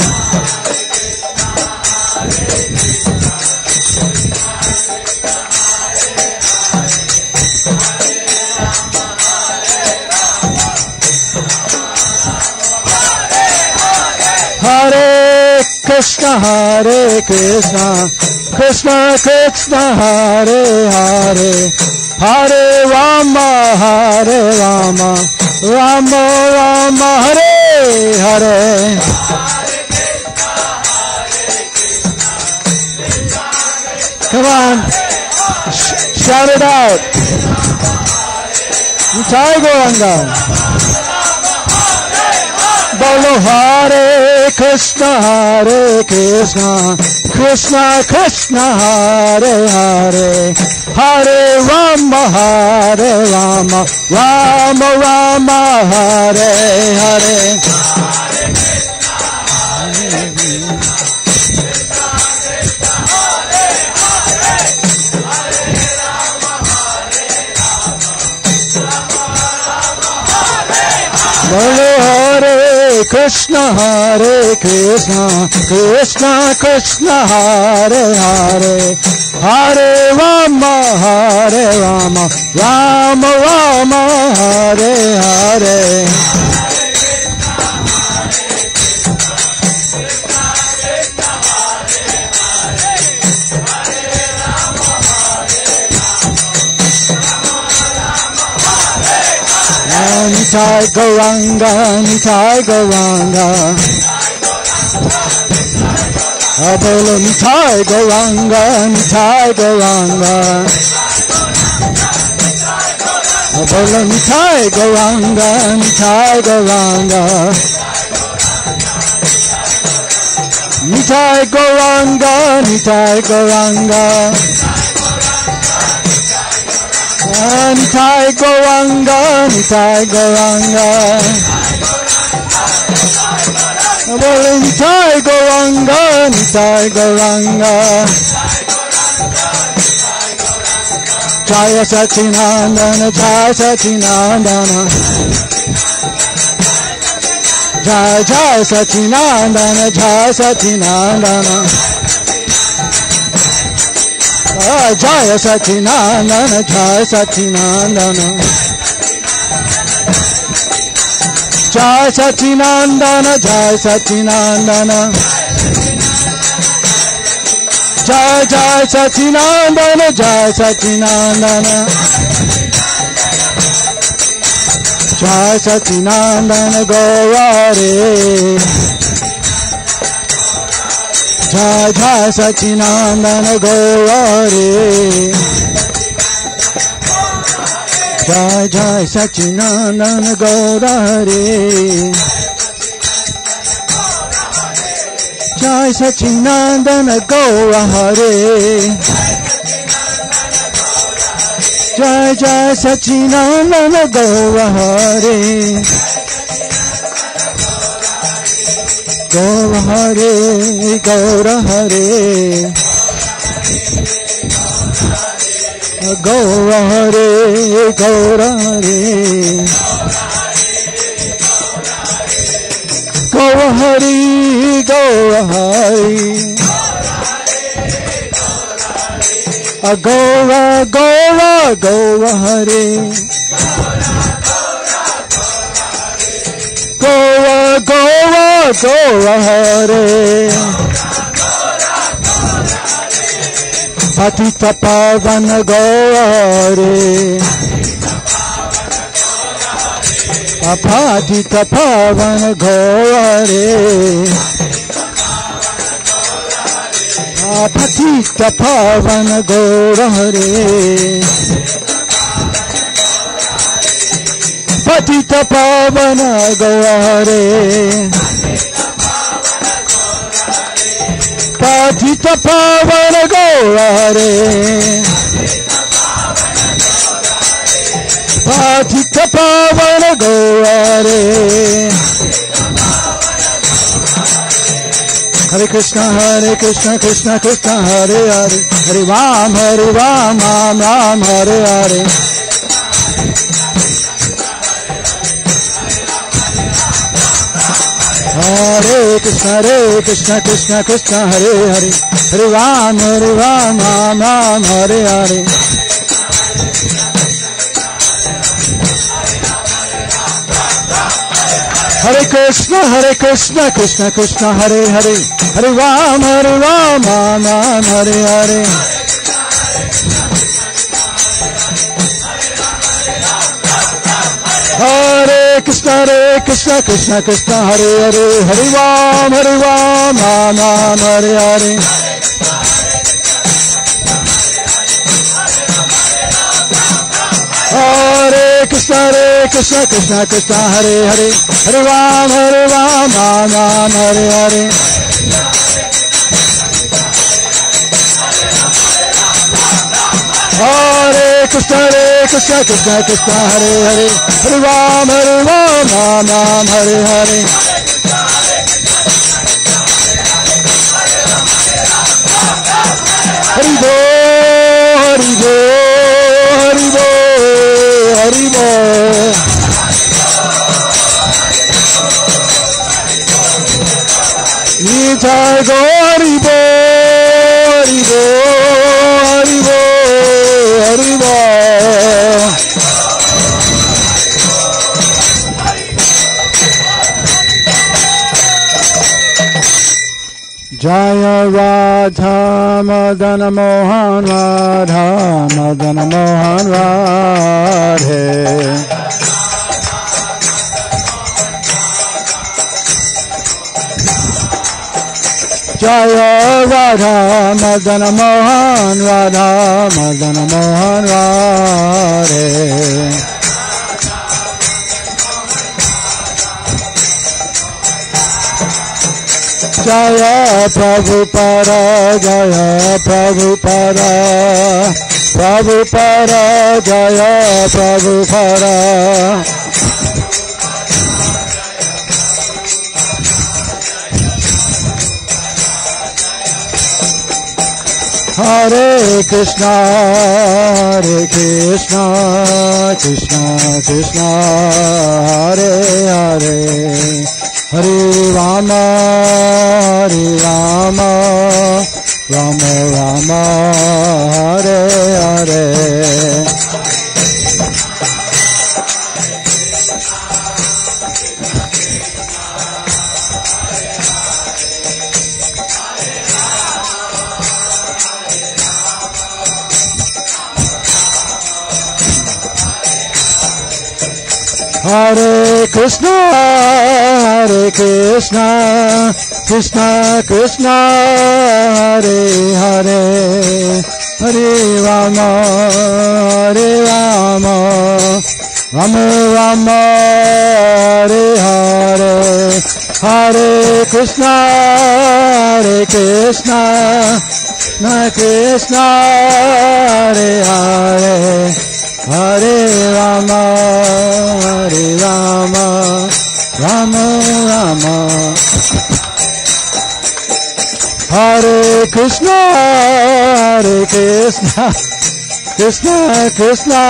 Krishna Krishna Krishna Hare Hare Hare Rama Rama Hare Hare Come on, shout it out. Jai Gauranga. Bolo Hare Krishna Krishna Hare Hare Hare Rama Rama Rama Hare Hare Bolo Hare Krishna Krishna Hare Hare Hare Rama Rama Rama Hare Hare Nitai Gauranga Bolo Nitai Gauranga Bolo Nitai Gauranga Nitai Gauranga Nitai Gauranga Bolo Nitai Gauranga Jaya Sachinandana Jaya Sachinandana Jaya Sachinandana Jaya Sachinandana Jaya Sachinandana Jaya Sachinandana Jaya Sachinandana Jaya Sachinandana Jaya Sachinandana Jaya Sachinandana Jaya Sachinandana Gaurare Jaya Sachinandana Gaurare Jaya Sachinandana Gaurare Jaya Sachinandana Gaurare Jai Jai Sachinandana Gaura Hare Gaura Hare Gaura Hare Gaura Hare Gaura Hare Gaura Hare Gaura Hare Gaura Gaura Gaura Hare Gaura Gaura Gaura Hare Patita Pavana Gaura Hare Patita Pavana Gaura Hare Patita Pavana Gaura Hare Patita Pavana Gaura Hare Patita Pavana Gaura Hare Patita Pavana Gaura Hare Hare Krishna Krishna Krishna Hare Hare Hare Ram Ram Ram Hare Hare Hare Krishna Krishna Krishna Hare Hare Hare Ram Ram Ram Hare Hare Hare Krishna Krishna Krishna Hare Hare Hare Ram Ram Hare Hare Hare Krishna Krishna Krishna Hare Hare Hare Ram Hare Hare Hare Krishna Krishna Hare Hare Hare Ram Hare Hare Hare Krishna Krishna Hare Hare Hare Ram Hare Hare Hari Bo Hari Bo Hari Bo Hari Bo Jai Gauri Bo Hari Bo Hari Bo Hari Bo Jaya Radha Madana Mohan Radha Madana Mohan Radhe Jaya Radha Madana Mohan Radha Madana Mohan Radhe Jaya Prabhupada Jaya Prabhupada Prabhupada Jaya Prabhupada Hare Krishna Krishna Krishna Hare Hare Hare Rama Rama Rama Hare Hare Hare Krishna Krishna Krishna Hare Hare Hare Rama Rama Rama Hare Hare Hare Krishna Krishna Hare Hare Hare Rama, Hare Rama, Rama Rama, Hare Krishna, Hare Krishna, Krishna Krishna,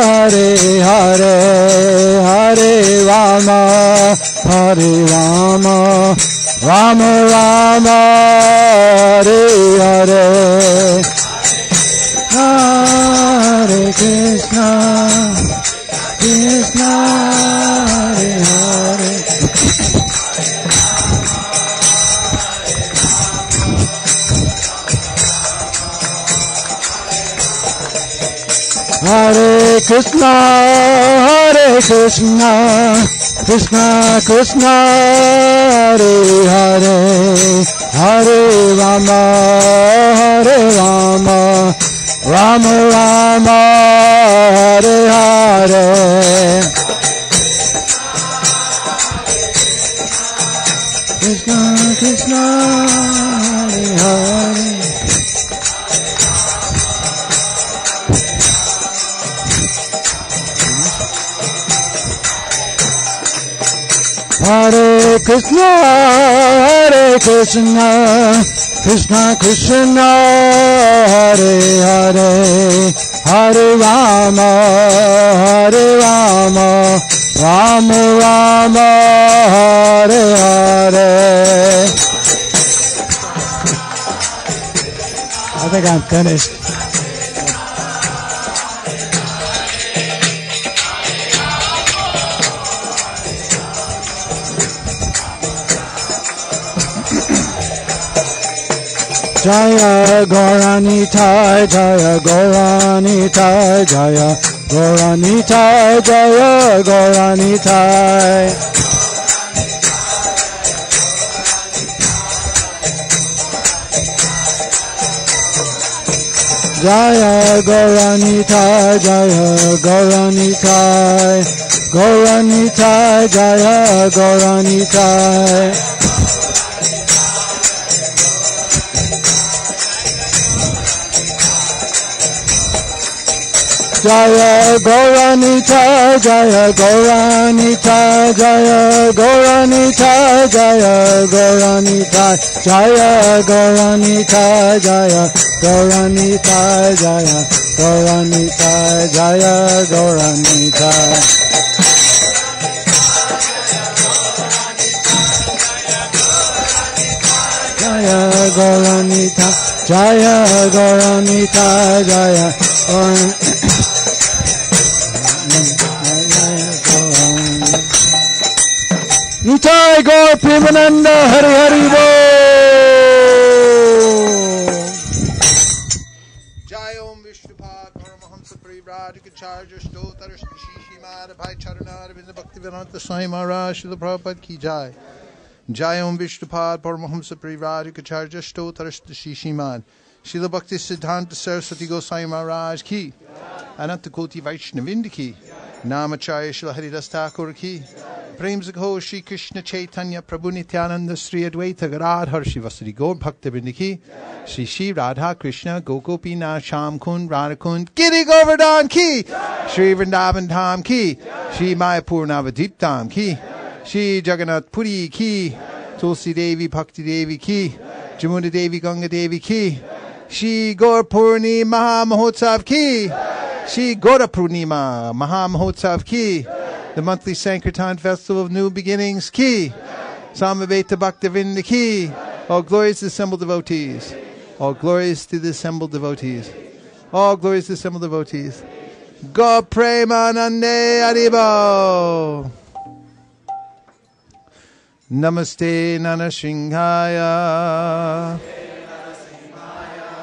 Hare Hare, Hare Rama, Hare Rama, Rama Rama, Hare Hare, Hare Krishna, Krishna Hare Hare. Hare Krishna, Hare Krishna, Krishna Krishna, Hare Hare, Hare Rama, Hare Rama, Rama Rama, Hare Hare. Krishna Krishna, Hare Hare. Hare Krishna, Hare Krishna, Krishna Krishna, Hare Hare, Hare Rama, Hare Rama, Rama Rama, Hare Hare. I think I'm finished. Jaya Gauranitai, Jaya Gauranitai, Jaya Gauranitai, Jaya Gauranitai. Jaya Gauranitai, Jaya Gauranitai, Gauranitai, Jaya Gauranitai. Jaya Gauranitai, Jaya Gauranitai, Jaya Gauranitai, Jaya Gauranitai, Jaya Gauranitai, Jaya Gauranitai, Jaya Gauranitai, Jaya Gauranitai. Jaya Gauranitai, Jaya Gauranitai, Jaya Gauranitai. Nitai Gaura Premananda, Hari Hari Bo. Jai Om Vishnupad Paramahamsa Parivrajikacharya Stotar Shishimad Bhai Charanad Vinda Bhaktivedanta Swami Maharaj Srila Prabhupada Ki Jai. Jai Om Vishnupad Paramahamsa Parivrajikacharya Stotar Shishimad Srila Bhakti Siddhanta Saraswati Goswami Maharaj Ki. Ananta Koti Vaishnavinda Ki. Namacharya Srila Haridas Thakur Ki. Prem Sakho Shri Krishna Chaitanya Prabhu Nityananda Sri Advaita Gadadhar Shivasari Gaur Bhakta Vrinda Shri Shri Radha Krishna Gogopi Nath Sham Kund Radha Kund Giri Govardhan Ki Shri Vrindavan Dham Ki Shri Mayapur Navadip Dham Ki Shri Jagannath Puri Ki Tulsi Devi Bhakti Devi Ki Jamuna Devi Ganga Devi Ki Shri Gaura Purnima Maha Mahotsav Ki Shri Gaura Purnima Maha Mahotsav Ki the monthly Sankirtan Festival of New Beginnings Ki Samaveta Bhaktivinda Ki. All glories to the assembled devotees. All glories to the assembled devotees. All glories to the assembled devotees. Gaura Premanande Haribo. Namaste Nanashinghaya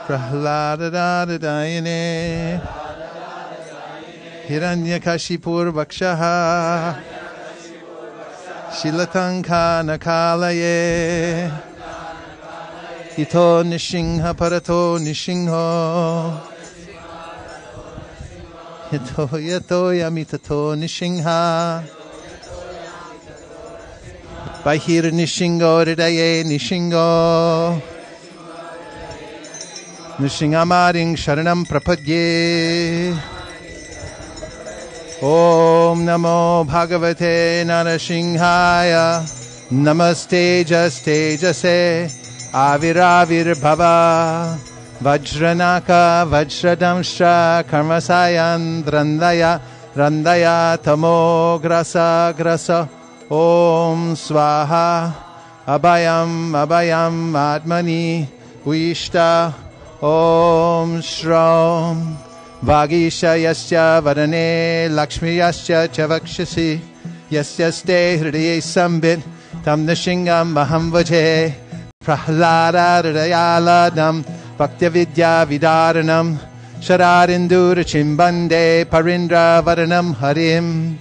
Prahlada Dayane Hiranyakashipur Vakshaha Shilatanka Nakalaye Ito Nishingha Parato Nishingho Ito Yato Yamitato Nishingha Bahir Nishingo Ridaye Nishingo Nishingamaring Sharanam Prapadye Om Namo Bhagavate Narasimhaya. Namaste Jase Aviravir Bhava. Vajranaka Vajradamshra Karmasayan Randaya Tamo Grasa Om Swaha Abhayam Atmani Vishta Om Shram Vagisha Yasya Varane Lakshmi Yasya Chavakshasi Yasyaste Hridaye Sambit Tam Nishingam Maham Vaje Prahlada Hridayaladam Bhakti Vidya Vidaranam Shararindur Chimbande Parindra Varanam Harim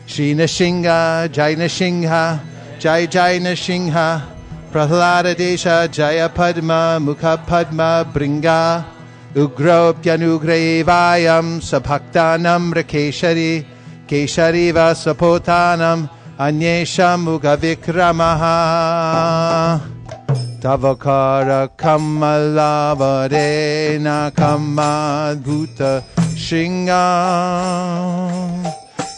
Shri Nishinga Jai Nishinga Jai Nishinga Prahlada Desha Jaya Padma Mukha Padma Bringa Ugro Pyanugravayam Sabhaktanam Rakeshari Keshariva Sapotanam Anyesha Mukha Vikramaha Tavakara Kamalavadena Kamadbhuta Shringa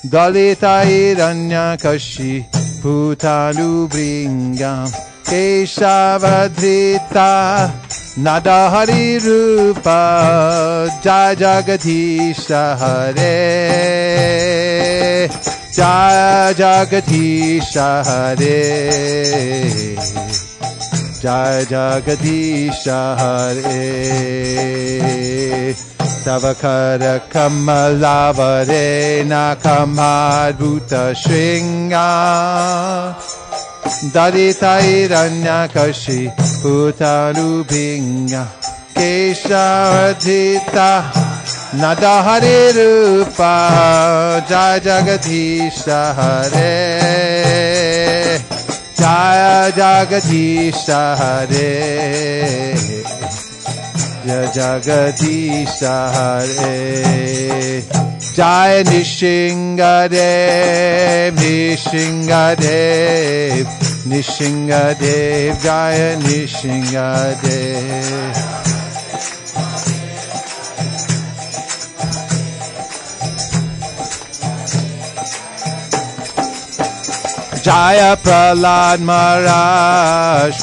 Dalita Iranya Kashi Putanu Bringam Keshavadrita Nadahari Rupa Jajagadisha Hare Jajagadisha Hare Jai Jagadisha Hare Tavakara Kamalavare Nakamadbhuta Shringa Dalita Iranya Kashi Putanu Binga Keshavadita Nadahare Rupa Jai Jagadisha Hare Jaya Jagadisha Hare Jaya Jagadisha Hare Jaya Nishingadev Nishingadev Jaya Nishingadev Jaya Prahlad Maharaj,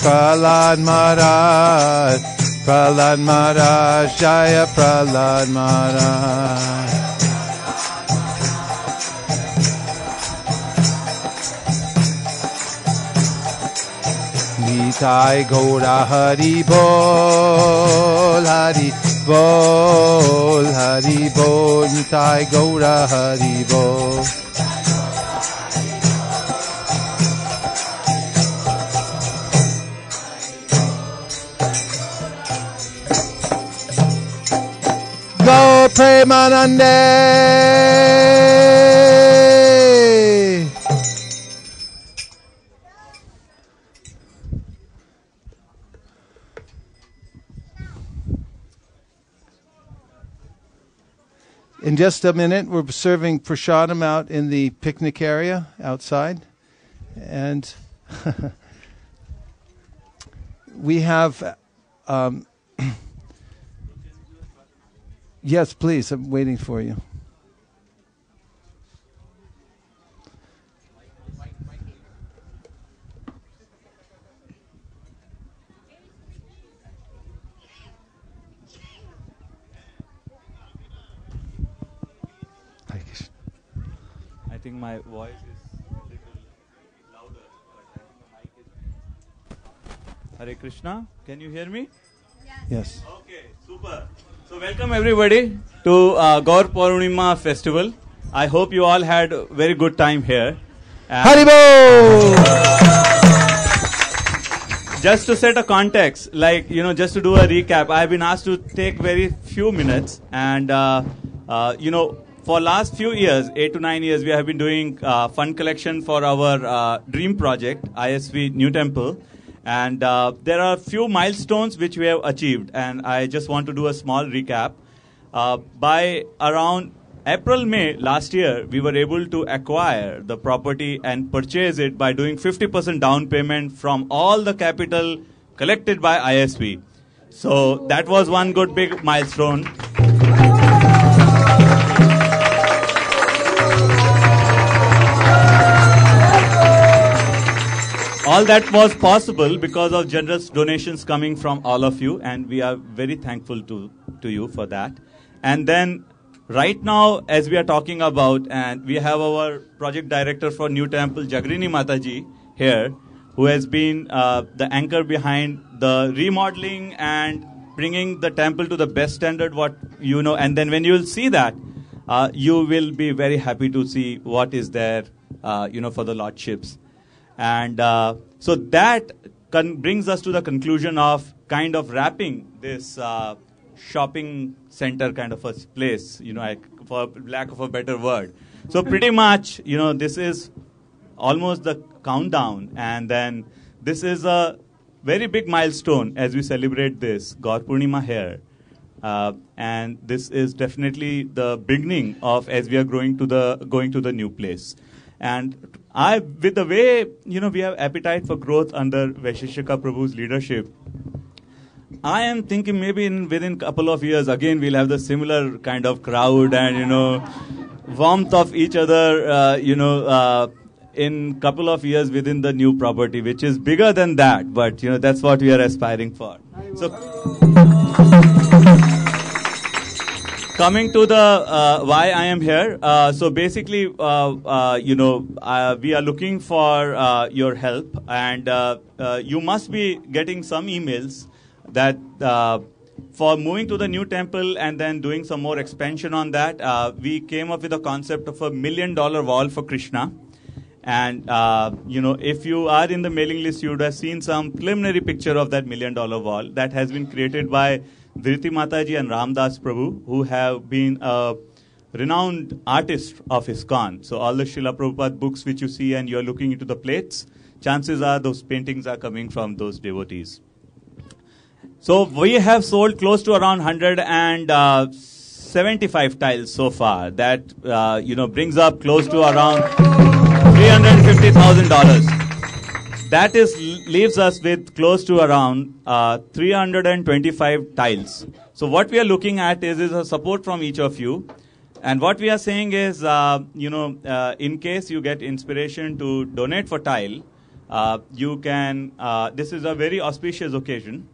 Jaya Prahlad Maharaj. Nitai Gaura Hari Bol, Hari Bol, Hari Bol, Nitai Gaura Hari Bol. Go Premanande. In just a minute, we're serving prasadam out in the picnic area outside. And we have... yes, please, I'm waiting for you. I think my voice is a little louder, but I think the mic is... Hare Krishna, can you hear me? Yes. Okay, super. So welcome everybody to Gaura Purnima festival. I hope you all had a very good time here. Haribol! Just to set a context, like, just to do a recap, I've been asked to take very few minutes and, for last few years, 8 to 9 years, we have been doing fund collection for our dream project, ISV New Temple. And there are few milestones which we have achieved, and I just want to do a small recap. By around April, May last year, we were able to acquire the property and purchase it by doing 50% down payment from all the capital collected by ISV. So that was one good big milestone. all that was possible because of generous donations coming from all of you, and we are very thankful to you for that. And then right now, as we are talking about, and we have our project director for New Temple, Jagrini Mataji, here, who has been the anchor behind the remodeling and bringing the temple to the best standard, what you know. And then when you will see that, you will be very happy to see what is there, for the lordships. And so that brings us to the conclusion of kind of wrapping this shopping center kind of a place, for lack of a better word. So pretty much, this is almost the countdown, and then this is a very big milestone as we celebrate this Gaura Purnima here. And this is definitely the beginning of as we are going to the new place. And with the way, we have appetite for growth under Vaisesika Prabhu's leadership, I am thinking maybe within a couple of years, again, we'll have the similar kind of crowd and, warmth of each other, in couple of years within the new property, which is bigger than that. But, that's what we are aspiring for. So, coming to the why I am here. So basically, we are looking for your help, and you must be getting some emails that for moving to the new temple and then doing some more expansion on that. We came up with a concept of $1 million wall for Krishna. And, if you are in the mailing list, you would have seen some preliminary picture of that $1 million wall that has been created by Dhriti Mataji and Ramdas Prabhu, who have been a renowned artist of ISKCON. So all the Srila Prabhupada books which you see and you're looking into the plates, chances are those paintings are coming from those devotees. So we have sold close to around 175 tiles so far. That, brings up close to around $350,000. That leaves us with close to around 325 tiles. So what we are looking at is a support from each of you. And what we are saying is, in case you get inspiration to donate for tile, you can, this is a very auspicious occasion.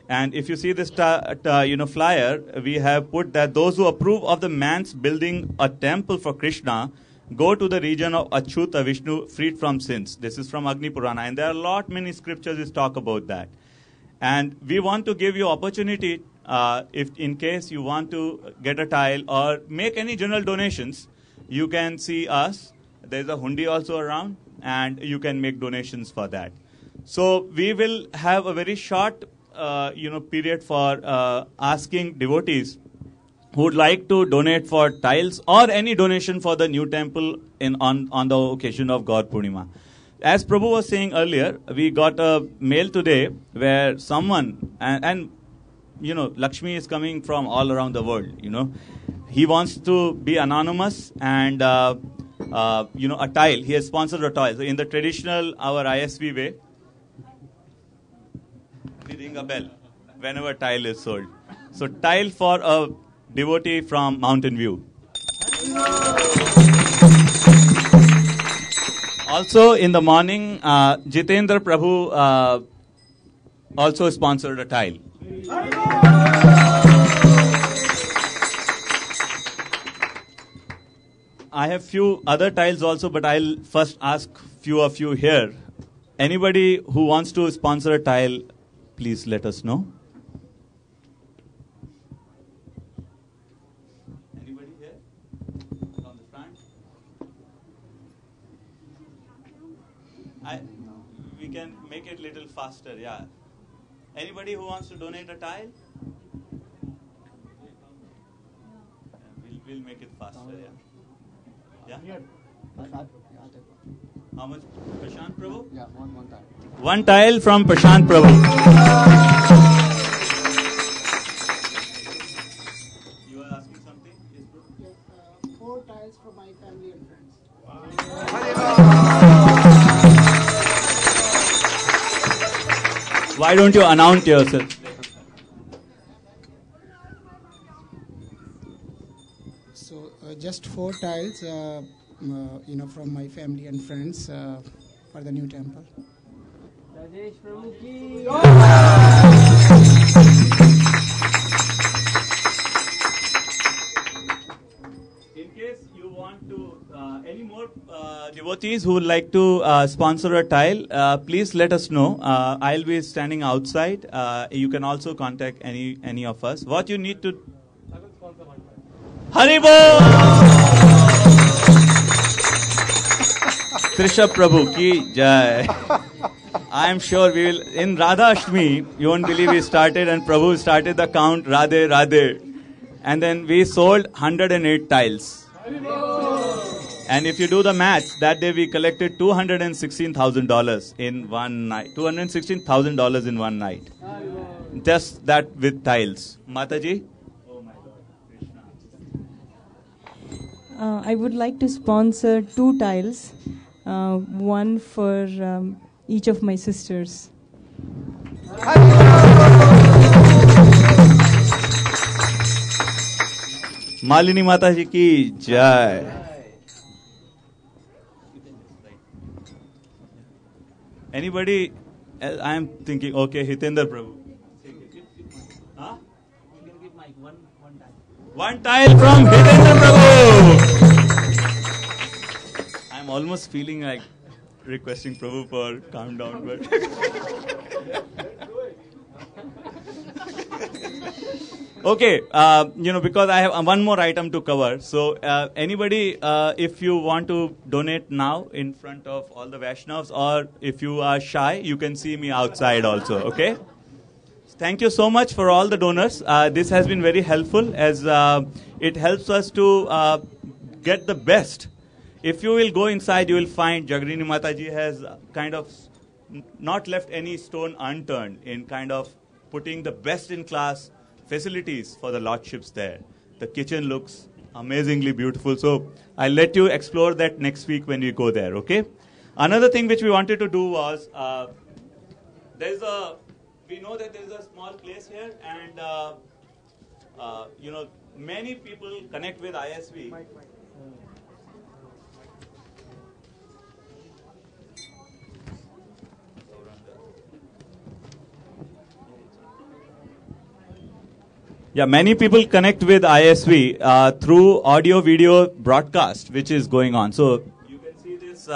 And if you see this flyer, we have put that those who approve of the man's building a temple for Krishna go to the region of Achyuta Vishnu, freed from sins. This is from Agni Purana, and there are many scriptures which talk about that. And we want to give you opportunity, if in case you want to get a tile or make any general donations, you can see us. There's a hundi also around, and you can make donations for that. So we will have a very short, period for asking devotees who would like to donate for tiles or any donation for the new temple on the occasion of Gaura Purnima. As Prabhu was saying earlier, we got a mail today where someone, and Lakshmi is coming from all around the world, He wants to be anonymous and, a tile. He has sponsored a tile. So in the traditional, our ISV way, we ring a bell whenever tile is sold. So tile for a devotee from Mountain View. Also in the morning, Jitendra Prabhu also sponsored a tile. I have few other tiles also, but I'll first ask few of you here. Anybody who wants to sponsor a tile, please let us know. Anybody here? From the front? We can make it a little faster, yeah. Anybody who wants to donate a tile? We'll make it faster, yeah. Yeah? How much? Prashant Prabhu? Yeah, one tile. One tile from Prashant Prabhu. You are asking something? Yes, Prabhu? Yes, 4 tiles from my family and friends. Why don't you announce yourself? So just 4 tiles, from my family and friends for the new temple. In case you want to, any more devotees who would like to sponsor a tile, please let us know. I'll be standing outside. You can also contact any of us. What you need to... Haribo! Trisha Prabhu ki jai. I am sure we will... In Radha Ashtami, you won't believe we started and Prabhu started the count Radhe Radhe. And then we sold 108 tiles. And if you do the maths, that day we collected $216,000 in one night. $216,000 in one night. Just that with tiles. Mataji? Oh my God, Krishna. I would like to sponsor 2 tiles. One for each of my sisters. Malini Mataji ki jai. Anybody else? I am thinking, okay, Hitendra Prabhu. Huh? One tile from Hitendra Prabhu. I'm almost feeling like requesting Prabhu for calm down, but... Okay, because I have one more item to cover. So, anybody, if you want to donate now in front of all the Vaishnavas, or if you are shy, you can see me outside also, okay? Thank you so much for all the donors. This has been very helpful as it helps us to get the best. If you will go inside, you will find Jagarini Mataji has kind of not left any stone unturned in kind of putting the best in class facilities for the lordships there. The kitchen looks amazingly beautiful. So I'll let you explore that next week when we go there, okay? Another thing which we wanted to do was, we know that there's a small place here and, many people connect with ISV. Yeah, many people connect with ISV through audio-video broadcast, which is going on. So you can see this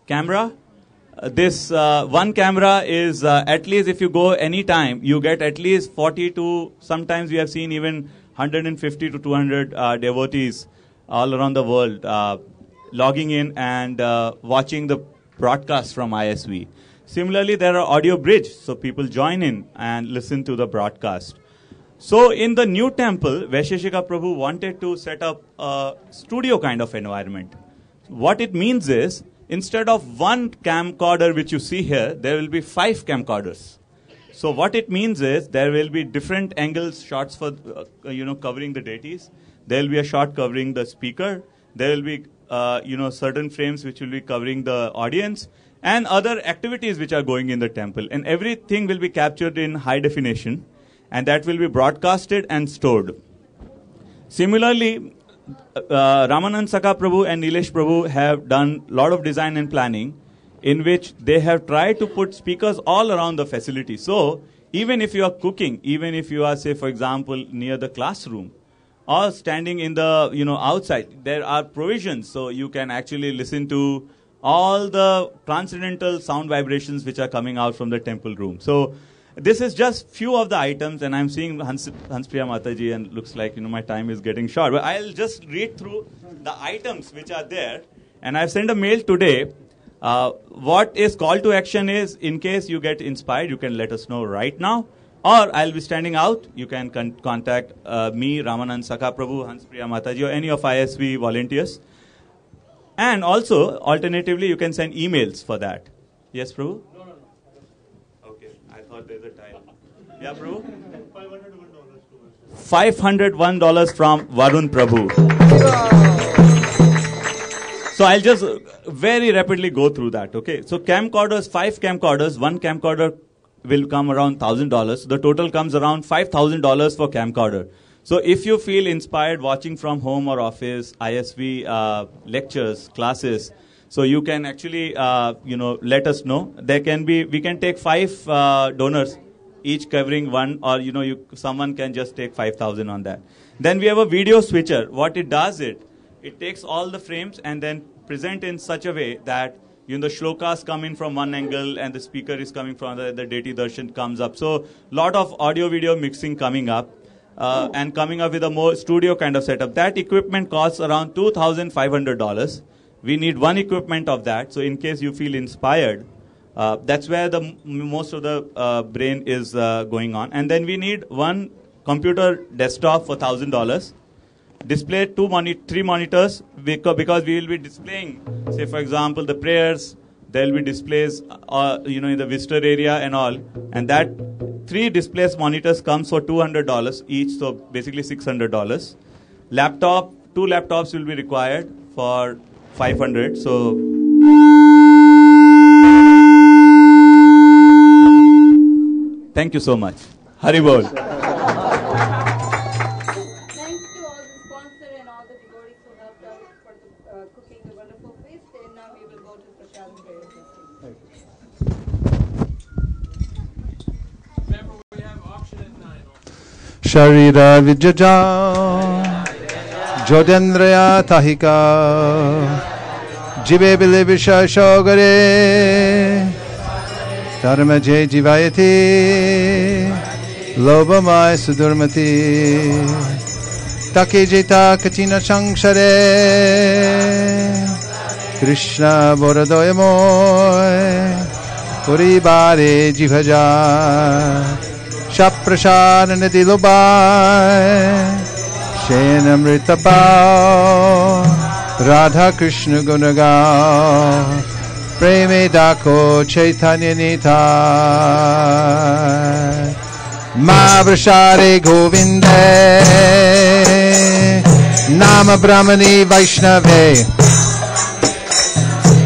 camera. This one camera is at least if you go anytime, you get at least 40 to sometimes we have seen even 150 to 200 devotees all around the world logging in and watching the broadcast from ISV. Similarly, there are audio bridge, so people join in and listen to the broadcast. So in the new temple, Vaisesika Prabhu wanted to set up a studio kind of environment. What it means is, instead of one camcorder which you see here, there will be 5 camcorders. So what it means is, there will be different angles, shots for, covering the deities. There will be a shot covering the speaker. There will be, certain frames which will be covering the audience and other activities which are going in the temple. And everything will be captured in high definition. And that will be broadcasted and stored. Similarly, Ramanand Prabhu and Nilesh Prabhu have done a lot of design and planning in which they have tried to put speakers all around the facility. So, even if you are cooking, even if you are, say, for example, near the classroom, or standing in the, outside, there are provisions. So, you can actually listen to all the transcendental sound vibrations which are coming out from the temple room. So, this is just few of the items, and I'm seeing Hanspriya Mataji, and looks like my time is getting short. But I'll just read through the items which are there, and I've sent a mail today. What is call to action is, in case you get inspired, you can let us know right now, or I'll be standing out. You can contact me, Ramanand Prabhu, Hanspriya Mataji, or any of ISV volunteers. And also, alternatively, you can send emails for that. Yes, Prabhu? There's a tile. Yeah, Prabhu? $501 from Varun Prabhu. So I'll just very rapidly go through that, okay? So camcorders, 5 camcorders, one camcorder will come around $1,000. The total comes around $5,000 for camcorder. So if you feel inspired watching from home or office, ISV lectures, classes, So you can actually, let us know. We can take 5 donors, each covering one, or someone can just take 5,000 on that. Then we have a video switcher. What it does, it takes all the frames and then present in such a way that the shlokas come in from one angle and the speaker is coming from the deity darshan comes up. So lot of audio video mixing coming up. And coming up with a more studio kind of setup. That equipment costs around $2,500. We need one equipment of that. So in case you feel inspired, that's where the most of the brain is going on. And then we need one computer desktop for $1,000. Display 3 monitors because we will be displaying, say for example, the prayers. There will be displays, in the visitor area and all. And that 3 displays monitors comes for $200 each, so basically $600. Laptop, 2 laptops will be required for $500. So thank you so much. Hari Bol. Thanks to all the sponsors and all the devotees who helped us for cooking the wonderful feast. And now we will go to Prashad prayer. Sharira Vijaja Jodendrya Tahika Jibe Bile Visha Shogare Dharma Jai Jivayati Lobamai Sudurmati Taki Jita Katina Shangshare Krishna Boradoyamoy Puri Bare Jivaja Shaprashad Nadilobai Shenamrita Bao Radha Krishna Gunagao Preme Dako Chaitanya Nita Mavrashare Govinde Nama Brahmani Vaishnave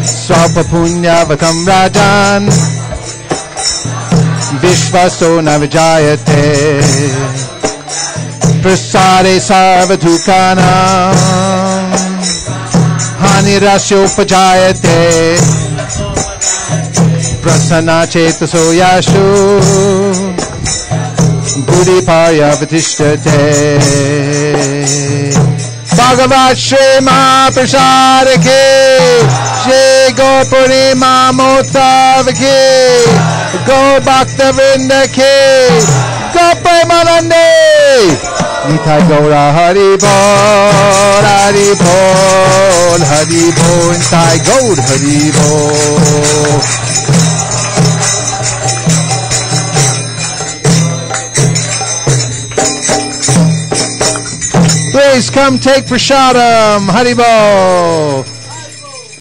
Swapa Punya Vatam Rajan Vishvaso Navijayate Prasade Sarvadhukanam Hanirasyo Pajayate Prasana Chetaso Yashu Buddhipaya Vatishtate Bhagavat Shri Mahaprasadake Shri Gaura Purnima Motavake Go Bhakta Vrinda Ke Go Premanande Nitai Gaura Hari Bol Hari Bol Hari Bol Nitai Gaur Hari Bol. Please come take prasadam. Hari Bol.